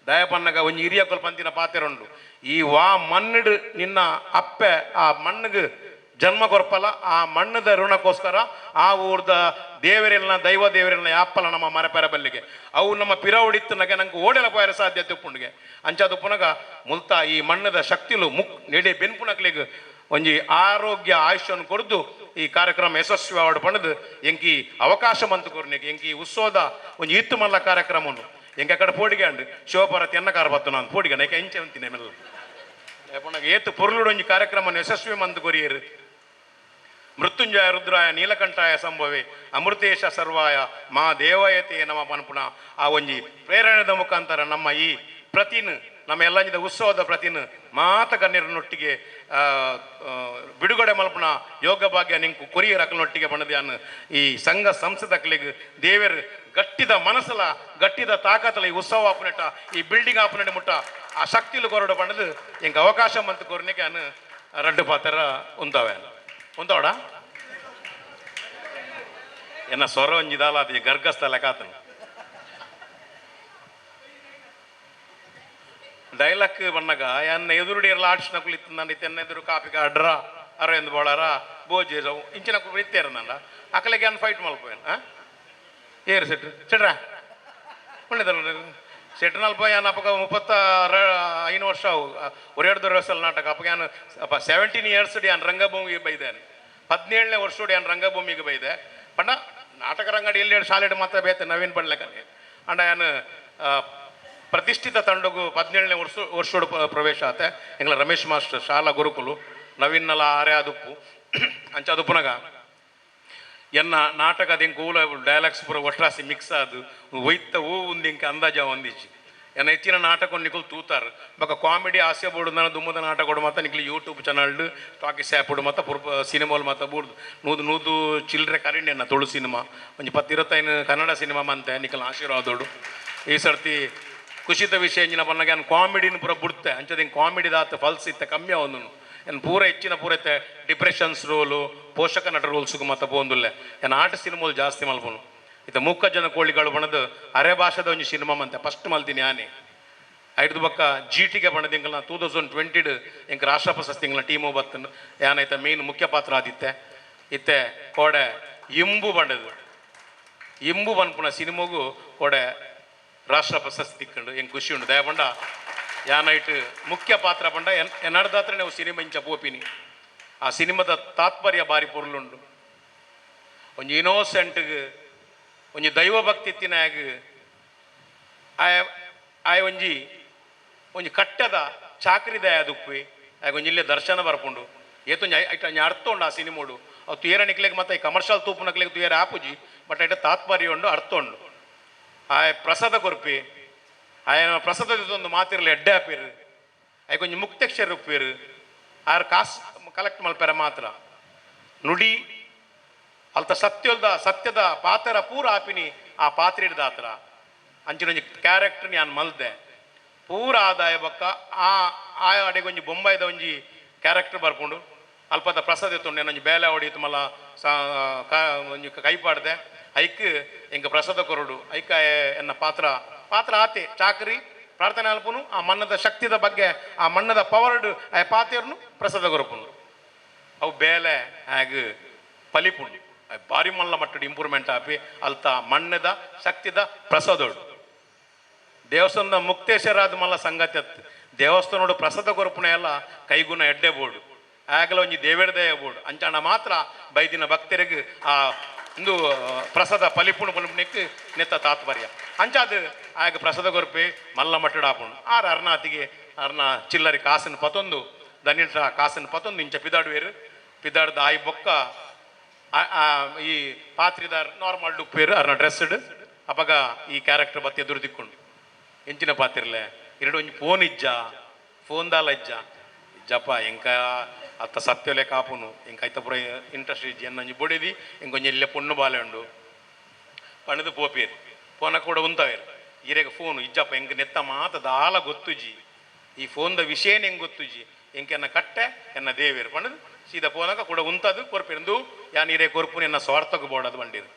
ದಯಪನ್ನಗ ಒಂಜಿ ಹಿರಿಯಕ್ಕಲು ಪಂತಿನ ಪಾತೆರುಂಡು ಈ ವಾ ಮಣ್ಣು ನಿನ್ನ ಅಪ್ಪೆ ಆ ಮಣ್ಣಿಗೆ ಜನ್ಮ ಕೊರ್ಪಲ ಆ ಮಣ್ಣದ ಋಣಕ್ಕೋಸ್ಕರ ಆ ಊರ್ದ ದೇವರೆಲ್ಲ ದೈವ ದೇವರೆಲ್ಲ ಯಾಪ್ಪಲ ನಮ್ಮ ಮರಪೆರ ಬಲ್ಲಿಗೆ ಅವು ನಮ್ಮ ಪಿರ ಹೊಡಿತ್ತು ನಗೆ ನಂಗೆ ಓಡೆಲ ಪೋಯರ ಸಾಧ್ಯತೆ ಉಪ್ಪುಂಡಿಗೆ ಅಂಚದು ಪುನಗ ಮುಲ್ತ ಈ ಮಣ್ಣದ ಶಕ್ತಿಲು ನೆಡೆ ಬೆನ್ಪುನಕ್ಲಿಗೆ ಒಂಜಿ ಆರೋಗ್ಯ ಆಯುಷ್ಯನ್ನು ಕೊಡ್ದು ಈ ಕಾರ್ಯಕ್ರಮ ಯಶಸ್ವಿ ಅವಾರ್ಡ್ ಪಣದು ಎಂಕಿ ಅವಕಾಶ ಮಂತು ಕೊರ್ನಿಗೆ ಎಂಕಿ ಉತ್ಸವದ ಒಂಜಿ ಇತ್ತು ಮಲ್ಲ ಕಾರ್ಯಕ್ರಮವನ್ನು ಎಂಕ ಕಡೆ ಪೋಡಿಗೆ ಅಂಡು ಶಿವಭಾರತಿ ಎನ್ನಕಾರ ಬತ್ತು ನಾನು ಪೋಡಿಗೆ ನೈಕ ಎಂಚೆ ಅಂತೀನಿ ಮೆಲ್ಲ ಪುನಗ ಏತು ಪೊರ್ಲುಡು ಒಂಜಿ ಕಾರ್ಯಕ್ರಮ ಯಶಸ್ವಿ ಮಂತು ಕೊರಿಯರು ಮೃತ್ಯುಂಜಯ ರುದ್ರಾಯ ನೀಲಕಂಠಾಯ ಸಂಭವೆ ಅಮೃತೇಶ ಸರ್ವಾಯ ಮಾ ದೇವಾಯತೆ ನಮ ಪನ್ಪುಣ ಆ ಒಂಜಿ ಪ್ರೇರಣೆದ ಮುಖಾಂತರ ನಮ್ಮ ಈ ಪ್ರತಿನು ನಮ್ಮ ಎಲ್ಲಂಜಿದ ಉತ್ಸವದ ಪ್ರತಿನು ಮಾತ ಗಣ್ಯರನ್ನೊಟ್ಟಿಗೆ ಬಿಡುಗಡೆ ಮಲ್ಪುಣ ಯೋಗ ಭಾಗ್ಯ ನಿಂಕು ಕೊರಿಯರ್ ಅಕ್ಕಲನೊಟ್ಟಿಗೆ ಬಣ್ಣದ್ಯಾನು ಈ ಸಂಘ ಸಂಸ್ಥದಕ್ಲಿಗೆ ದೇವರು ಗಟ್ಟಿದ ಮನಸ್ಸಲ ಗಟ್ಟಿದ ತಾಕತ್ತಲ ಈ ಉತ್ಸವ ಆಪುನೆಟ ಈ ಬಿಲ್ಡಿಂಗ್ ಆಪುನೆಟ ಮುಟ್ಟ ಆ ಶಕ್ತಿಲು ಕೊರಡು ಬಣ್ಣದು ಎಂಗೆ ಅವಕಾಶ ಮಂತು ಕೊರನಿಗೆ ಅನ್ನು ರಡ್ಡು ಪಾತ್ರ ಉಂತವೆ ಉಂತವಡ ಎನ್ನ ಸ್ವರ ಒಂಜಿದಾಲ ಅದು ಗರ್ಗಸ್ಥ ಲೆಕ್ಕಾತನು ಡೈಲಾಗ್ ಬಣ್ಣಗ ಎನ್ನ ಎದುರುಡಿ ಎಲ್ಲ ಆಡ್ಸಿನಕ್ಕೂ ಇತ್ತು ನಾನು ತೆನ್ನ ಎದುರು ಕಾಪಿಗೆ ಅಡ್ರ ಅರ ಎಂದು ಬೋಳಾರ ಬೋಜಿ ಇಂಚಿನಕ್ಕೂ ಇತ್ತೇರ ನಂಡ ಅಕ್ಕಲಿಗೆ ಏನು ಫೈಟ್ ಮಲ್ಪೇನು ಏರು ಸೆಟ್ರು ಸೆಟ್ರ ಒಳ್ಳೆದಲ್ಲ ಸೆಟ್ನಲ್ಪ ಏನು ಅಪ್ಪಗ 35 ವರ್ಷ ಅವು ಒರೆರಡು ವರ್ಷ ನಾಟಕ ಅಪ್ಪಗ ಏನು 17 years ಏನು ರಂಗಭೂಮಿಗೆ ಬೈದೇನೆ 17ನೇ ವರ್ಷೋಡಿ ಏನು ರಂಗಭೂಮಿಗೆ ಬೈದೆ ಪಂಡ ನಾಟಕ ರಂಗಡಿ ಎಲ್ಲಿ ಶಾಲೆಡ್ ಮಾತ್ರ ಬೇತೆ ನವೀನ್ ಬಣ್ಲಕನೆ ಅಂಡ ಏನು ಪ್ರತಿಷ್ಠಿತ ತಂಡಗೂ 17ನೇ ವರ್ಷೋಡು ಪ್ರವೇಶ ಆತೆ ಎಂಗ್ಲ ರಮೇಶ್ ಮಾಸ್ಟರ್ ಶಾಲಾ ಗುರುಕುಲು ನವೀನ್ನಲ ಆರೆ ಅದುಪ್ಪು ಅಂಚ ಅದುಪ್ಪುನಗ ಎನ್ನ ನಾಟಕದ ಇಂಕ ಊಲ ಡೈಲಾಗ್ಸ್ ಪೂರ ಒಟ್ರಾಸಿ ಮಿಕ್ಸ್ ಆದು ಒಯ್ತ ಹೂ ಉಂದು ಇಂಕ ಅಂದಾಜ ಒಂದಿಚ್ಚಿ ಎನ್ನ ಹೆಚ್ಚಿನ ನಾಟಕ ನಿಕಲು ತೂತಾರು ಬೊಕ ಕಾಮಿಡಿ ಹಾಸ್ಯ ಬೋರ್ಡು ನಾನು ದುಮ್ಮದ ನಾಟಕ ಮಾತ್ರ ನಿಕ್ಲಿ ಯೂಟ್ಯೂಬ್ ಚಾನಲ್ ಟಾಕೀಸ್ ಆ್ಯಪ್ ಮಾತ್ರ ಪುರ್ಪ ಸಿನಿಮಾಲ್ ಮಾತ್ರ ಬೋರ್ದು ನೂದು ಚಿಲ್ಲರೆ ಕರಿಂಡಿ ಎನ್ನ ತುಳು ಸಿನಿಮಾ ಒಂಜಿ 10-25 ಕನ್ನಡ ಸಿನಿಮಾ ಮಂತೆ ನಿಕಲ್ ಆಶೀರ್ವಾದೋಡು ಈ ಸರ್ತಿ ಖುಷಿತ ವಿಷಯ ಎಂಜಿನ ಬನ್ನಾಗ ಏನು ಕಾಮಿಡಿನ ಪೂರ ಬಿಡುತ್ತೆ ಅಂಚದ ಹಿಂಗೆ ಕಾಮಿಡಿದಾತ ಫಲ್ಸ್ ಇತ್ತೆ ಕಮ್ಮಿ ಅವನು ಏನು ಪೂರ ಹೆಚ್ಚಿನ ಪೂರ ಇತ್ತೆ ಡಿಪ್ರೆಷನ್ಸ್ ರೋಲು ಪೋಷಕ ನಟ ರೋಲ್ಸ್ಗೂ ಮತ್ತೆ ಬೋಂದುಲ್ಲೆ ಏನು ಆಟ ಸಿನಿಮಾಲು ಜಾಸ್ತಿ ಮಲ್ಪನು ಇತ್ತ 3 ಜನ ಕೋಳಿಗಳು ಬಣದು ಅರೆ ಭಾಷೆದ ಒಂಜಿ ಸಿನಿಮಾ ಮಂತೆ ಫಸ್ಟ್ ಮಲ್ತೀನಿ ಆನೆ ಐದು ಬಕ್ಕ GTಗೆ ಬಂಡದ ಇಂಕಲ್ನ 2020 ಇಂಕ ರಾಷ್ಟ್ರ ಪ್ರಶಸ್ತಿ ಇಂಕಲ್ನ ಟೀಮು ಬತ್ತನು ಯಾನೈತ ಮೇನ್ ಮುಖ್ಯ ಪಾತ್ರ ಆದಿತ್ತೆ ಇತ್ತೆ ಕೋಡೆ ಇಂಬು ಬಂಡದು ಇಂಬು ಬನ್ಪುನ ಸಿನಿಮಾಗೂ ಕೋಡೆ ರಾಷ್ಟ್ರ ಪ್ರಶಸ್ತಿ ತಿಕ್ಕೊಂಡು ಹೆಂಗೆ ಖುಷಿ ಉಂಡು ದಯಪಂಡ ಯಾನೈಟ್ ಮುಖ್ಯ ಪಾತ್ರ ಪಂಡ ಎನ್ನಡ್ದಾತ್ರ ನಾವು ಸಿನಿಮಾ ಇಂಚ ಪೋಪಿನಿ ಆ ಸಿನಿಮಾದ ತಾತ್ಪರ್ಯ ಬಾರಿ ಪೊರ್ಲುಂಡು ಒಂಜಿ ಇನೋಸೆಂಟ್ಗೆ ಒಂಜಿ ದೈವ ಭಕ್ತಿ ತಿನ್ನಾಗ ಆಯ ಒಂಜಿ ಕಟ್ಟದ ಚಾಕರಿ ದಯ ದುಪ್ಪಿ ಆಗ ಒಂಜಿ ಇಲ್ಲೇ ದರ್ಶನ ಬರ್ಪುಂಡು ಏತೊಂಜಿ ಐಟ ಅರ್ಥ ಉಂಡು ಆ ಸಿನಿಮಾಡು ಅವು ತುಯರ ನಿಕ್ಲೆಗೆ ಮತ್ತೆ ಕಮರ್ಷಿಯಲ್ ತೂಪು ನಕ್ಲೆಗೆ ತುಯರ ಆಪುಜಿ ಬಟ್ ಐಟ ತಾತ್ಪರ್ಯ ಉಂಡು ಅರ್ಥ ಉಂಡು ಆಯ ಪ್ರಸಾದ ಕೊರ್ಪಿ ಆಯ ಪ್ರಸಾದದೊಂದು ಮಾತಿರಲಿ ಎಡ್ಡೆ ಹಾಪಿರು ಆಯ ಕೊಂಚ ಮುಕ್ತಕ್ಷರ ಉಪ್ಪಿರು ಆರ ಕಾಸು ಕಲೆಕ್ಟ್ ಮಲ್ಪೆರ ಮಾತ್ರ ನುಡಿ ಅಲ್ತ ಸತ್ಯದ ಪಾತ್ರ ಪೂರ ಆಪಿನಿ ಆ ಪಾತ್ರ ಹಿಡ್ದ ಆತರ ಅಂಚಿನೊಂಜಿ ಕ್ಯಾರೆಕ್ಟರ್ ನಾನು ಮಲ್ದೆ ಪೂರ ಆದಾಯ ಬಕ್ಕ ಆ ಅಡೆಗೆ ಒಂಜಿ ಬೊಂಬಾಯ್ದ ಒಂಜಿ ಕ್ಯಾರೆಕ್ಟರ್ ಬರ್ಕೊಂಡು ಅಲ್ಪದ ಪ್ರಸಾದ ಎತ್ತುಂಡು ಏನೊಂಜಿ ಬೇಲೆ ಹೊಡಿತು ಮಲ್ಲ ಒಂಜಿ ಕೈ ಪಾಡ್ದೆ ಐಕ್ ಎಂಕ ಪ್ರಸಾದ ಕೊರಡು ಐಕ ಎನ್ನ ಪಾತ್ರ ಆತೆ ಚಾಕರಿ ಪ್ರಾರ್ಥನೆ ಅಲ್ಪನು ಆ ಮಣ್ಣದ ಶಕ್ತಿದ ಬಗ್ಗೆ ಆ ಮಣ್ಣದ ಪವರ್ಡ್ ಆ ಪಾತೆಯರ್ನು ಪ್ರಸಾದ ಕೊರಪುನು ಅವು ಬೇಲೆ ಹಾಗ ಪಲಿಪುಂಡು ಬಾರಿ ಮಲ್ಲ ಮಟ್ಟದ ಇಂಪ್ರೂವ್ಮೆಂಟ್ ಆಪಿ ಅಲ್ತ ಮಣ್ಣದ ಶಕ್ತಿದ ಪ್ರಸಾದೋಡು ದೇವಸ್ಥಾನದ ಮುಕ್ತೇಶ್ವರಾದ ಮಲ್ಲ ಸಂಗತಿ ಅತ್ತು ದೇವಸ್ಥಾನೋಡು ಪ್ರಸಾದ ಕೊರಪುಣ ಎಲ್ಲ ಕೈಗುಣ ಎಡ್ಡೆ ಬೋರ್ಡು ಆಗಲ ಒಂಜಿ ದೇವೇಡದಯ ಬೋರ್ಡು ಅಂಚಾಣ ಮಾತ್ರ ಬೈದಿನ ಭಕ್ತರಿಗೆ ಆ ಒಂದು ಪ್ರಸಾದ ಪಲಿಪುಣು ಪಲಿಪುಣಕ್ಕೆ ನೆತ್ತ ತಾತ್ಪರ್ಯ ಅಂಚಾದ ಆಗ ಪ್ರಸಾದ ಕೊರಪೆ ಮಲ್ಲ ಮಟ್ಟಡ ಆಪುಂಡು ಆರು ಅರ್ನಾತಿಗೆ ಚಿಲ್ಲರಿ ಕಾಸಿನ ಪತೊಂದು ದನಿಟ ಕಾಸಿನ ಪತೊಂದು ಇಂಚ ಪಿದಾಡುವೇರು ಪಿದಾಡ್ದ ಆಯ್ ಬೊಕ್ಕ ಈ ಪಾತ್ರಿದಾರ್ ನಾರ್ಮಲ್ ಡುಪ್ಪೇರು ಅರ್ನ ಡ್ರೆಸ್ಡ್ ಅಪಗ ಈ ಕ್ಯಾರೆಕ್ಟರ್ ಬತ್ತಿ ಎದುರು ದಿಕ್ಕೊಂಡು ಎಂಚಿನ ಪಾತಿರ್ಲೆ ಎರಡು ಒಂಜಿ ಫೋನ್ ಫೋನ್ದಾಲ ಇಜ್ಜಪ್ಪ ಎಂಕ ಅತ್ತ ಸತ್ಯಲೆ ಕಾಪುನು ಎಂಕ ಐತ ಪುರ ಇಂಟ್ರೆಸ್ಟ್ ಇಜ್ಜಿ ಎನ್ನೊಂಜಿ ಬೊಡಿದಿ ಎಂಕೊಂಜಿ ಇಲ್ಲೇ ಪೊಣ್ಣು ಬಾಲೆ ಉಂಡು ಪಣದು ಪೋಪೇರು ಫೋನ ಕೂಡ ಉಂತವೇರು ಈರೆಗ ಫೋನು ಇಜ್ಜಪ್ಪ ಎಂಕ ನೆತ್ತ ಮಾತ ದಾಲ ಗೊತ್ತುಜಿ ಈ ಫೋನ್ದ ವಿಷಯನೇ ಹೆಂಗೆ ಗೊತ್ತುಜಿ ಎಂಕೆನ್ನ ಕಟ್ಟೆ ಎನ್ನ ದೇವೇರು ಪಣದು ಸೀದಾ ಫೋನಕ ಕೂಡ ಉಂತದು ಕೊರ್ಪೆಂದು ಯಾನ್ ಇರೇ ಕೊರ್ಪುನ ಎನ್ನ ಸ್ವಾರ್ಥಕ್ಕೆ ಬೋಡದು ಬಂಡಿರು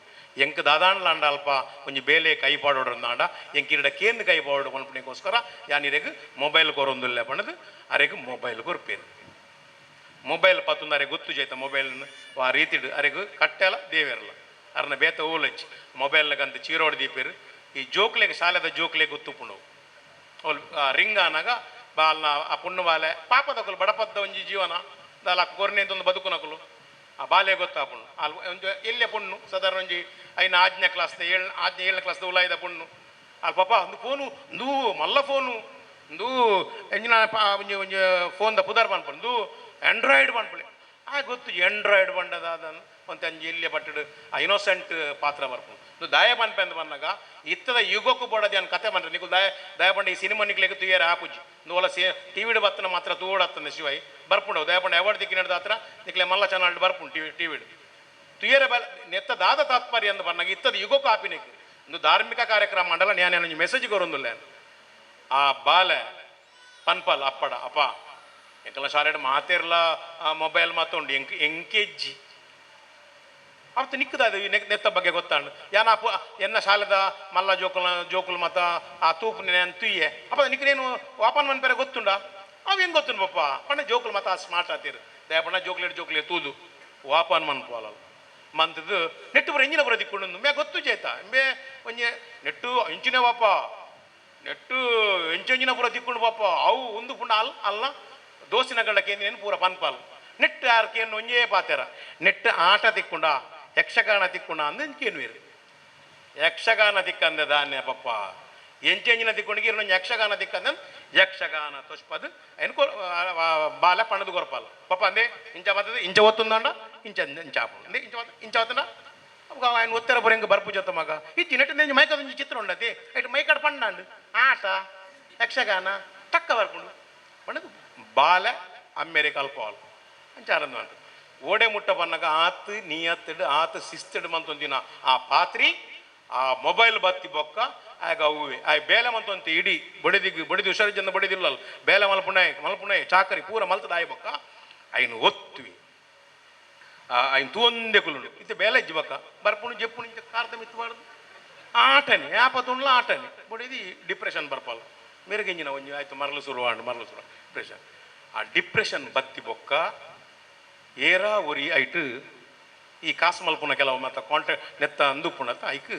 ಎಂಕ್ ದಾದಾಂಡ್ಲ ಅಲ್ಪ ಒಂಜಿ ಬೇಲೆ ಕೈ ಪಾಡೋಡ್ರಂದಾಂಡ ಎಂಕ್ ಇರಡ ಕೇಂದ್ರ ಕೈ ಪಾಡೋಡು ಪನ್ಪುಣಿಗೋಸ್ಕರ ಯಾನ್ ಇರೆಗ್ ಮೊಬೈಲ್ ಕೊರೊಂದುಲ್ಲೆ ಪಣದು ಅರೆಗ್ ಮೊಬೈಲ್ ಕೊರ್ಪೇರು ಮೊಬೈಲ್ ಪತ್ತೊಂದು ಅರೆ ಗೊತ್ತು ಜೈತ ಮೊಬೈಲ್ ಆ ರೀತಿಡು ಅರೆಗ್ ಕಟ್ಟೆಲ ದೇವೇರಲ್ಲ ಅರ್ನ ಬೇತ ಓಲಚ್ಚಿ ಮೊಬೈಲ್ನಗಂತ ಚೀರೋಡ್ ದೀಪೇರು ಈ ಜೋಕ್ಲೆಗೆ ಶಾಲೆದ ಜೋಕ್ಲೆಗೆ ಗೊತ್ತುಪುಂಡು ಅವ್ಲು ರಿಂಗ್ ಆನಾಗ ಬಾಲ್ನ ಆ ಪುಣ್ಣು ಬಾಲೆ ಪಾಪದಕಲು ಬಡಪದ್ದ ಒಂಜಿ ಜೀವನ ದಾಲ ಕೊರ್ನೆ ಒಂದು ಬದುಕು ನಕಲು ಆ ಬಾಲ್ಯ ಗೊತ್ತಾಪುಣ್ಣು ಅಲ್ಲಿ ಒಂದು ಎಲ್ಲೇ ಪುಣ್ಣು ಸಾಧಾರಣ ಒಂಜಿ ಐನ 8ನೇ ಕ್ಲಾಸ್ 7ನೇ ಕ್ಲಾಸ್ದ ಉಲಾಯ್ದ ಪುಣ್ಣು ಅಲ್ಲಿ ಪಾಪ ಒಂದು ಫೋನು ಒಂದು ಮಲ್ಲ ಫೋನು ಒಂದು ಎಂಜಿನ ಒಂಜಿ ಒಂಜಿ ಫೋನ್ದ ಪುದರ್ ಪನ್ಪುಂಡು ಆಂಡ್ರಾಯ್ಡ್ ಪನ್ಪುಳಿ ಆ ಗೊತ್ತು ಆಂಡ್ರಾಯ್ಡ್ ಬಂಡದಾದನ್ನು ಒಂದು ಅಂಜಿ ಇಲ್ಲೇ ಬಟ್ಟಡು ಆ ಇನೋಸೆಂಟ್ ಪಾತ್ರ ಬರ್ಪುಂಡು ಇದು ದಾಯ ಪನ್ಪೆ ಅಂತ ಬಂದಾಗ ಇತ್ತದ ಯುಗಕ್ಕೂ ಬೋಡದೆ ಅನ್ ಕತೆ ಬಂದ್ರೆ ನೀವು ದಯ ಬಂಡ ಈ ಸಿನಿಮಾ ನಿಕ್ಲೆಗೆ ತುಯ್ಯಾರ ಆಪುಜಿ ನೂಲ ಟಿವಿಡ್ ಬತ್ತನ ಮಾತ್ರ ತೂಡತ್ತಂದ ಶಿವಾಯಿ ಬರ್ಪುಂಡು ದಯಪಂಡ ಅವಾರ್ಡ್ ದಿಕ್ಕಿ ನಡೆದ ಹತ್ರ ನಿಕ್ಲೆ ಮಲ್ಲ ಚಾನಲ್ ಬರ್ಪುಂಡು ಟಿವಿಡ್ ತುಯ್ಯರ ಬಲ ನೆತ್ತ ದಾದ ತಾತ್ಪರ್ಯ ಅಂತ ಬಂದಾಗ ಇತ್ತದ ಯುಗಕ್ಕೂ ಆಪಿನಿಕ್ ಒಂದು ಧಾರ್ಮಿಕ ಕಾರ್ಯಕ್ರಮ ಮಾಡಲ್ಲ ನಾನು ಮೆಸೇಜ್ ಕೊರೊಂದುಲ್ಲ ಆ ಬಾಲೆ ಪನ್ಪಲ್ ಅಪ್ಪಡ ಅಪ್ಪ ಎಂಕಲ್ಲ ಶಾಲೆಡ್ ಮಾತೇರ್ಲ ಮೊಬೈಲ್ ಮಾತುಂಡು ಎಂಕೆಜ್ಜಿ ಅವತ್ತು ನಿಕ್ಕದ ನೆತ್ತ ಬಗ್ಗೆ ಗೊತ್ತಾಂಡು ಯಾನ ಎನ್ನ ಶಾಲೆದ ಮಲ್ಲ ಜೋಕುಲು ಮತ್ತ ಆ ತೂಪು ತುಯ್ಯೆ ಅಪ್ಪ ನಿಕ್ಕನೇನು ವಾಪನ್ ಮನ್ಪೇರೆ ಗೊತ್ತುಂಡ ಅವು ಹೆಂಗೆ ಗೊತ್ತುಂಡು ಪಪ್ಪ ಪಣ್ಣ ಜೋಕುಲು ಮತ್ತ ಸ್ಮಾರ್ಟ್ ಆತೀರು ದಯಪಣ್ಣ ಜೋಕ್ಲೇಟ್ ತೂದು ವಾಪನ್ ಮನ್ಪೋಲಲ್ಲ ಮಂತದ್ದು ನೆಟ್ಟು ಬರ ಎಂಜಿನ ಬರ ದಿಕ್ಕೊಂಡು ಮೇ ಗೊತ್ತು ಜೈತ ಮೇ ಒಂಜೆ ನೆಟ್ಟು ಇಂಚಿನ ವಾಪ ನೆಟ್ಟು ಎಂಚಿನ ಪೂರ ದಿಕ್ಕೊಂಡು ಪಾಪ ಅವು ಒಂದು ಪುಂಡ ಅಲ್ಲ ದೋಸಿನ ಗಂಡಕ್ಕೇನು ಪೂರ ಪನ್ಪಾಲ್ ನೆಟ್ಟು ಯಾರಕ್ಕೇನು ಒಂಜೇ ಪಾತೆರ ನೆಟ್ಟು ಆಟ ತಿಕ್ಕೊಂಡ ಯಕ್ಷಗಾನ ತಿಕ್ಕೊಂಡ ಅಂದೇನು ಇರು ಯಕ್ಷಗಾನ ತಿಕ್ಕಂದೆ ಧಾನ್ಯ ಪಪ್ಪ ಎಂಚಿನ ತಿಕ್ಕೊಂಡಿಗೆ ಇರೋ ಯಕ್ಷಗಾನ ತಿಕ್ಕಂದ ಯಕ್ಷಗಾನ ತೊಷ್ಪದು ಏನು ಬಾಲ ಪಣದು ಕೊರಪಾಲ ಪಪ್ಪ ಅಂದೆ ಇಂಚ ಬರ್ತದೆ ಇಂಚ ಒತ್ತುಂದಂಡ ಇಂಚಾಪು ಅಂದೆ ಇಂಚ ಒತ್ತಂಡ ఆయన ఉత్తర పురంగ బర్పు జొత్త మగ ఇచ్చి నెట్టు నేను మైక చిత్రం ఉండదు ఇటు మైకాడ పండాండు ఆట యక్షగాన తక్క వరకుండు పండుగ బాల అమ్మేరే కలపాలి అని చాలందు అంట ఓడే ముట్ట పన్నగ ఆత్ నీయత్తడు ఆత్ శిస్తుడు మంతొందిన ఆ పాత్రి ఆ ಮೊಬೈಲ್ ಬತ್ತಿ ಬೊಕ್ಕ ಆಗ ಅವುವೆ ಆ ಬೇಲೆ ಮಂತೊಂತ ಇಡೀ ಬಡಿದಿ ಹುಷಾರಿಜಂದ ಬಡಿದಿಲ್ಲಲ್ಲ ಬೇಲೆ ಮಲ್ಪುಣಾಯ್ ಚಾಕರಿ ಪೂರ ಮಲ್ತದ ಆಯ್ ಬೊಕ್ಕ ಐನು ಒತ್ತುವಿ ఆయన తూందెకులుండు ఇతే బేలజ్జి బక్క బర్పును జెప్పును ఇంత కార్థం ఇత్తువాడు ఆటని ఆపతుండ్ల ఆటని ఇప్పుడు ఇది డిప్రెషన్ బర్పాలి ಮೆರುಗೆಂಜಿನ ಒಂಜಿ ಆಯ್ತು ಮರಳು ಶುರುವಾಂಡು ಡಿಪ್ರೆಷನ್. ಆ ಡಿಪ್ರೆಷನ್ ಬತ್ತಿ ಬೊಕ್ಕ ಏರಾ ಒರಿ ಐಟು ಈ ಕಾಸು ಮಲ್ಪುನ ಕೆಲವು ಮತ್ತು ಕಾಂಟ್ಯಾಕ್ಟ್ ನೆತ್ತ ಅಂದುಪುಣತ್ತ ಐಕ್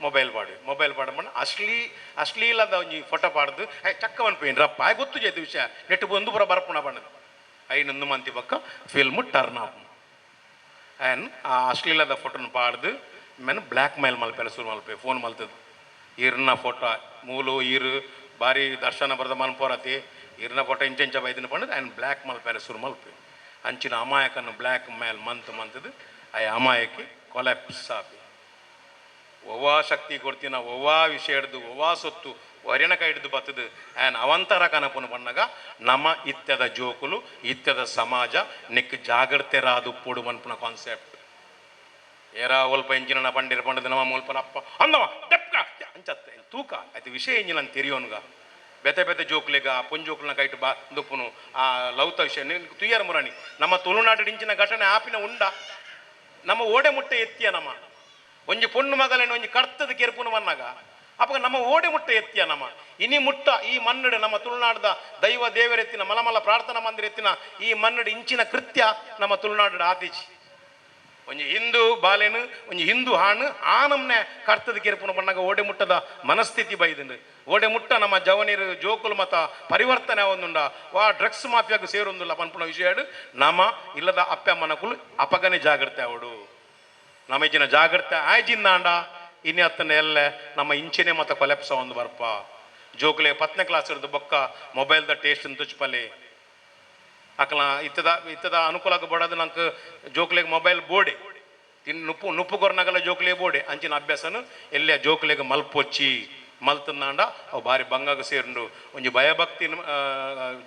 ಮೊಬೈಲ್ ಪಾಡು ಅಶ್ಲೀಲದ ಒಂಜಿ ಫೋಟೋ ಪಾಡ್ದು ಚಕ್ಕ ಅನ್ಪೇನು ರಪ್ಪ ಗೊತ್ತು ಜೈತು ವಿಷಯ ನೆಟ್ಟು ಒಂದು ಪುರ ಬರ್ಪುಣ ಬಣ್ಣದು ಐನೊಂದು ಮಂತಿ ಪಕ್ಕ ಫಿಲ್ಮು ಟರ್ನ್ ಆಪ್ ಆ್ಯಂಡ್ ಆ ಅಶ್ಲೀಲದ ಫೋಟೋನ ಪಾಡ್ದು ಮೇನು ಬ್ಲ್ಯಾಕ್ ಮೇಲ್ ಮಲ್ಪೆಲ್ಲ ಶುರು ಮಲ್ಪೆ ಫೋನ್ ಮಲ್ತದ್ದು ಈರ್ನ ಫೋಟೋ ಮೂಲು ಈರು ಭಾರಿ ದರ್ಶನ ಬರೆದ ಮಲ್ಪೋರತಿ ಈರ್ನ ಫೋಟೋ ಇಂಚ ಬೈದಿನ ಪಂಡದು ಆ್ಯಂಡ್ ಬ್ಲ್ಯಾಕ್ ಮಲ್ಪೆಲ್ಲ ಶುರು ಮಲ್ಪೆ ಅಂಚಿನ ಅಮಾಯಕನ್ನು ಬ್ಲ್ಯಾಕ್ ಮೇಲ್ ಮಂತದ್ದು ಆ ಅಮಾಯಕ್ಕೆ ಕೊಲಾಪ್ಸ್ ಆಪಿ ಒವ್ವಾ ಶಕ್ತಿ ಕೊಡ್ತೀನ ಒವ್ವಾ ವಿಷಯ ಹಿಡ್ದು ಒವ್ವಾ ಸೊತ್ತು ಒರೆನ ಕೈ ಹಿಡಿದು ಬತ್ತದು ಆ್ಯಂಡ್ ಅವಂತರ ಕನಪುನ ಬಣ್ಣಗ ನಮ್ಮ ಇತ್ಯದ ಜೋಕುಲು ಇತ್ಯದ ಸಮಾಜ ನಿಕ್ ಜಾಗ್ರತೆ ರಾದು ಪೋಡು ಮನ್ಪುನ ಕಾನ್ಸೆಪ್ಟ್ ಏರಾ ಒಲ್ಪ ಎಂಜಿನ ಪಂಡಿರ ಪಂಡದು ನಮ್ಮ ಮುಲ್ಪನ ಅಪ್ಪ ಅಂದವ ಡೆಪ್ಕ ಅಂಚತ್ತೆ ತೂಕ ಆಯ್ತು ವಿಷಯ ಎಂಜಿನ ತೆರಿಯೋನ್ಗ ಬೆತೆ ಜೋಕ್ಲೆಗ ಪುಂಜೋಕ್ಲನ ಕೈಟ್ ಬಾ ದುಪ್ಪುನು ಆ ಲೌತ ವಿಷಯ ತುಯ್ಯಾರ ಮುರಾಣಿ ನಮ್ಮ ತುಳುನಾಡು ಇಂಚಿನ ಘಟನೆ ಆಪಿನ ಉಂಡ ನಮ್ಮ ಓಡೆ ಮುಟ್ಟೆ ಎತ್ತಿಯ ನಮ್ಮ ಒಂಜಿ ಪೊಣ್ಣು ಮಗಲೇನು ಒಂಜಿ ಕರ್ತದ ಕೆರ್ಪುನು ಮನ್ನಾಗ ಅಪ್ಪ ನಮ್ಮ ಓಡೆ ಮುಟ್ಟೆ ಎತ್ತಿಯ ನಮ್ಮ ಇನಿ ಮುಟ್ಟ ಈ ಮನ್ನಡು ನಮ್ಮ ತುಳುನಾಡದ ದೈವ ದೇವರೆತ್ತಿನ ಮಲಮಲ ಪ್ರಾರ್ಥನಾ ಮಂದಿರ ಎತ್ತಿನ ಈ ಮನ್ನಡು ಇಂಚಿನ ಕೃತ್ಯ ನಮ್ಮ ತುಳುನಾಡು ಆತೀಚಿ ಒಂಜಿ ಹಿಂದೂ ಬಾಲೆನು ಒಂಜಿ ಹಿಂದೂ ಹಾಣು ಆ ನಮ್ನೆ ಕರ್ತದ ಕೆರ್ಪುನ ಬಣ್ಣಾಗ ಓಡೆ ಮುಟ್ಟದ ಮನಸ್ಥಿತಿ ಬೈದಂಡು ಓಡೆ ಮುಟ್ಟ ನಮ್ಮ ಜವನೀರು ಜೋಕುಲು ಮತ ಪರಿವರ್ತನೆ ಆವೊಂದುಂಡ ವಾ ಡ್ರಗ್ಸ್ ಮಾಫಿಯಾಗ ಸೇರೊಂದುಲ್ಲ ಪನ್ಪುನ ವಿಷಯ ನಮ್ಮ ಇಲ್ಲದ ಅಪ್ಪ ಮನಕುಲು ಅಪಗನೆ ಜಾಗ್ರತೆ ಅವಡು ನಮ್ಮ ಇಜ್ಜಿನ ಜಾಗ್ರತೆ ಆಯ್ಜಿಂದಾಂಡ ಇನ್ನು ಹತ್ತನೇ ಎಲ್ಲ ನಮ್ಮ ಇಂಚಿನೇ ಮತ ಕೊಲೆಪ್ಸ ಒಂದು ಬರ್ಪ ಜೋಕುಲೆ 10ನೇ ಕ್ಲಾಸ್ ಹಿಡಿದು ಬೊಕ್ಕ ಮೊಬೈಲ್ದ ಟೇಸ್ಟ್ ತುಚ್ಪಲೆ ಅಕಲ ಇತ್ತದ ಅನುಕೂಲ ಬಡದು ನಂಗೆ ಜೋಕ್ಲೆಗೆ ಮೊಬೈಲ್ ಬೋಡೆ ನುಪ್ಪು ಕೊರ್ನಗಲ ಜೋಕ್ಲೆ ಬೋಡೆ ಅಂಚಿನ ಅಭ್ಯಾಸನು ಎಲ್ಲೇ ಜೋಕ್ಲೆಗೆ ಮಲ್ಪೊಚ್ಚಿ ಮಲ್ತಂದಾಂಡ ಅವು ಭಾರಿ ಬಂಗಾಗ ಸೇರುಂಡು ಒಂಜಿ ಭಯಭಕ್ತಿ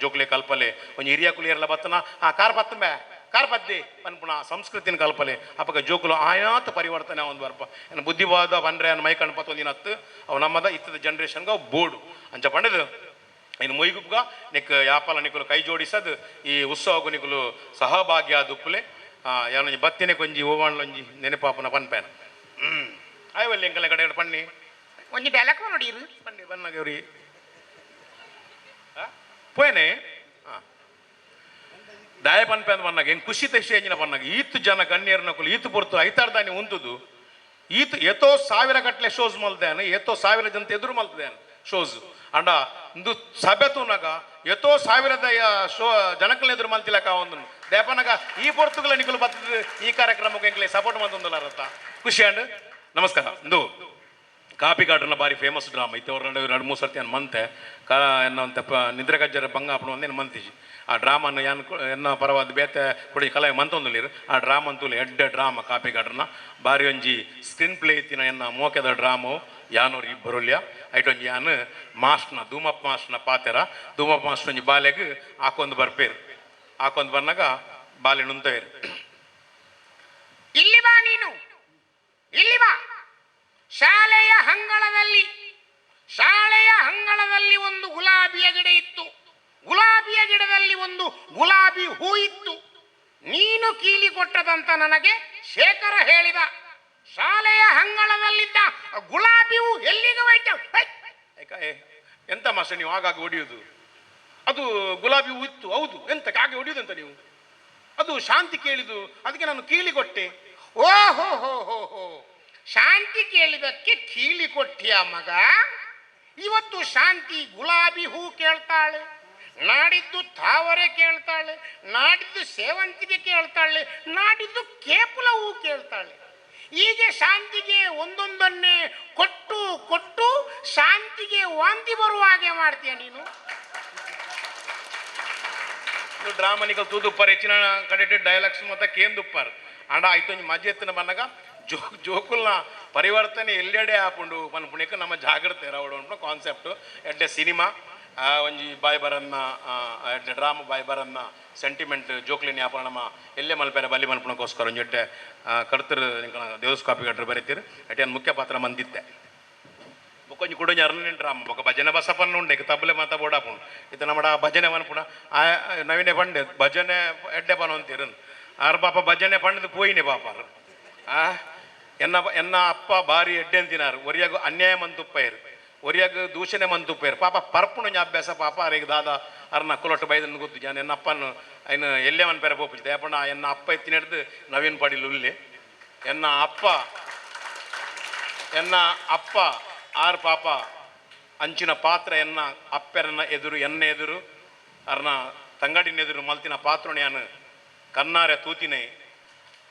ಜೋಕ್ಲೆ ಕಲ್ಪಲೆ ಒಂಜಿ ಹಿರಿಯ ಕುಲಿಯರ್ಲ ಬತ್ತನ ಕಾರ್ ಪದ್ದೆ ಪನ್ಪುಣ ಸಂಸ್ಕೃತಿನ ಕಲ್ಪಲೆ ಅಪ್ಪಗ ಜೋಕುಲು ಆಯಾತ ಪರಿವರ್ತನೆ ಒಂದು ಬರ್ಪ ಏನು ಬುದ್ಧಿವಾದ ಬಂದ್ರೆ ಅನ್ನ ಮೈ ಕಣ್ಪತ್ತು ಒಂದಿನ ಹತ್ತು ಅವು ನಮ್ಮದ ಇತ್ತದ ಜನ್ರೇಷನ್ಗೆ ಅವು ಬೋರ್ಡು ಅಂಚ ಪಂಡದು ಇನ್ನು ಮೊಯ್ಗುಪ್ಗ ನಿಕ್ ಯಾಪಲ ನಿಕುಲು ಕೈ ಜೋಡಿಸದು ಈ ಉತ್ಸವಗೂ ನಿಕುಲು ಸಹಭಾಗ್ಯ ದುಪ್ಪಲೆ ಯಾವೊಂಜಿ ಬತ್ತಿನ ಕೊಂಜಿ ಓವಾಣ್ಲೊಂಜಿ ನೆನಪಾಪನ ಪನ್ಪೇನ ಆಯವಲ್ಲಿ ಎಂಕಲ ಕಡೆ ಪಣ್ಣಿ ಒಂಜಿ ಬೆಲಕ ನೋಡಿರು ಪಣ್ಣಿ ಬನ್ನಗವ್ರಿ ಪೋಯನೆ ದಾಯ ಪನ್ಪೆ ಅಂತ ಬನ್ನಾಗ ಹೆಂಗೆ ಖುಷಿ ತೆಕ್ಷಿನ ಬನ್ನಾಗ ಈತು ಜನ ಗಣ್ಯರ್ನಕುಲು ಈತು ಪೊರ್ತು ಐತಾರ್ದಾನಿ ಉಂತುದು ಈತು ಎತೋ 1000 ಗಟ್ಟಲೆ ಶೋಸ್ ಮಲ್ದೇನು ಎತೋ 1000 ಜನ ಎದುರು ಮಲ್ತದೇನು ಶೋಸ್ ಅಂಡ ಇಂದು ಸಭೆ ತೂನಾಗ ಎತೋ 1000 ಶೋ ಜನಕಲ್ನ ಎದುರು ಮಲ್ತಿಲಕ ಒಂದು ದೇಪನಾಗ ಈ ಪೊರ್ತುಗಳ ನಿಕಲು ಬರ್ತದೆ ಈ ಕಾರ್ಯಕ್ರಮಕ್ಕೆ ಎಂಕ್ಲೆ ಸಪೋರ್ಟ್ ಮಂತೊಂದಲಾರತ್ತ ಖುಷಿ ಅಂಡ್ ನಮಸ್ಕಾರ ಇಂದು ಕಾಪಿ ಗಾರ್ಡನ್ನ ಬಾರಿ ಫೇಮಸ್ ಡ್ರಾಮಾ ಇತ್ತು ಅವ್ರ 2-3 ಸರ್ತಿ ಅನ್ ಮಂತೆ ಎನ್ನಂತ ನಿದ್ರೆ ಗಜ್ಜರ ಬಂಗ ಅಪ್ಪನ ಒಂದೇನು ಮಂತಿಜಿ ಆ ಡ್ರಾಮನ್ನು ಎನ್ನ ಪರವಾದ ಬೇತೆ ಕೊಡಿ ಕಲೆ ಮಂತೊಂದುಲಿರು ಆ ಡ್ರಾಮ ಅಂತೂಲಿ ಎಡ್ಡೆ ಡ್ರಾಮ ಕಾಪಿ ಗಾರ್ಡನ್ನ ಬಾರಿ ಒಂಜಿ ಸ್ಕ್ರೀನ್ ಪ್ಲೇ ಇತ್ತಿನ ಎನ್ನ ಮೋಕೆದ ಡ್ರಾಮು ಯಾನೂರು ಇಬ್ಬರುಲ್ಯ ಐಟೊಂಜಿ ಯಾನು ಮಾಸ್ಟ್ನ ಧೂಮಪ್ಪ ಮಾಸ್ಟ್ನ ಪಾತೆರ ಧೂಮಪ್ಪ ಮಾಸ್ಟರ್ ಒಂಜಿ ಬಾಲೆಗೆ ಹಾಕೊಂದು ಬರ್ಪೇರು ಹಾಕೊಂದು ಬಂದಾಗ ಬಾಲೆ ನುಂತವೇರು ಇಲ್ಲಿ ಬಾ ನೀನು ಇಲ್ಲಿ ಬಾ ಶಾಲೆಯ ಅಂಗಳದಲ್ಲಿ ಒಂದು ಗುಲಾಬಿಯ ಗಿಡ ಇತ್ತು ಗುಲಾಬಿಯ ಗಿಡದಲ್ಲಿ ಒಂದು ಗುಲಾಬಿ ಹೂ ಇತ್ತು ನೀನು ಕೀಲಿ ಕೊಟ್ಟದಂತ ನನಗೆ ಶೇಖರ ಹೇಳಿದ ಶಾಲೆಯ ಅಂಗಳದಲ್ಲಿದ್ದ ಗುಲಾಬಿ ಹೂ ಎಲ್ಲಿಗೆ ಹೋಯ್ತು ಎಂತ ಮಾಸ್ಟರ್ ನೀವು ಆಗಾಗ ಹೊಡೆಯುವುದು ಅದು ಗುಲಾಬಿ ಹೂ ಇತ್ತು ಹೌದು ಎಂತ ಹಾಗೆ ಹೊಡೆಯುವುದಂತ ನೀವು ಅದು ಶಾಂತಿ ಕೇಳಿದು ಅದಕ್ಕೆ ನಾನು ಕೀಲಿ ಕೊಟ್ಟೆ ಓಹೋ ಹೋ ಹೋ ಹೋ ಶಾಂತಿ ಕೇಳಿದಕ್ಕೆ ಕೀಲಿ ಕೊಟ್ಟಿಯ ಮಗ ಇವತ್ತು ಶಾಂತಿ ಗುಲಾಬಿ ಹೂ ಕೇಳ್ತಾಳೆ ನಾಡಿದ್ದು ತಾವರೆ ಕೇಳ್ತಾಳೆ ನಾಡಿದ್ದು ಸೇವಂತಿಗೆ ಕೇಳ್ತಾಳೆ ನಾಡಿದ್ದು ಕೇಪುಲ ಹೂ ಕೇಳ್ತಾಳೆ ಹೀಗೆ ಶಾಂತಿಗೆ ಒಂದೊಂದನ್ನೇ ಕೊಟ್ಟು ಕೊಟ್ಟು ಶಾಂತಿಗೆ ವಾಂತಿ ಬರುವ ಹಾಗೆ ಮಾಡ್ತೀಯ ನೀನು ಡ್ರಾಮನಿಕಲ್ ತೂದುಪ್ಪಾರ ಹೆಚ್ಚಿನ ಕಡೆ ಡೈಲಾಗ್ಸ್ ಮತ್ತೆ ಕೇಂದುಪ್ಪಾರ ಅಂಡ ಆಯ್ತು ಮಜೆ ಎತ್ತಿನ ಬಂದಾಗ ಜೋಕುಲ್ನ ಪರಿವರ್ತನೆ ಎಲ್ಲೆಡೆ ಆಪುಂಡು ಪನ್ಪುಣಿಕ ನಮ್ಮ ಜಾಗ್ರತೆ ರಾವಡು ಕಾನ್ಸೆಪ್ಟ್ ಎಡ್ಡೆ ಸಿನಿಮಾ ಒಂಜಿ ಬಾಯ್ ಬರನ್ನ ಎಡ್ಡೆ ಡ್ರಾಮಾ ಬಾಯ್ ಬರನ್ನ ಸೆಂಟಿಮೆಂಟ್ ಜೋಕ್ಲಿನ ಯಾಪ ನಮ್ಮ ಎಲ್ಲೇ ಮಲ್ಪೇರ ಬಲಿ ಮಲ್ಪಣಕ್ಕೋಸ್ಕರ ಒಂಜಿ ಎಡ್ಡೆ ಕಡ್ತರು ದೇವಸ್ ಕಾಪಿ ಗಟ್ರು ಬರೀತೀರು ಎಟ್ಟೆ ಮುಖ್ಯ ಪಾತ್ರ ಮಂದಿತ್ತೆ ಬೊಕ್ಕೊಂಜಿ ಕುಡೊಂಜಿ ಅರ್ಲಿನ ಡ್ರಾಮಾ ಬೊಕ್ಕ ಭಜನೆ ಬಸಪನ್ನ ಉಂಡೆ ತಬ್ಬಲೆ ಮಾತ ಬೋಡಾಪುಂಡು ಇದು ನಮ್ಮ ಭಜನೆ ಮನ್ಪುಣ ನವೀನೆ ಪಂಡೆ ಭಜನೆ ಎಡ್ಡೆ ಪನ ಅಂತೀರನ್ ಆರು ಪಾಪ ಭಜನೆ ಪಂಡದು ಪೋಯಿನೇ ಪಾಪಾರು ಎನ್ನ ಅಪ್ಪ ಬಾರಿ ಎಡ್ಡೆ ಅಂತಿನಾರು ಒರಿಯಾಗ ಅನ್ಯಾಯ ಮಂತುಪ್ಪ ಇರು ಒರಿಯಾಗ ದೂಷಣೆ ಮಂತುಪ್ಪೇರು ಪಾಪ ಪರ್ಪುಣ ಅಭ್ಯಾಸ ಪಾಪ ಅರೆಗೆ ದಾದ ಅರ್ನ ಕುಲೊಟ್ಟು ಬೈದನ್ನು ಗೊತ್ತು ಜಾನ ಎನ್ನ ಅಪ್ಪನು ಐನು ಎಲ್ಲೇ ಮನ್ ಪೇರ ಪೋಪಿಸಿದೆ ಯಾಪಣ್ಣ ಎನ್ನ ಅಪ್ಪ ಎತ್ತಿನ ಹಿಡ್ದು ನವೀನ್ ಪಾಟೀಲ್ ಉಲ್ಲಿ ಎನ್ನ ಅಪ್ಪ ಆರು ಪಾಪ ಅಂಚಿನ ಪಾತ್ರ ಎನ್ನ ಅಪ್ಪೆರನ್ನ ಎದುರು ಎನ್ನ ಎದುರು ಅರ್ನ ತಂಗಡಿನ ಎದುರು ಮಲ್ತಿನ ಪಾತ್ರೋಣ್ಯಾನು ಕನ್ನಾರೆ ತೂತಿನೇ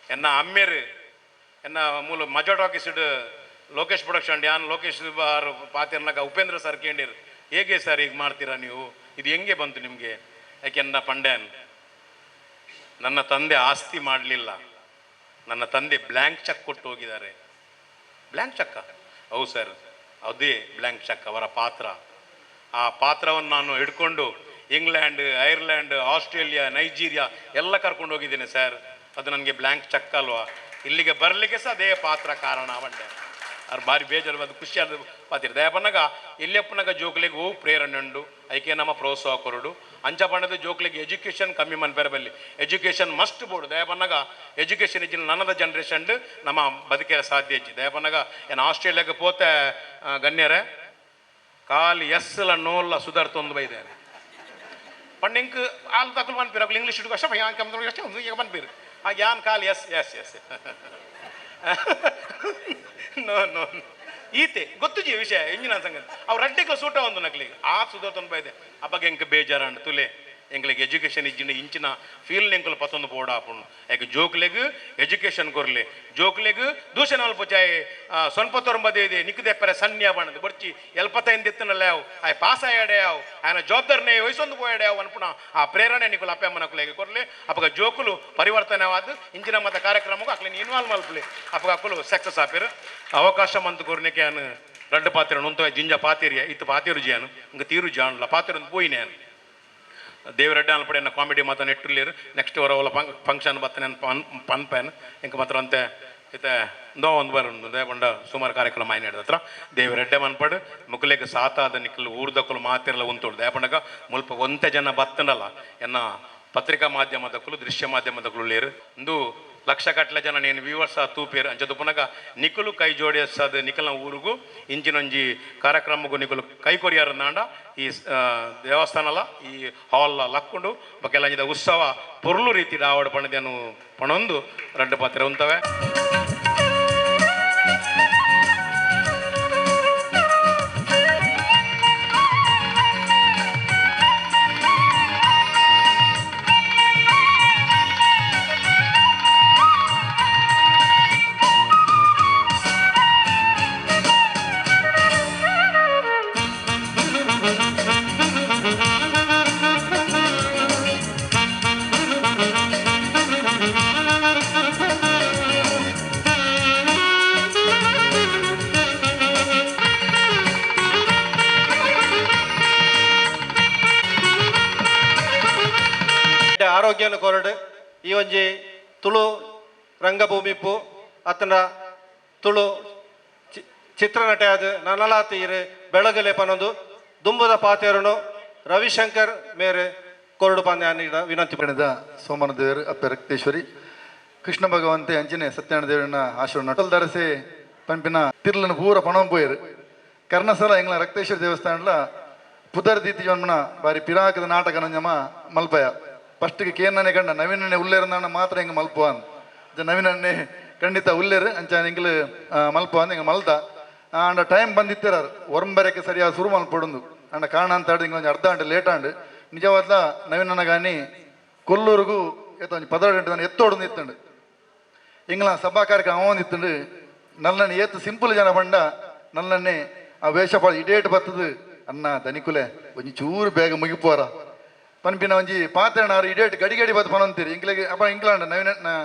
ಎನ್ನ ಅಮ್ಮೇರು ಎನ್ನ ಮೂಲ ಮಜಾ ಟಾಕೀಸಿಡ್ ಲೋಕೇಶ್ ಪ್ರೊಡಕ್ಷನ್ ಯಾನ್ ಲೋಕೇಶ್ ಪಾತಿರ್ನಾಗ ಉಪೇಂದ್ರ ಸರ್ ಕೇಳಿರು ಹೇಗೆ ಸರ್ ಈಗ ಮಾಡ್ತೀರಾ ನೀವು ಇದು ಹೆಂಗೆ ಬಂತು ನಿಮಗೆ ಯಾಕೆ ನನ್ನ ಪಂಡ್ಯಾನ್ ನನ್ನ ತಂದೆ ಆಸ್ತಿ ಮಾಡಲಿಲ್ಲ ನನ್ನ ತಂದೆ ಬ್ಲ್ಯಾಂಕ್ ಚೆಕ್ ಕೊಟ್ಟು ಹೋಗಿದ್ದಾರೆ ಬ್ಲ್ಯಾಂಕ್ ಚೆಕ್ಕ ಹೌದು ಸರ್ ಅದೇ ಬ್ಲ್ಯಾಂಕ್ ಚೆಕ್ ಅವರ ಪಾತ್ರ ಆ ಪಾತ್ರವನ್ನು ನಾನು ಹಿಡ್ಕೊಂಡು ಇಂಗ್ಲೆಂಡ್ ಐರ್ಲೆಂಡ್ ಆಸ್ಟ್ರೇಲಿಯಾ ನೈಜೀರಿಯಾ ಎಲ್ಲ ಕರ್ಕೊಂಡು ಹೋಗಿದ್ದೇನೆ ಸರ್ ಅದು ನನಗೆ ಬ್ಲ್ಯಾಂಕ್ ಚೆಕ್ ಅಲ್ವಾ ಇಲ್ಲಿಗೆ ಬರಲಿಕ್ಕೆ ಸಹ ಅದೇ ಪಾತ್ರ ಕಾರಣ ಬಂಡೆ ಅವ್ರು ಭಾರಿ ಬೇಜಾರು ಅದು ಖುಷಿ ಆದ ಪಾತಿರ್ ದಯಪನ್ನಾಗ ಇಲ್ಲೆಪ್ಪನಾಗ ಜೋಕ್ಲಿಗೆ ಹೋಗಿ ಪ್ರೇರಣೆ ಉಂಡು ಐಕೆ ನಮ್ಮ ಪ್ರೋತ್ಸಾಹ ಕೊರಡು ಅಂಚ ಪಂಡದ ಜೋಕ್ಲಿಗೆ ಎಜುಕೇಷನ್ ಕಮ್ಮಿ ಮನ್ಪೇರ ಬಲ್ಲಿ ಎಜುಕೇಷನ್ ಮಸ್ಟ್ ಬೋರ್ಡು ದಯಪನ್ನಾಗ ಎಜುಕೇಷನ್ ಇಜ್ಜಿನ ನನ್ನದ ಜನರೇಷನ್ ನಮ್ಮ ಬದುಕೇರ ಸಾಧ್ಯ ಇಜ್ಜಿ ದಯಪನ್ನಾಗ ಏನು ಆಸ್ಟ್ರೇಲಿಯಾಗೆ ಪೋತೆ ಗಣ್ಯರೇ ಕಾಲು ಎಸ್ಲ ನೋಲ್ಲ ಸುಧಾರ್ತೊಂದು ಬೈದೇನೆ ಪಂಡಿಂಕ್ ಆಲ್ ತಕಲು ಮನ್ಪೇರು ಅಕ್ಲು ಇಂಗ್ಲೀಷ್ ಇಟ್ಕೊ ಅಷ್ಟೇ ಅಷ್ಟೇ ಈಗ ಮನ್ಪೇರು ಆ ಯಾನ್ call yes yes yes no no ಈತೆ ಗೊತ್ತು ವಿಷಯ ಇಂಜಿನ ಸಂಗತಿ ಅವ್ರು ಅಡ್ಡಿಗೆ ಸೂಟ ಒಂದು ನಕ್ಲಿಗೆ ಆ ಸುಧಾರ್ತೊಂದು ಬೈದೆ ಆ ಬಗ್ಗೆ ಎಂಕ ಬೇಜಾರಂಡು ತುಲೆ ಎಂಗ್ಲಿಗೆ ಎಜುಕೇಷನ್ ಇಜ್ಜಿನ ಇಂಚಿನ ಫೀಲ್ಡ್ ಎಂಕಲು ಪತ್ತೊಂದು ಬೋಡ ಆಪುಂಡು ಯಾಕೆ ಜೋಕ್ಲೆಗ್ ಎಜುಕೇಷನ್ ಕೊರ್ಲೆ ಜೋಕ್ಲೆಗ್ ದೂಷಣ ಅಲ್ಪ ಚಾಯ್ ಸೊನ್ಪತ್ತೊಂಬದೇ ಇದೆ ನಿಕ್ಕದೆಪ್ಪರೆ ಸನ್ಯ ಬಣ್ಣದ ಬರ್ಚಿ ಎಲ್ಪತ್ತೈದು ಎತ್ತನಲ್ಲ ಯಾವ ಆಯ್ ಪಾಸ್ ಆಯಾಡೆ ಯಾವ ఆయన ಜವಾಬ್ದಾರಿನೇ ವಹಿಸೊಂದು పోయాడే ಯಾವ ಅನ್ಪುಣ ಆ ಪ್ರೇರಣೆ ನಿಕ್ಕಲು ಅಪ್ಪ ಅಮ್ಮನಕ್ಕಲೆಗೆ ಕೊರ್ಲೆ ಅಪ್ಪಗ ಜೋಕುಲು ಪರಿವರ್ತನೆವಾದ ಇಂಚಿನ ಮತ ಕಾರ್ಯಕ್ರಮಕ್ಕೂ ಅಕ್ಲಿನ ಇನ್ವಾಲ್ವ್ ಮಲ್ಪಲೆ ಅಪ್ಪಗ ಅಕ್ಕಲು ಸಕ್ಸಸ್ ಆಪಿರು ಅವಕಾಶ ಮಂತು ಕೊರ್ನೆಕೆ ಅನು ರಡ್ಡು ಪಾತ್ರ ನೊಂತ ಜಿಂಜ ಪಾತಿರಿಯ ಇತ್ತು ಪಾತಿರು ಜಿಯಾನು ಇಂಗ ತೀರು ಜಾಣಲ್ಲ ಪಾತಿರು ಪೋಯಿನೇ ದೇವರೆಡ್ಡೆ ಅನ್ಪಡೆ ಕಾಮಿಡಿ ಮಾತ್ರ ನೆಟ್ಟುಲೇರು ನೆಕ್ಸ್ಟ್ ವರ ಅವಳ ಫಂಕ್ಷನ್ ಬತ್ತನೆ ಪನ್ಪೇನು ಇಂಕ ಮಾತ್ರ ಅಂತೆ ಇತ್ತೆ ನೋ ಒಂದು ಬರೋದು ದೇವಂಡ ಸುಮಾರು ಕಾರ್ಯಕ್ರಮ ಆಯ್ನ ಹತ್ರ ದೇವರೆಡ್ಡೆ ಮನ್ಪಡು ಮುಕ್ಲೆಗೆ ಸಾತಾದ ನಿಕ್ಕಲು ಊರ್ದಕ್ಕಲು ಮಾತಿರಲ್ಲ ಉಂಟು ದೇಪಂಡಗ ಮುಲ್ಪ ಒಂತೆ ಜನ ಬತ್ತನಲ್ಲ ಎನ್ನ ಪತ್ರಿಕಾ ಮಾಧ್ಯಮದಕ್ಕಲು ದೃಶ್ಯ ಮಾಧ್ಯಮದಕ್ಕಲು ಲೇರು ಒಂದು ಲಕ್ಷ ಕಟ್ಲೆ ಜನ ನೀನು ವ್ಯೂವರ್ಸ್ ತೂಪೇರು ಅಂಚದು ಪುನಗ ನಿಕುಲು ಕೈ ಜೋಡಿಸದ ನಿಖಲ್ನ ಊರಿಗೂ ಇಂಚಿನೊಂಜಿ ಕಾರ್ಯಕ್ರಮಗೂ ನಿಕುಲು ಕೈ ಕೊರಿಯಾರನಾಂಡ ಈ ದೇವಸ್ಥಾನಲ ಈ ಹಾಲ್ ಲಕ್ಕೊಂಡು ಬಕೆಲ್ಲ ಉತ್ಸವ ಪೊರ್ಲು ರೀತಿ ಆವಡ ಪಣದೇನು ಪಣೊಂದು ರಡ್ಡು ಪಾತ್ರೆ ಉಂತವೆ ಆರೋಗ್ಯನ ಕೊರಡು ಈ ಒಂಜಿ ತುಳು ರಂಗಭೂಮಿಪ್ಪು ಅತ್ತನ ತುಳು ಚಿತ್ರನಟ ಅದು ನನಲಾತೀರು ಬೆಳಗಲೆ ಪನೊಂದು ದುಂಬುದ ಪಾತೆರನು ರವಿಶಂಕರ್ ಮೇರೆ ಕೊರಡು ಪಂದ್ಯ ವಿನಂತಿ ಪಡೆದ ಸೋಮನ ದೇವರು ಅಪ್ಪ ರಕ್ತೇಶ್ವರಿ ಕೃಷ್ಣ ಭಗವಂತೆ ಅಂಚನೆ ಸತ್ಯನಾರಾಯಣ ದೇವರನ್ನ ಆಶ್ರಮ ನಟಲ್ ಧರಸೆ ಪಂಪಿನ ತಿರ್ಲನ ಪೂರ ಪಣಂ ಪೋಯರು ಕರ್ಣಸಲ ಎಂಗ್ಲ ರಕ್ತೇಶ್ವರಿ ದೇವಸ್ಥಾನಲ ಪುದರ್ ದೀತಿ ಜನ್ಮನ ಬಾರಿ ಪಿರಾಕದ ನಾಟಕ ನಂಜಮ ಮಲ್ಪಯ ಫಸ್ಟ್ಗೆ ಕೇನನೆ ಕಂಡ ನವೀನನೆ ಉಲ್ಲೇರನ ಮಾತ್ರ ಹಿಂಗೆ ಮಲ್ಪುವ ಅಂತ ನವೀನನ್ನೇ ಖಂಡಿತ ಉಲ್ಲೇರು ಅಂಚ ಹಿಂಗೆ ಮಲ್ಪುವ ಅಂತ ಹಿಂಗೆ ಮಲ್ತ ಅಂಡ ಟೈಮ್ ಬಂದಿತ್ತಾರು ಒರಂಬರಕ್ಕೆ ಸರಿಯಾದ ಶುರು ಮಲ್ಪೊಡುಂದು ಅಂಡ ಕಾರಣ ಅಂತ ಹೇಳಿದ್ರೆ ಹಿಂಗೆ ಒಂದು ಅರ್ಧ ಗಂಟೆ ಲೇಟ್ ಆಂಡು ನಿಜವಾದ ನವೀನನ ಗಾನಿ ಕೊಲ್ಲೂರಿಗೂ ಎತ್ತ ಒಂದು 16 ಗಂಟೆ ನಾನು ಎತ್ತೋಡು ಇತ್ತಂಡು ಹಿಂಗ್ಲ ಸಭಾ ಕಾರ್ಯಕ್ರಮ ಅವನಿತ್ತಂಡು ನಲ್ಲನೆ ಏತು ಸಿಂಪಲ್ ಜನ ಬಂಡ ನಲ್ಲನ್ನೇ ಆ ವೇಷಪಾಡ ಇಡೇಟ್ ಬರ್ತದು ಅನ್ನ ದನಿಕುಲೆ ಒಂಜಿ ಚೂರು ಬೇಗ ಮುಗಿಪೋರ ಪನ್ಪಿನ ಒಂಜಿ ಪಾತ್ರೆನಾರು ಇಡೇಟ್ ಗಡಿ ಗಡಿ ಬತ್ತು ಪನಂತೀರಿ ಇಂಗ್ಲಿಗೆ ಅಪ್ಪ ಇಂಗ್ಲಾಂಡ್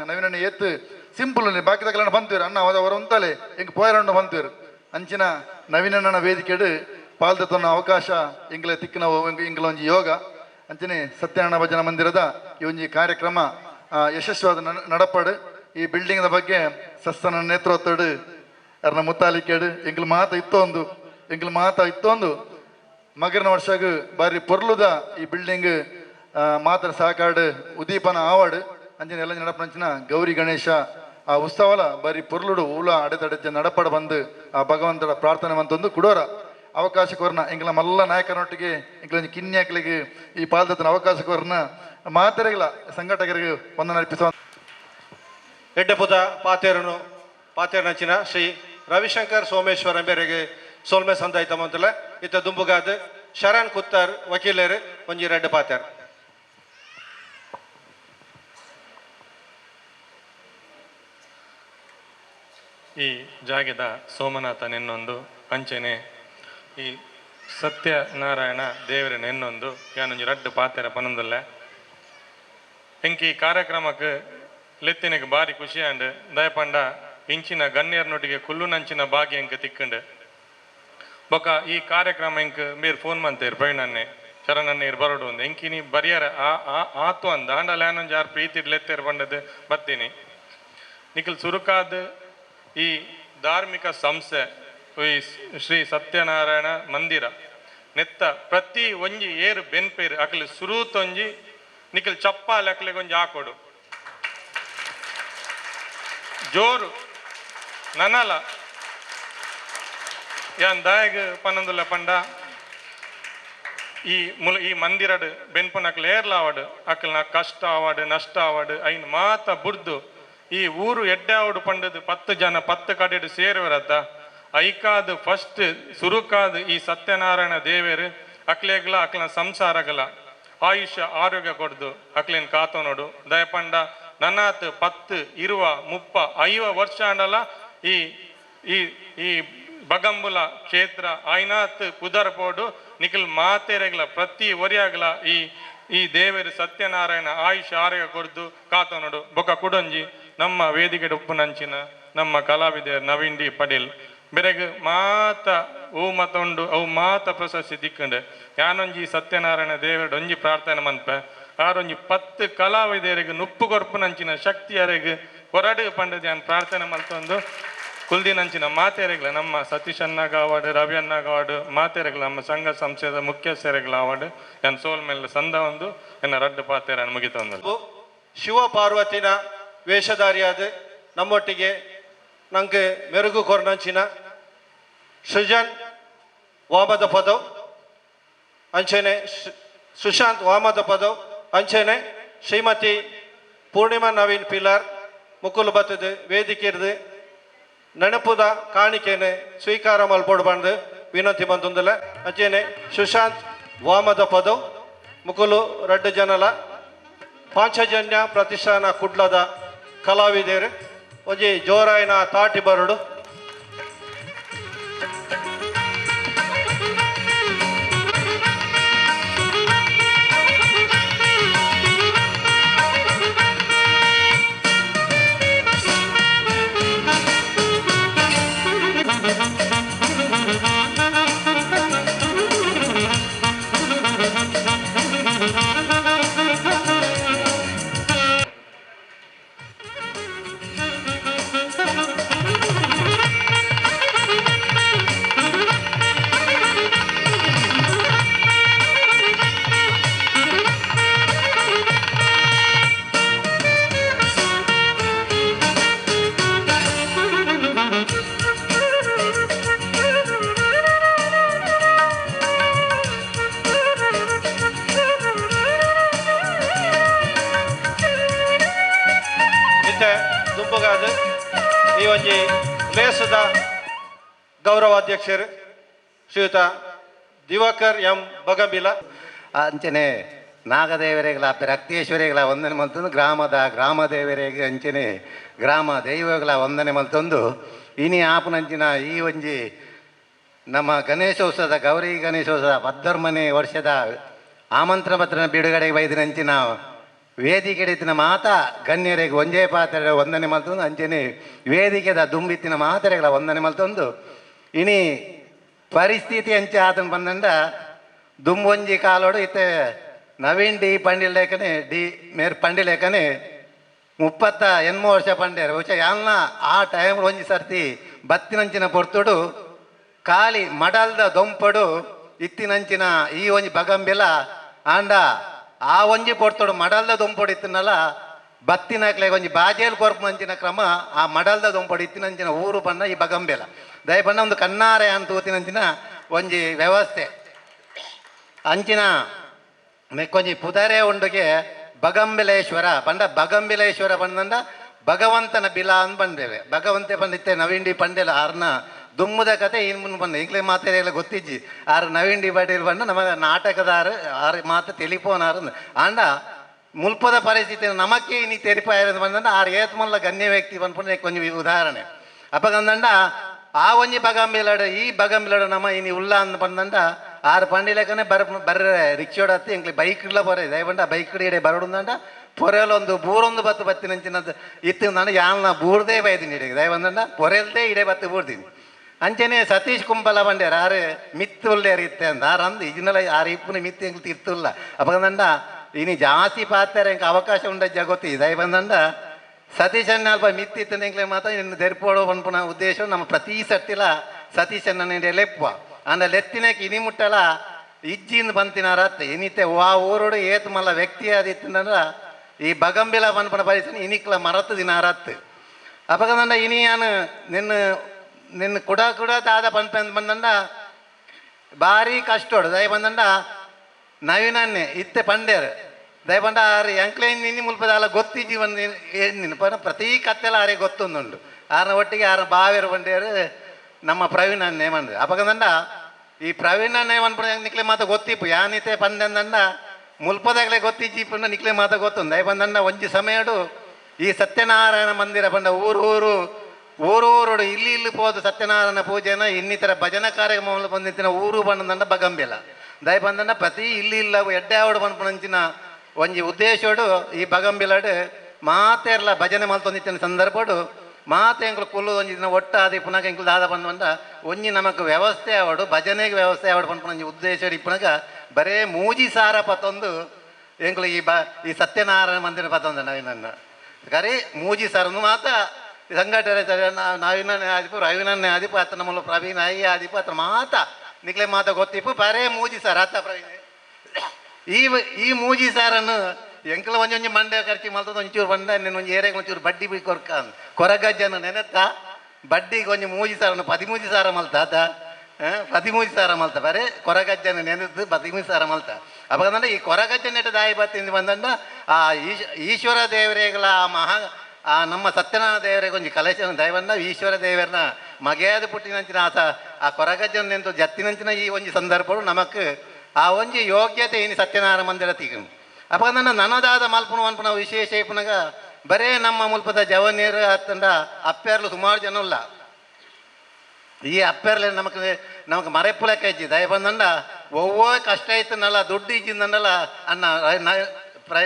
ನವೀನಣ್ಣ ಏತ್ ಸಿಂಪಲ್ ಬಾಕಿ ತಗಲಾಂಡ ಬಂತೀರಿ ಅನ್ನ ಅವರ ಒಂತಲೆ ಹಿಂಗೆ ಪೋಯರಂಡು ಬಂತೀರಿ ಅಂಚಿನ ನವೀನಣ್ಣನ ವೇದಿಕೆಡು ಪಾಲ್ದತ್ತನ್ನ ಅವಕಾಶ ಇಂಗ್ಲೆ ತಿಕ್ಕಿನ ಇಂಗ್ಲ ಒಂಜಿ ಯೋಗ ಅಂಚನೆ ಸತ್ಯನಾರಾಯಣ ಭಜನಾ ಮಂದಿರದ ಈ ಒಂಜಿ ಕಾರ್ಯಕ್ರಮ ಯಶಸ್ವಾದ ನಡಪಡು ಈ ಬಿಲ್ಡಿಂಗ್ದ ಬಗ್ಗೆ ಸಸ್ತನ ನೇತೃತ್ವಡು ಅರ್ನ ಮುತ್ತಾಲಿಕೆಡು ಎಂಗ್ಲು ಮಾತ ಇತ್ತೊಂದು ಮಗರನ ವರ್ಷಗ ಬಾರಿ ಪೊರ್ಲುದ ಈ ಬಿಲ್ಡಿಂಗ್ ಮಾತ್ರ ಸಾಕಾಡು ಉದೀಪನ ಆವಾಡು ಅಂಚಿನ ಎಲ್ಲ ನಡಪಂಚಿನ ಗೌರಿ ಗಣೇಶ ಆ ಉತ್ಸವಲ ಬಾರಿ ಪೊರ್ಲುಡು ಊಲ ಅಡೆತಡೆಚ್ಚ ನಡಪಡ ಬಂದು ಆ ಭಗವಂತನ ಪ್ರಾರ್ಥನೆ ಮಂತೊಂದು ಕುಡೋರ ಅವಕಾಶ ಕೊರ್ನ ಎಂಕಲ ಮಲ್ಲ ನಾಯಕನೊಟ್ಟಿಗೆ ಎಂಕಲ ಕಿನ್ಯಾಕ್ಲಿಗೆ ಈ ಪಾಲ್ದತ್ತನ ಅವಕಾಶ ಕೊರ್ನ ಮಾತೆರೆಗಳ ಸಂಘಟಕರಿಗೆ ವಂದನೆ ಅರ್ಪಿಸುವ ಎಡ್ಡೆಪುದ ಪಾತೇರನಂಚಿನ ಶ್ರೀ ರವಿಶಂಕರ್ ಸೋಮೇಶ್ವರ ಬೇರೆಗೆ ಸೋಲ್ಮೆ ಸಂದಾಯಿತ ಮಂತಲ ಇತ್ತ ದುಂಬುಗಾದ ಶರಣ್ ಕುತ್ತರ್ ವಕೀಲರು ಒಂಜಿ ರೆಡ್ಡು ಪಾತೇರ್ ಈ ಜಾಗದ ಸೋಮನಾಥನೆನ್ನೊಂದು ಅಂಚನೆ ಈ ಸತ್ಯನಾರಾಯಣ ದೇವರನೆನ್ನೊಂದು ಯಾನೊಂಜಿ ರಡ್ಡು ಪಾತೆರ ಪನೊಂದುಲ್ಲ ಎಂಕಿ ಕಾರ್ಯಕ್ರಮಕ್ಕೆ ಲೆತ್ತಿನಗೆ ಬಾರಿ ಖುಷಿ ಅಂಡ್ ದಯಪಂಡ ಇಂಚಿನ ಗಣ್ಯರ್ನೊಟ್ಟಿಗೆ ಕುಲ್ಲುನಂಚಿನ ಭಾಗ್ಯ ಎಂಕ ತಿಕ್ಕಂಡು ಬೊಕ ಈ ಕಾರ್ಯಕ್ರಮ ಎಂಕ್ ಮೇರ್ ಫೋನ್ ಮಂತೇರು ಪ್ರವೀಣನ್ನೇ ಶರಣನ್ನೇರು ಬರೋಡು ಒಂದು ಎಂಕಿನಿ ಬರಿಯರ ಆತು ಅಂದ ಅಂಡಲ್ಲ ಯಾನೊಂಜಿ ಯಾರು ಪ್ರೀತಿ ಲೆತ್ತೇರು ಬಂಡದು ಬರ್ತೀನಿ ನಿಖಿಲ್ ಸುರುಕಾದ ಈ ಧಾರ್ಮಿಕ ಸಂಸ್ಥೆ ಈ ಶ್ರೀ ಸತ್ಯನಾರಾಯಣ ಮಂದಿರ ನೆತ್ತ ಪ್ರತಿ ಒಂಜಿ ಏರು ಬೆನ್ಪೇರು ಅಕ್ಲಿ ಸುರೂತೊಂಜಿ ನಿಖಿಲ್ ಚಪ್ಪಾಲೆ ಅಕ್ಲಿಗೆ ಒಂಜಿ ಹಾಕೊಡು ಜೋರು ನನಲ ಯಾನ್ ದಾಯಗ ಪನ್ನೊಂದುಲ್ಲ ಪಂಡ ಈ ಮಂದಿರಡ್ ಬೆನ್ಪುನಕ್ಲು ಏರ್ಲಾವಡು ಅಕ್ಲನ ಕಷ್ಟ ಆವಾಡು ನಷ್ಟ ಆವಾಡು ಐನ್ ಮಾತ ಬುಡ್ದು ಈ ಊರು ಎಡ್ಡೆ ಆವಡು ಪಂಡದು 10 ಜನ 10 ಕಡೆಡು ಸೇರುವರದ್ದ ಐಕಾದ ಫಸ್ಟ್ ಸುರುಕಾದ ಈ ಸತ್ಯನಾರಾಯಣ ದೇವೇರು ಅಕ್ಲೇಗ್ಲ ಅಕ್ಲನ ಸಂಸಾರಗಲ ಆಯುಷ್ಯ ಆರೋಗ್ಯ ಕೊಡ್ದು ಅಕ್ಲೇನ್ ಕಾತೋ ನೋಡು ದಯಪಂಡ ನನ್ನಾತ್ 10 20 30 50 ವರ್ಷ ಅಂಡಲ್ಲ ಈ ಈ ಈ ಬಗಂಬುಲ ಕ್ಷೇತ್ರ ಐನಾತ್ ಪುದರ್ ಪೋಡು ನಿಖಿಲ್ ಮಾತೆರೆಗ್ಲ ಪ್ರತಿ ಒರಿಯಾಗ್ಲ ಈ ದೇವರು ಸತ್ಯನಾರಾಯಣ ಆಯುಷ್ ಆರೋಗ್ಯ ಕೊಡ್ದು ಕಾತೋ ನೋಡು ಬೊಕ ಕುಡೊಂಜಿ ನಮ್ಮ ವೇದಿಕೆ ಉಪ್ಪುನಂಚಿನ ನಮ್ಮ ಕಲಾವಿದರ ನವೀನ್ ಡಿ ಪಟೇಲ್ ಬೆರೆಗ್ ಮಾತ ಹೂ ಮತ್ತೊಂಡು ಅವು ಮಾತ ಪ್ರಶಸ್ತಿ ದಿಕ್ಕಂಡು ಯಾನೊಂಜಿ ಸತ್ಯನಾರಾಯಣ ದೇವರಡು ಒಂಜಿ ಪ್ರಾರ್ಥನೆ ಮನ್ಪ ಆರೊಂಜಿ 10 ಕಲಾವಿದರಿಗೆ ನುಪ್ಪು ಕೊರ್ಪುನಂಚಿನ ಶಕ್ತಿಯರಿಗೆ ಹೊರಡು ಪಂಡದ ಯಾನ್ ಪ್ರಾರ್ಥನೆ ಮಲ್ತೊಂದು ಕುಲ್ದಿನಂಚಿನ ಮಾತೆರೆಗ್ಲ ನಮ್ಮ ಸತೀಶ್ ಅಣ್ಣಗ ಅವಾರ್ಡ್ ರವಿ ಅಣ್ಣಗ ಅವಾರ್ಡ್ ಮಾತೆರೆಗ್ಲ ನಮ್ಮ ಸಂಘ ಸಂಸ್ಥೆದ ಮುಖ್ಯಸ್ಥರೆಗ್ಲ ಅವಾರ್ಡ್ ಎನ್ ಸೋಲ್ ಮೇಲೆ ಸಂದ ಒಂದು ಎನ್ನ ರಡ್ಡು ಪಾತೆರ ಮುಗಿತೊಂದು ಶಿವ ಪಾರ್ವತಿನ ವೇಷಧಾರಿಯಾದ ನಮ್ಮೊಟ್ಟಿಗೆ ನಂಗೆ ಮೆರುಗು ಕೊರ್ನಂಚಿನ ಸೃಜನ್ ವಾಮದ ಪದವ್ ಅಂಚೆನೆ ಸುಶಾಂತ್ ವಾಮದ ಪದವ್ ಅಂಚೆನೆ ಶ್ರೀಮತಿ ಪೂರ್ಣಿಮಾ ನವೀನ್ ಪಿಲಾರ್ ಮುಕುಲ್ ಬತ್ತದ ವೇದಿಕೆರ್ದು ನೆನಪುದ ಕಾಣಿಕೆನೆ ಸ್ವೀಕಾರ ಮಲ್ಪೊಡ್ಬಂದು ವಿನಂತಿ ಬಂತೊಂದಿಲ್ಲ ಅಂಚೆನೆ ಸುಶಾಂತ್ ವಾಮದ ಪದವ್ ಮುಕುಲು ರಡ್ಡು ಜನಲ ಪಾಂಚಜನ್ಯ ಪ್ರತಿಷ್ಠಾನ ಕುಡ್ಲದ ಕಲಾವಿದರು ಒಂಜಿ ಜೋರಾಯಿನ ತಾಟಿ ಬರಡು ದುಂಬುಗಾದ ಈ ಒಂಜಿ ಲೇಸದ ಗೌರವಾಧ್ಯಕ್ಷರು ಶ್ರೀಯುತ ದಿವಾಕರ್ ಎಂ ಬಗಂಬಿಲ ಅಂಚನೆ ನಾಗದೇವರೆಗಳ ರಕ್ತೇಶ್ವರಿಗಳ ವಂದನೆ ಮಲ್ತೊಂದು ಗ್ರಾಮ ದೇವರಿಗೆ ಅಂಚನೆ ಗ್ರಾಮ ದೈವಗಳ ವಂದನೆ ಮಲ್ತೊಂದು ಇನಿ ಆಪನಂಚಿನ ಈ ಒಂಜಿ ನಮ್ಮ ಗಣೇಶೋತ್ಸವದ ಗೌರಿ ಗಣೇಶೋತ್ಸವ 14ನೇ ವರ್ಷದ ಆಮಂತ್ರಣ ಪತ್ರ ಬಿಡುಗಡೆಗೆ ಬೈದಿನಂಚಿನ ವೇದಿಕೆ ಇತ್ತಿನ ಮಾತ ಗಣ್ಯರಿಗೆ ಒಂಜೇ ಪಾತ್ರೆ ವಂದನೆ ಮಲ್ತೊಂದು ಅಂಚನೆ ವೇದಿಕೆದ ದುಂಬಿತ್ತಿನ ಮಾತ್ರೆಗಳ ವಂದನೆ ಮಲ್ತೊಂದು ಇನಿ ಪರಿಸ್ಥಿತಿ ಅಂಚೆ ಆತನ ಬಂದಂಡ ದುಂಬೊಂಜಿ ಕಾಲೋಡು ಇತ್ತೆ ನವೀನ್ ಡಿ ಪಂಡಿಲೇಕನೆ ಮೇರ್ ಪಂಡಿಲೇಕನೆ 38 ವರ್ಷ ಪಂಡೇರು ಬಹುಶಃ ಯಾಲ್ನ ಆ ಟೈಮ್ ಒಂಜಿ ಸರ್ತಿ ಬತ್ತಿನಂಚಿನ ಪೊರ್ತುಡು ಖಾಲಿ ಮಡಲ್ದ ದೊಂಪಡು ಇತ್ತಿನಂಚಿನ ಈ ಒಂಜಿ ಬಗಂಬೆಲ ಆಂಡ ಆ ಒಂಜಿ ಪೊರ್ತುಡು ಮಡಲ್ದ ದೊಂಪಡು ಇತ್ತಿನಲ್ಲ ಬತ್ತಿನಕ್ಲೆ ಒಂಜಿ ಬಾಜೇಲ್ ಕೊರ್ಪಂಚಿನ ಕ್ರಮ ಆ ಮಡಲ್ದ ದೊಂಪಡು ಇತ್ತಿನಂಚಿನ ಊರು ಪಂಡ ಈ ಬಗಂಬೆಲ ದಯಪಂಡ ಒಂದು ಕಣ್ಣಾರೆ ಅಂತ ತೂತಿನಂಚಿನ ಒಂಜಿ ವ್ಯವಸ್ಥೆ ಅಂಚಿನ ಕೊಂಚಿ ಪುದರೆ ಉಂಡುಗೆ ಬಗಂಬಿಲೇಶ್ವರ ಪಂಡ ಬಗಂಬಿಲೇಶ್ವರ ಪಂಡ ಭಗವಂತನ ಬಿಲ ಅಂತ ಬಂದೇವೆ ಭಗವಂತೆ ಪಂಡಿತ್ತೆ ನವೀನ್ ಡಿ ಪಂಡೆಲ ಆರ್ನ ದುಮ್ಮದ ಕತೆ ಇನ್ನು ಮುಂದೆ ಬಂದ ಈಗಲೇ ಮಾತೆಲ್ಲ ಗೊತ್ತಿಜ್ಜಿ ಆರು ನವೀನ್ ಡಿ ಪಾಟೀಲ್ ಬಂದು ನಮ್ಮ ನಾಟಕದಾರು ಆರು ಮಾತು ತೆಲಿಪೋನಾರು ಆಂಡ ಮುಲ್ಪದ ಪರಿಸ್ಥಿತಿ ನಮಕ್ಕೆ ಇನಿ ತೆರಿಪಾಯಿರೋದು ಬಂದಂಡ ಆರು ಏತ್ಮಲ್ಲ ಗಣ್ಯ ವ್ಯಕ್ತಿ ಬಂದ್ಪಂಡ ಕೊಂಚ ಉದಾಹರಣೆ ಅಪ್ಪಗಂದಂಡ ಆ ಒಂಜಿ ಬಗಂಬಿಲಡು ಈ ಬಗಂಬಿಲಡು ನಮ್ಮ ಇನಿ ಉಲ್ಲ ಅಂತ ಬಂದಂಡ ಆರು ಪಂಡಿಲಕನೆ ಬರ್ರೆ ರಿಕ್ಷೋಡ ಹತ್ತಿ ಎಂಕ್ಲಿ ಬೈಕ್ಲ ಬರ ದಯಬಂಡ ಬೈಕ್ ಇಡೆ ಬರಡುಂದಂಡ ಪೊರೆಯಲ್ಲೊಂದು ಬೂರೊಂದು ಬತ್ತು ಬತ್ತಿನಂಚಿನದ್ದು ಇತ್ತು ನಾನು ಯಾಲ್ನ ಬೂರ್ದೇ ಬೈದಿನಿ ಇಡೆ ದಯಬಂದಂಡ ಪೊರೆಯಲ್ದೇ ಇಡೆ ಬತ್ತು ಬೂರ್ದೀನಿ ಅಂಚನೆ ಸತೀಶ್ ಕುಂಬಲ ಬಂಡ್ಯಾರ ಆರು ಮಿತ್ತು ಉಳ್ಳೇರು ಇತ್ತೆ ಅಂತ ಆರು ಅಂದು ಇದನ್ನೆಲ್ಲ ಆರು ಇಪ್ಪನ ಮಿತ್ತು ಎಂಕ್ಲು ತಿರ್ತಿಲ್ಲ ಅಪ್ಪಗಂದಂಡ ಇನಿ ಜಾಸ್ತಿ ಪಾತ್ತಾರೆ ಎಂಕ ಅವಕಾಶ ಉಂಡ ಗೊತ್ತಿ ದಯಬಂದಂಡ ಸತೀಶನ್ನ ಅಲ್ಪ ಮಿತ್ತಿತ್ತು ಎಂಕ್ಲೆ ಮಾತ್ರ ಇನ್ನು ತೆರ್ಪೋಡು ಪನ್ಪುನ ಉದ್ದೇಶ ನಮ್ಮ ಪ್ರತಿ ಸಟ್ಟಿಲ ಸತೀಶನ್ನ ಲೆಪ್ಪ ಅಂದ ಲೆತ್ತಿನಕ್ಕೆ ಇನಿ ಮುಟ್ಟಲ ಇಜ್ಜಿಂದ ಬಂತಿನಾರತ್ತೆ ಇನಿತೆ ಆ ಊರೋಡು ಏತ್ ಮಲ್ಲ ವ್ಯಕ್ತಿ ಆದಿತ್ತಂದ್ರ ಈ ಬಗಂಬಿಲ ಪನ್ಪನ ಪರಿಸ್ಥಿತಿ ಇನಿಕ್ಲ ಮರತ್ತು ದಿನಾರತ್ತು ಅಪಗಂದಂಡ ಇನಿಯಾನು ನಿನ್ನ ಕುಡ ತಾದ ಪನ್ಪಂದು ಬಂದಂಡ ಭಾರಿ ಕಷ್ಟೋಡು ದಯ ಬಂದಂಡ ನವೀನನ್ನೇ ಇತ್ತೆ ಪಂಡೇರು ದಯಪಂಡ ಆರು ಎಂಕ್ಲೈನ್ ನಿನ್ನಿ ಮುಲ್ಪದ ಗೊತ್ತಿಜ್ಜಿ ಒಂದು ಏನು ಪನ ಪ್ರತಿ ಕತ್ತೆಲ್ಲ ಆರೇ ಗೊತ್ತೊಂದುಂಡು ಆರನ ಒಟ್ಟಿಗೆ ಆರ ಬಾವೇರು ಬಂಡೇರು ನಮ್ಮ ಪ್ರವೀಣನ್ನೇ ಮಂಡ್ರಿ ಅಪಗಂದಂಡ ಈ ಪ್ರವೀಣನ್ನೇ ಮನ್ಪಡ ನಿಕ್ಲೆ ಮಾತ ಗೊತ್ತಿಪ್ಪು ಯಾನಿತೆ ಪಂಡಂದಂಡ ಮುಲ್ಪದಾಗಲೇ ಗೊತ್ತಿಜ್ಜಿಪ್ಪಂಡ ನಿಕ್ಲೆ ಮಾತ ಗೊತ್ತುಂಡು ದಯಪಂದಂಡ ಒಂಜಿ ಸಮಯಡು ಈ ಸತ್ಯನಾರಾಯಣ ಮಂದಿರ ಪಂಡ ಊರೋಡು ಇಲ್ಲಿ ಪೋದು ಸತ್ಯನಾರಾಯಣ ಪೂಜೆನ ಇನ್ನಿತರ ಭಜನಾ ಕಾರ್ಯಕ್ರಮ ಬಂದಿತ್ತಿನ ಊರು ಬಂದಂಡ ಬಗಂಬೆಲ ದಯ ಬಂದಂಡ ಪ್ರತಿ ಇಲ್ಲಿ ಇಲ್ಲ ಎಡ್ಡೆ ಆವಡು ಬಂದ್ಪಂಚಿನ ಒಂಜಿ ಉದ್ದೇಶೋಡು ಈ ಬಗಂಬಿಲಡು ಮಾತೆರ್ಲ ಭಜನೆ ಮಲ್ತೊಂದಿತ್ತಿನ ಸಂದರ್ಭಡು ಮಾತೆ ಎಂಕ್ಲು ಕುಲ್ಲು ಒಂಜಿ ದಿನ ಒಟ್ಟಾದಿ ಪುನಃ ಎಂಕ್ಲು ದಾದ ಬಂದ ಒಂಜಿ ನಮಕ್ ವ್ಯವಸ್ಥೆ ಆವಡು ಭಜನೆಗೆ ವ್ಯವಸ್ಥೆ ಆವಡು ಪಂಪನಂಜಿ ಉದ್ದೇಶ ಇಪ್ಪನಾಗ ಬರೇ ಮೂಜಿ ಸಾರ ಪತ್ತೊಂದು ಎಂಕ್ಲು ಈ ಸತ್ಯನಾರಾಯಣ ಮಂದಿರ ಪತ್ತೊಂದು ನವೀನನ್ನ ಕರೆ ಮೂಜಿ ಸಾರನ್ನು ಮಾತ ಸಂಘಟನೆ ನವೀನನ್ನೇ ಆದಿಪು ರವೀನನ್ನೇ ಆದಿಪು ಅತ್ತ ನಮ್ಮಲ್ಲ ಪ್ರವೀಣ ಅಯ್ಯ ಆದಿಪು ಅತ್ತ ಮಾತ ನಿಕ್ಲೆ ಮಾತ ಗೊತ್ತಿಪ್ಪು ಬರೇ ಮೂಜಿ ಸಾರ ಅತ್ತ ಪ್ರವೀಣ ಈ ಮೂಜಿ ಸಾರನ್ನು ಎಂಕಲ ಒಂಜೊಂಜಿ ಮಂಡ್ಯ ಖರ್ಚಿ ಮಲ್ತದ ಒಂಚೂರು ಬಂದ ನೀನು ಒಂಜಿ ಏರಿಯಾಗ ಒಂಚೂರು ಬಡ್ಡಿ ಬಿ ಕೊರಗಜ್ಜನ ನೆನೆತ್ತ ಬಡ್ಡಿಗೆ ಒಂಜಿ ಮೂಜಿ ಸಾರನ್ನು 13 ಸಾರ ಮಲ್ತ ಆತ 13 ಸಾರ ಮಲ್ತ ಬರೇ ಕೊರಗಜ್ಜನ ನೆನೆದ್ದು 13 ಸಾರ ಮಲ್ತ ಅಪ್ಪಂದ್ರೆ ಈ ಕೊರಗಜ್ಜ ನೆಟ್ಟ ದಾಯಿ ಬತ್ತಿಂದ ಬಂದಂಡ ಆ ಈಶ್ವರ ದೇವರೇಗಲ ಆ ನಮ್ಮ ಸತ್ಯನಾರಾಯಣ ದೇವರಿಗೆ ಒಂಜಿ ಕಲೆಕ್ಷನ್ ದಯವಂಡ ಈಶ್ವರ ದೇವರನ್ನ ಮಗೆಯಾದ ಪುಟ್ಟಿನಂಚಿನ ಆ ಕೊರಗಜ್ಜನ ನೆಂತು ಜತ್ತಿನಂಚಿನ ಈ ಒಂಜಿ ಸಂದರ್ಭಗಳು ನಮಕ್ ಆ ಒಂಜಿ ಯೋಗ್ಯತೆ ಇನ್ನು ಸತ್ಯನಾರಾಯಣ ಮಂದಿರ ತೀಗನು ಅಪ್ಪಂದ್ರೆ ನನ್ನದಾದ ಮಲ್ಪನ ಅನ್ಪನ ವಿಶೇಷ ಇಪ್ಪನಾಗ ಬರೇ ನಮ್ಮ ಮುಲ್ಪದ ಜವನೀರು ಅತ್ತಂಡ ಅಪ್ಪೆರ್ಲು ಸುಮಾರು ಜನ ಇಲ್ಲ ಈ ಅಪ್ಪೆರ್ಲೆ ನಮಕ್ ಮರೆಪ್ಪುಲೆಕ್ಕ ಇಜ್ಜಿ ದಯ ಬಂದಂಡ ಒವ್ವೋ ಕಷ್ಟ ಇತ್ತನಲ್ಲ ದುಡ್ಡು ಇಜ್ಜಿಂದಲ್ಲ ಅನ್ನ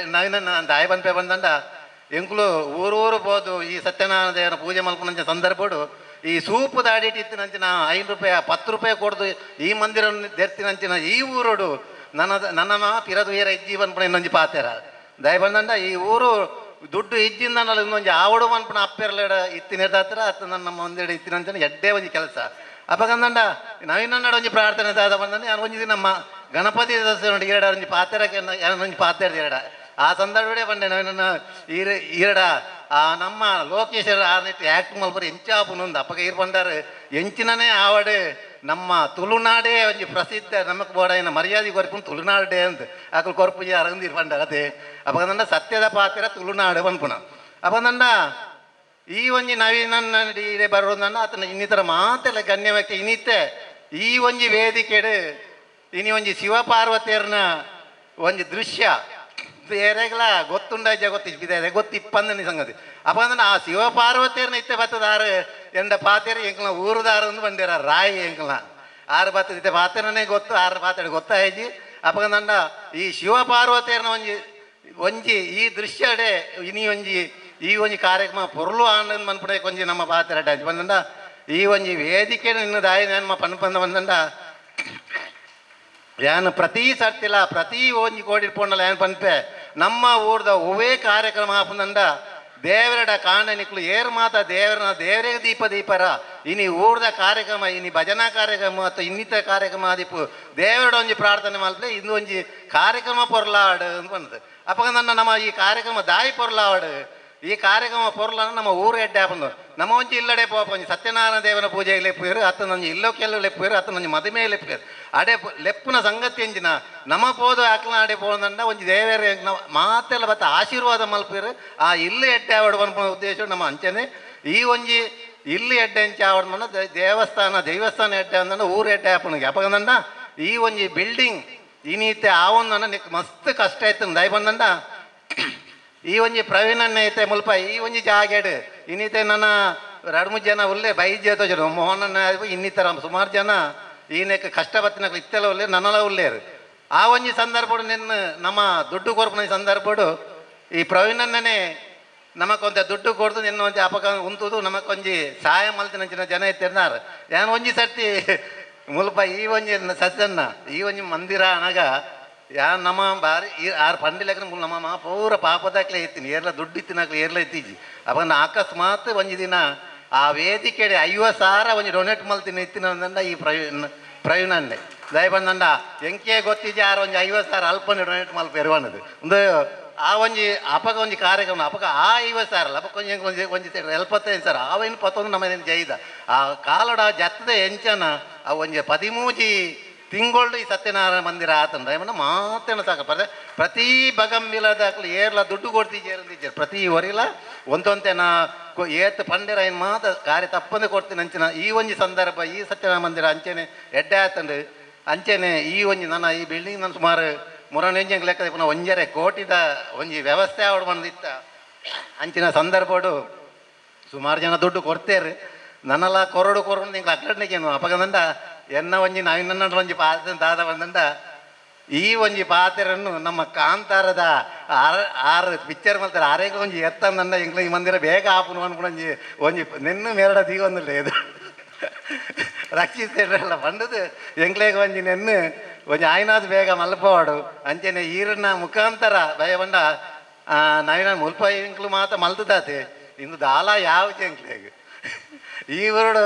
ನವೀನ ದಯ ಬಂಪೆ ಬಂದಂಡ ಎಂಕ್ಲು ಊರೂರು ಬೋದು ಈ ಸತ್ಯನಾರಾಯಣ ದೇವರ ಪೂಜೆ ಮಲ್ಪನಂಚ ಸಂದರ್ಭಡು ಈ ಸೂಪು ದಾಡಿಟ್ಟಿತ್ತಿನಂಚಿನ 5 ರೂಪಾಯಿ 10 ರೂಪಾಯಿ ಕೊಡ್ದು ಈ ಮಂದಿರ ದೆರ್ತಿನಂಚಿನ ಈ ಊರೋಡು ನನ್ನ ಪಿರದು ಏರ ಇಜ್ಜಿ ಬಂದ್ಪಣ ಇನ್ನೊಂಜಿ ಪಾತೆರ ದಯ ಬಂದಂಡ ಈ ಊರು ದುಡ್ಡು ಇಜ್ಜಿಂದ ಇನ್ನೊಂಜಿ ಆವಡು ಬಂದ್ಪಣ ಅಪ್ಪೆರ್ಲೆಡ ಇತ್ತಿನ ಹತ್ರ ಅತ್ತ ನನ್ನ ಮಂದಿರ ಇತ್ತಿನಂಚಿನ ಎಡ್ಡೆ ಒಂಜಿ ಕೆಲಸ ಅಪ್ಪಗಂದಂಡ ನವೀನನ್ನಡ ಒಂಜಿ ಪ್ರಾರ್ಥನೆ ದಾದ ಬಂದಂಡ ನಾನು ಒಂಜಿ ನಮ್ಮ ಗಣಪತಿ ಸದಸ್ಯ ನೋಡಿ ಎರಡ ಒಂಜಿ ಪಾತೆರಕ್ಕೆ ಒಂಜಿ ಪಾತೆರ ಎರಡ ಆ ಸಂದರ್ಭಡೆ ಬಂಡೆ ನನ್ನ ಈರಡ ಆ ನಮ್ಮ ಲೋಕೇಶ್ವರ ಆರ್ನಿಟ್ಟು ಆ್ಯಕ್ಟ್ ಮಲ್ಪರು ಎಂಚಾಪುನೊಂದು ಅಪ್ಪಗ ಇರ್ ಬಂಡಾರು ಎಂಚಿನನೇ ಆವಡು ನಮ್ಮ ತುಳುನಾಡೇ ಒಂಜಿ ಪ್ರಸಿದ್ಧ ನಮಕ್ ಬೋಡಾಯಿನ ಮರ್ಯಾದೆ ಕೊರ್ಪುನ್ ತುಳುನಾಡೇ ಅಂತ ಆಕಲು ಕೊರ್ಪುಜಿ ಅರಂದಿರ್ ಬಂಡ ಅದೇ ಅಪ್ಪಗಂದಂಡ ಸತ್ಯದ ಪಾತ್ರ ತುಳುನಾಡು ಬಂದ್ಪುನ ಅಪ್ಪಂದಂಡ ಈ ಒಂಜಿ ನವೀನನ್ನ ಇಡೆ ಬರೋದಂಡ ಆತನ ಇನ್ನಿತರ ಮಾತೆಲ್ಲ ಗಣ್ಯ ವ್ಯಕ್ತಿ ಇನ್ನಿತ್ತೆ ಈ ಒಂಜಿ ವೇದಿಕೆಡು ಇನಿ ಒಂಜಿ ಶಿವಪಾರ್ವತಿಯರ್ನ ಒಂಜಿ ದೃಶ್ಯ ಬೇರೆಗಳ ಗೊತ್ತುಂಡಾಯ್ಜ ಗೊತ್ತಿದೆ ಗೊತ್ತಿಪ್ಪಂದನಿ ಸಂಗತಿ ಅಪ್ಪಂದ್ರೆ ಆ ಶಿವಪಾರ್ವತಿಯರ್ನ ಇತ್ತೆ ಬತ್ತದಾರು ಎಂಡ ಪಾತೆರು ಎಂಕ್ಲ ಊರುದಾರು ಅಂದು ಬಂದಿರ ರಾಯಿ ಎಂಕ್ಲ ಆರು ಬತ್ತದಿತ್ತೆ ಪಾತೆರನೇ ಗೊತ್ತು ಆರು ಪಾತೆರು ಗೊತ್ತಾಯ್ಜಿ ಅಪ್ಪಂದಂಡ ಈ ಶಿವಪಾರ್ವತಿಯರ್ನ ಒಂಜಿ ಈ ದೃಶ್ಯಡೆ ಈ ಒಂಜಿ ಕಾರ್ಯಕ್ರಮ ಪೊರ್ಲು ಆನಂದ್ ಮನ್ಪಡೆ ಕೊಂಜಿ ನಮ್ಮ ಪಾತೆರ ಬಂದಂಡ ಈ ಒಂಜಿ ವೇದಿಕೆ ನಿನ್ನ ದಾಯಿ ನಾನು ಪನ್ಪಂದ ಬಂದಂಡ ಯಾನು ಪ್ರತಿ ಸರ್ತಿಲ್ಲ ಪ್ರತಿ ಒಂಜಿ ಕೋಡಿರ್ಪೊಂಡಲ್ಲ ಏನು ಪನ್ಪೆ ನಮ್ಮ ಊರ್ದ ಒವೇ ಕಾರ್ಯಕ್ರಮ ಹಾಪಂದಂಡ ದೇವರಡ ಕಾಣನಿಕ್ಲು ಏರು ಮಾತ ದೇವರಿಗೆ ದೀಪರ ಇನಿ ಊರ್ದ ಕಾರ್ಯಕ್ರಮ ಇನಿ ಭಜನಾ ಕಾರ್ಯಕ್ರಮ ಅಥವಾ ಇನ್ನಿತರ ಕಾರ್ಯಕ್ರಮ ಆದಿಪ್ಪು ದೇವರಡ ಒಂಜಿ ಪ್ರಾರ್ಥನೆ ಮಲ್ಪೆ ಇಂದು ಒಂಜಿ ಕಾರ್ಯಕ್ರಮ ಪೊರ್ಲಾಡು ಅಂತ ಬಂದದ್ದು ಅಪ್ಪಗ ನನ್ನ ನಮ್ಮ ಈ ಕಾರ್ಯಕ್ರಮ ದಾಯಿ ಪೊರ್ಲಾಡು ಈ ಕಾರ್ಯಕ್ರಮ ಪೊರ್ಲನ್ನು ನಮ್ಮ ಊರು ಎಡ್ಡೆ ಹಾಕೊಂಡು ನಮ್ಮ ಒಂಜಿ ಇಲ್ಲಡೆ ಪೋಪಂಜಿ ಸತ್ಯನಾರಾಯಣ ದೇವನ ಪೂಜೆಗೆ ಲೆಪ್ಪೇರು ಅತ್ತ ನಂಜಿ ಇಲ್ಲೋಕೆಲ್ಲ ಲೆಪ್ಪೇರು ಅತ್ತ ನಂಜಿ ಮದುವೆ ಲೆಪ್ಪೇರು ಅಡೆ ಲೆಪ್ಪುನ ಸಂಗತಿ ಎಂಜಿನ ನಮ್ಮ ಪೋದು ಆಕಲ ಅಡೆ ಪೋದಂಡ ಒಂಜಿ ದೇವರ ಮಾತೆಲ್ಲ ಬತ್ತ ಆಶೀರ್ವಾದ ಮಲ್ಪೇರು ಆ ಇಲ್ಲು ಎಡ್ಡೆ ಆವಡು ಬನ್ಪುನ ಉದ್ದೇಶ ನಮ್ಮ ಅಂಚನೆ ಈ ಒಂಜಿ ಇಲ್ಲಿ ಎಡ್ಡೆ ಅಂಚೆ ಆವಡ್ಮನ್ನ ದೇವಸ್ಥಾನ ಎಡ್ಡೆ ಅಂದ ಊರು ಎಡ್ಡೆ ಹಾಪನಿಗೆ ಅಪಗಂದಂಡ ಈ ಒಂಜಿ ಬಿಲ್ಡಿಂಗ್ ಇನ್ನೀತೆ ಆವೊಂದನ್ನ ನಿಕ್ ಮಸ್ತ್ ಕಷ್ಟ ಆಯ್ತು ದಯ ಬಂದಂಡ ಈ ಒಂಜಿ ಪ್ರವೀಣನ್ನ ಐತೆ ಮುಲ್ಪ ಈ ಒಂಜಿ ಜಾಗೇಡು ಇನ್ನೀತೆ ನನ್ನ 2-3 ಜನ ಉಲ್ಲೆ ಬೈಜೆ ತೋಜರು ಮೋಹನನ್ನ ಇನ್ನಿತರ ಸುಮಾರು ಜನ ಈನೆಕ್ ಕಷ್ಟ ಬತ್ತಿನ ಇತ್ತೆಲ್ಲ ಉಲ್ಲೆ ನನ್ನಲ ಉಲ್ಲೇರು ಆ ಒಂಜಿ ಸಂದರ್ಭಡು ನಿನ್ನ ನಮ್ಮ ದುಡ್ಡು ಕೊರ್ಪನ ಸಂದರ್ಭಡು ಈ ಪ್ರವೀಣನ್ನೇ ನಮಕೊಂತ ದುಡ್ಡು ಕೊಡ್ದು ನಿನ್ನ ಒಂಜಿ ಅಪಕ ಉಂತುದು ನಮಕೊಂಜಿ ಸಹಾಯ ಮಲ್ತಿನ ಜನ ಇತ್ತಿರ್ನಾರು ಏನು ಒಂಜಿ ಸರ್ತಿ ಮುಲ್ಪ ಈ ಒಂಜಿ ಸತ್ಯನ್ನ ಈ ಒಂಜಿ ಮಂದಿರ ಅನಗ ಯಾ ನಮ್ಮ ಬಾರಿ ಆರು ಪಂಡಿಲಕ್ಕೆ ನಮ್ಮ ಪೂರ ಪಾಪದಾಕ್ಲೆ ಎತ್ತೀನಿ ಏರ್ಲ ದುಡ್ಡು ಇತ್ತಿನಾಕ್ಲೆ ಏರ್ಲ ಎತ್ತೀಜಿ ಅವಾಗ ಅಕಸ್ಮಾತ್ ಒಂಜಿ ದಿನ ಆ ವೇದಿಕೆಡೆ 50,000 ಒಂಜಿ ಡೊನೇಟ್ ಮಲ್ತೀನಿ ಎತ್ತಿನ ಈ ಪ್ರವೀಣನ್ನೇ ದಯ ಬಂದಂಡ ಎಂಕೆ ಗೊತ್ತಿಜಿ ಆರು ಒಂಜಿ 50,000 ಅಲ್ಪನೆ ಡೊನೇಟ್ ಮಲ್ಪ ಎರುವನದು ಒಂದು ಆ ಒಂಜಿ ಅಪಗ ಒಂಜಿ ಕಾರ್ಯಕ್ರಮ ಅಪಗ ಆ 50,000 ಅಲ್ಲ ಅಪಗ ಒಂಜಿ 75,000 ಆವೇನು ಪತ್ತೊಂದು ನಮ್ಮ ಜೈದ ಆ ಕಾಲಡ ಜತ್ತದ ಎಂಚನ ಆ ಒಂಜಿ 13 ತಿಂಗಳು ಈ ಸತ್ಯನಾರಾಯಣ ಮಂದಿರ ಆತಂದ್ರೆ ಏಮನ್ನ ಮಾತೇನ ಸಾಕ ಪ್ರತಿ ಬಗಂಬಿಲದಾಕ್ಲು ಏರ್ಲ ದುಡ್ಡು ಕೊಡ್ತಿದ್ದೇರು ಪ್ರತಿ ವರಿಲ ಒಂದೊಂತೆನ ಏತ್ ಪಂಡಿರ ಏನು ಮಾತ ಕಾರ್ಯ ತಪ್ಪಂದೆ ಕೊಡ್ತೀನಿ ಅಂಚಿನ ಈ ಒಂಜಿ ಸಂದರ್ಭ ಈ ಸತ್ಯನಾರಾಯಣ ಮಂದಿರ ಅಂಚೆನೆ ಎಡ್ಡೆ ಆತಂಡು ಅಂಚೆನೆ ಈ ಒಂಜಿ ನನ್ನ ಈ ಬಿಲ್ಡಿಂಗ್ ನಾನು ಸುಮಾರು 3 ಲೆಕ್ಕ ಪುನಃ 1.5 ಕೋಟಿದ ಒಂಜಿ ವ್ಯವಸ್ಥೆ ಆವಡ್ ಬಂದಿತ್ತ ಅಂಚಿನ ಸಂದರ್ಭಡು ಸುಮಾರು ಜನ ದುಡ್ಡು ಕೊಡ್ತೇರು ನನ್ನೆಲ್ಲ ಕೊರಡು ನಿಂಗೆ ಅಕ್ಕಡ್ನಿಗೇನು ಅಪಗಂದಂಡ ಎನ್ನ ಒಂಜಿ ನಾವಿನ ಒಂಜಿ ಪಾತ್ರ ದಾದ ಬಂದಂಡ ಈ ಒಂಜಿ ಪಾತ್ರೆಯನ್ನು ನಮ್ಮ ಕಾಂತಾರದ ಆರು ಪಿಕ್ಚರ್ ಮಾಡ್ತಾರೆ ಆರೇಗ ಒಂಜಿ ಎತ್ತಂದಂಡ ಇಂಗ್ಲ ಈ ಮಂದಿರ ಬೇಗ ಆಪುನು ಅನ್ಕೊಂಡು ಒಂಜಿ ನಿನ್ನ ಮೇರಡ ದೀಗೊಂದಿಲ್ಲ ಇದು ರಕ್ಷಿಸ್ತೆಲ್ಲ ಬಂದದು ಎಂಗ್ಲೇಗ ಒಂಜಿ ನೆನ್ನು ಒಂಜಿ ಆಯ್ನಾದ್ ಬೇಗ ಮಲ್ಪವಾಡು ಅಂಚೆನೆ ಈರನ್ನ ಮುಖಾಂತರ ಭಯ ಬಂಡ ನಾವಿನ ಮುಲ್ಪ ಇಂಕ್ಲು ಮಾತ ಮಲ್ತದಾತೆ ಇಂದು ದಾಲ ಯಾವ ಎಂಕ್ಲೇಗ ಈ ಊರು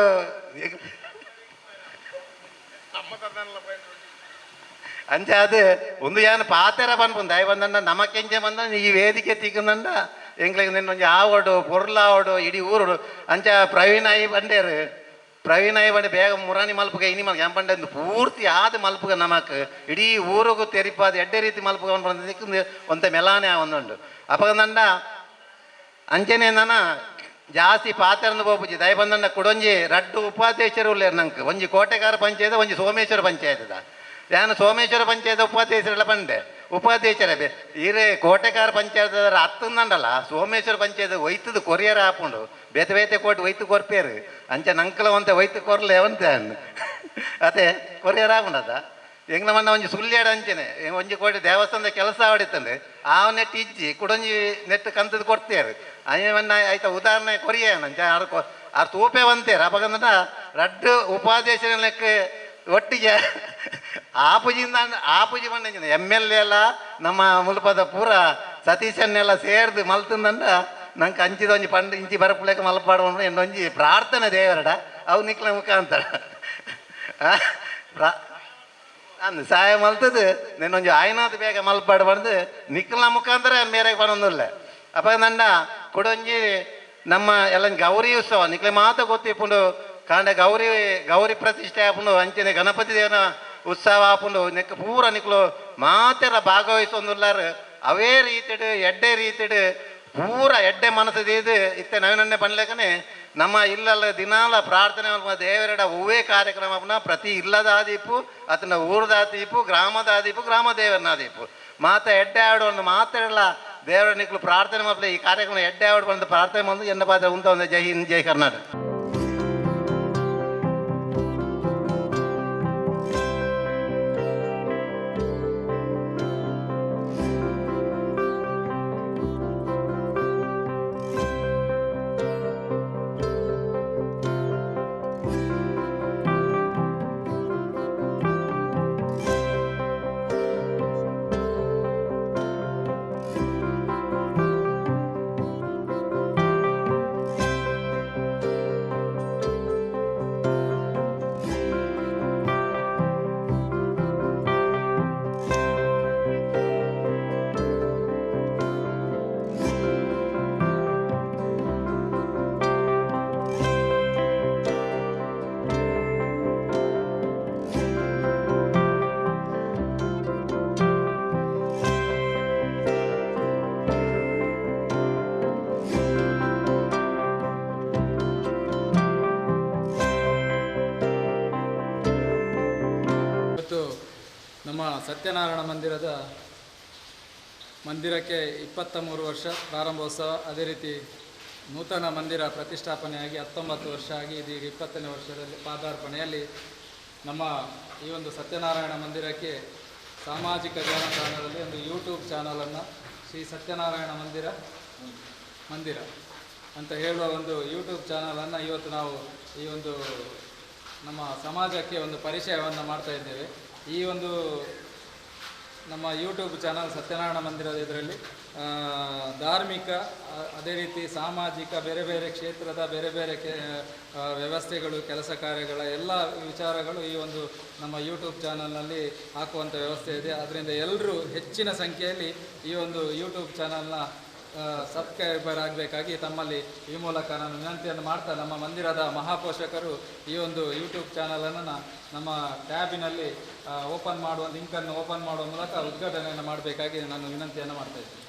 ಅಂಚ ಅದು ಒಂದು ಏನು ಪಾತೆರ ಬಂದ್ಬಂದು ದಯ ಬಂದಂಡ ನಮಕೆಂಚೆ ಬಂದ ಈ ವೇದಿಕೆ ತಿಕ್ಕಂದಂಡ ಎಂಗ್ಲಿಗೆ ನಿನ್ನೊಂದು ಆವಡು ಪೊರ್ಲಾವಡು ಇಡೀ ಊರು ಅಂಚ ಪ್ರವೀಣಾಯಿ ಬಂಡೇರು ಪ್ರವೀಣಾಯಿ ಬಂಡೆ ಬೇಗ ಮುರಾನಿ ಮಲ್ಪಗ ಇನಿ ಮಲ್ಗ ಎಂಪಂಡೆ ಪೂರ್ತಿ ಆದ ಮಲ್ಪಗ ನಮಕ್ ಇಡೀ ಊರಿಗೂ ತೆರಿಪಾದ ಎಡ್ಡೆ ರೀತಿ ಮಲ್ಪಗ ಬಂದ ಒಂತ ಮೆಲಾನೆ ಒಂದುಂಡು ಅಪಗಂದಂಡ ಅಂಚನೆ ನನ್ನ ಜಾಸ್ತಿ ಪಾತ್ರೆಂದು ಬೋಪುಜಿ ದಯ ಬಂದಂಡ ಕುಡೊಂಜಿ 2 ಉಪಾಧ್ಯಕ್ಷರು ಉಳ್ಳೇರು ನಂಗೆ ಒಂಜಿ ಕೋಟೆಗಾರ ಪಂಚಾಯತ್ ಒಂಜಿ ಸೋಮೇಶ್ವರ ಪಂಚಾಯತ್ದ ನಾನು ಸೋಮೇಶ್ವರ ಪಂಚಾಯತ್ ಉಪಾಧ್ಯಕ್ಷರೆಲ್ಲ ಬಂದೆ ಉಪಾಧ್ಯಕ್ಷರೇ ಈರೇ ಕೋಟೆಗಾರ ಪಂಚಾಯತ್ ಹತ್ತಂದಲ್ಲ ಸೋಮೇಶ್ವರ ಪಂಚಾಯತ್ ಒಯ್ತದು ಕೊರಿಯರ್ ಹಾಕೊಂಡು ಬೇತೆ ಕೋಟಿ ಒಯ್ತು ಕೊರ್ಪೇರು ಅಂಚೆ ನಂಕಲ ಒಂತೆ ಒಯ್ತು ಕೊರ್ಲೆ ಒಂತೆ ಅದೇ ಕೊರಿಯರ್ ಹಾಕೊಂಡದ ಹೆಂಗ್ ನಮ್ಮನ್ನ ಒಂಜಿ ಸುಳ್ಳ್ಯಾಡ ಅಂಚೆನೆ ಒಂಜಿ ಕೋಟಿ ದೇವಸ್ಥಾನದ ಕೆಲಸ ಆಡಿತ್ತಂದ್ರೆ ಆ ನೆಟ್ಟು ಇಜ್ಜಿ ಕುಡೊಂಜಿ ನೆಟ್ಟು ಕಂತದ್ದು ಕೊಡ್ತೇರು ಅಯ್ಯವನ್ನ ಆಯ್ತಾ ಉದಾಹರಣೆ ಕೊರಿಯೇನ ಆರು ತೂಪೆ ಬಂತೇರು ಅಪಗಂದ 2 ಉಪಾಧ್ಯಕ್ಷರ ಲೆಕ್ಕ ಒಟ್ಟಿಗೆ ಆಪುಜಿ ಬಂದ MLA ಎಲ್ಲ ನಮ್ಮ ಮುಲ್ಪದ ಪೂರ ಸತೀಶನ್ನೆಲ್ಲ ಸೇರ್ದು ಮಲ್ತಂದಂಡ ನಂಗೆ ಅಂಚಿದ ಒಂಜಿ ಪಂಡು ಇಂಚಿ ಬರಪುಲೆಕ್ಕ ಮಲ್ಪಾಡು ಇನ್ನೊಂಜಿ ಪ್ರಾರ್ಥನೆ ದೇವರಡ ಅವು ನಿಕ್ಲ ಮುಖಾಂತರ ಅಂದು ಸಹಾಯ ಮಲ್ತದು ನಿನ್ನೊಂಜಿ ಆಯ್ನಾದ ಬೇಗ ಮಲ್ಪಾಡು ಬಂದು ನಿಕ್ಲ ಮುಖಾಂತರ ಮೇರೆಗೆ ಬರೋದಿಲ್ಲ ಅಪಗಂದ ಕೊಡೊಂಜಿ ನಮ್ಮ ಎಲ್ಲ ಗೌರಿ ಉತ್ಸವ ನಿಕ್ಲೆ ಮಾತ ಗೊತ್ತಿಪ್ಪುಂಡು ಕಾಂಡ ಗೌರಿ ಪ್ರತಿಷ್ಠೆ ಆಪುಂಡು ಅಂಚನೆ ಗಣಪತಿ ದೇವನ ಉತ್ಸವ ಆಪುಂಡು ನೆಕ್ ಪೂರ ನಿಕ್ಲು ಮಾತೆಲ್ಲ ಭಾಗವಹಿಸೊಂದುಲ್ಲಾರು ಅವೇ ರೀತಿಡು ಎಡ್ಡೆ ರೀತಿಡು ಪೂರ ಎಡ್ಡೆ ಮನಸ್ಸದು ಇತ್ತೆ ನವೀನನ್ನೇ ಬಂದ್ಲೇಕನೆ ನಮ್ಮ ಇಲ್ಲಲ್ಲ ದಿನಾಲ ಪ್ರಾರ್ಥನೆ ದೇವರಡ ಹೂವೇ ಕಾರ್ಯಕ್ರಮ ಪ್ರತಿ ಇಲ್ಲದ ಆದೀಪು ಅದನ್ನ ಊರದ ಆದೀಪು ಗ್ರಾಮದ ಆದೀಪು ಗ್ರಾಮ ದೇವರನ್ನ ಆದೀಪು ಮಾತ ಎಡ್ಡೆ ಆಡು ಒಂದು ಮಾತೆಲ್ಲ ದೇವರ ನಿಕ್ಲು ಪ್ರಾರ್ಥನೆ ಮಾಡ್ಲಿ ಈ ಕಾರ್ಯಕ್ರಮ ಎಡ್ಡೆ ಆಡು ಬಂದು ಪ್ರಾರ್ಥನೆ ಬಂದು ಎನ್ನ ಪಾತ್ರ ಉಂಟ ಜೈ ಹಿಂದ್ ಜೈ ಕರ್ನಾಟಕ. ಸತ್ಯನಾರಾಯಣ ಮಂದಿರಕ್ಕೆ 23 ವರ್ಷ ಪ್ರಾರಂಭೋತ್ಸವ, ಅದೇ ರೀತಿ ನೂತನ ಮಂದಿರ ಪ್ರತಿಷ್ಠಾಪನೆಯಾಗಿ 19 ವರ್ಷ ಆಗಿ ಇದೀಗ 20ನೇ ವರ್ಷದಲ್ಲಿ ಪಾದಾರ್ಪಣೆಯಲ್ಲಿ ನಮ್ಮ ಈ ಒಂದು ಸತ್ಯನಾರಾಯಣ ಮಂದಿರಕ್ಕೆ ಸಾಮಾಜಿಕ ಜಾಲತಾಣದಲ್ಲಿ ಒಂದು ಯೂಟ್ಯೂಬ್ ಚಾನಲನ್ನು ಶ್ರೀ ಸತ್ಯನಾರಾಯಣ ಮಂದಿರ ಅಂತ ಹೇಳುವ ಒಂದು ಯೂಟ್ಯೂಬ್ ಚಾನಲನ್ನು ಇವತ್ತು ನಾವು ಈ ಒಂದು ನಮ್ಮ ಸಮಾಜಕ್ಕೆ ಒಂದು ಪರಿಚಯವನ್ನು ಮಾಡ್ತಾ ಇದ್ದೇವೆ. ಈ ಒಂದು ನಮ್ಮ ಯೂಟ್ಯೂಬ್ ಚಾನಲ್ ಸತ್ಯನಾರಾಯಣ ಮಂದಿರದ ಇದರಲ್ಲಿ ಧಾರ್ಮಿಕ, ಅದೇ ರೀತಿ ಸಾಮಾಜಿಕ, ಬೇರೆ ಬೇರೆ ಕ್ಷೇತ್ರದ ಬೇರೆ ಬೇರೆ ವ್ಯವಸ್ಥೆಗಳು, ಕೆಲಸ ಕಾರ್ಯಗಳ ಎಲ್ಲ ವಿಚಾರಗಳು ಈ ಒಂದು ನಮ್ಮ ಯೂಟ್ಯೂಬ್ ಚಾನಲ್ನಲ್ಲಿ ಹಾಕುವಂಥ ವ್ಯವಸ್ಥೆ ಇದೆ. ಅದರಿಂದ ಎಲ್ಲರೂ ಹೆಚ್ಚಿನ ಸಂಖ್ಯೆಯಲ್ಲಿ ಈ ಒಂದು ಯೂಟ್ಯೂಬ್ ಚಾನಲ್ನ ಸಬ್ಸ್ಕ್ರೈಬರ್ ಆಗಬೇಕಾಗಿ ತಮ್ಮಲ್ಲಿ ಈ ಮೂಲಕ ನಾನು ವಿನಂತಿಯನ್ನು ಮಾಡ್ತಾ, ನಮ್ಮ ಮಂದಿರದ ಮಹಾಪೋಷಕರು ಈ ಒಂದು ಯೂಟ್ಯೂಬ್ ಚಾನಲನ್ನು ನಮ್ಮ ಟ್ಯಾಬಿನಲ್ಲಿ ಲಿಂಕನ್ನು ಓಪನ್ ಮಾಡುವ ಮೂಲಕ ಉದ್ಘಾಟನೆಯನ್ನು ಮಾಡಬೇಕಾಗಿ ನಾನು ವಿನಂತಿಯನ್ನು ಮಾಡ್ತಾ ಇದ್ದೇನೆ.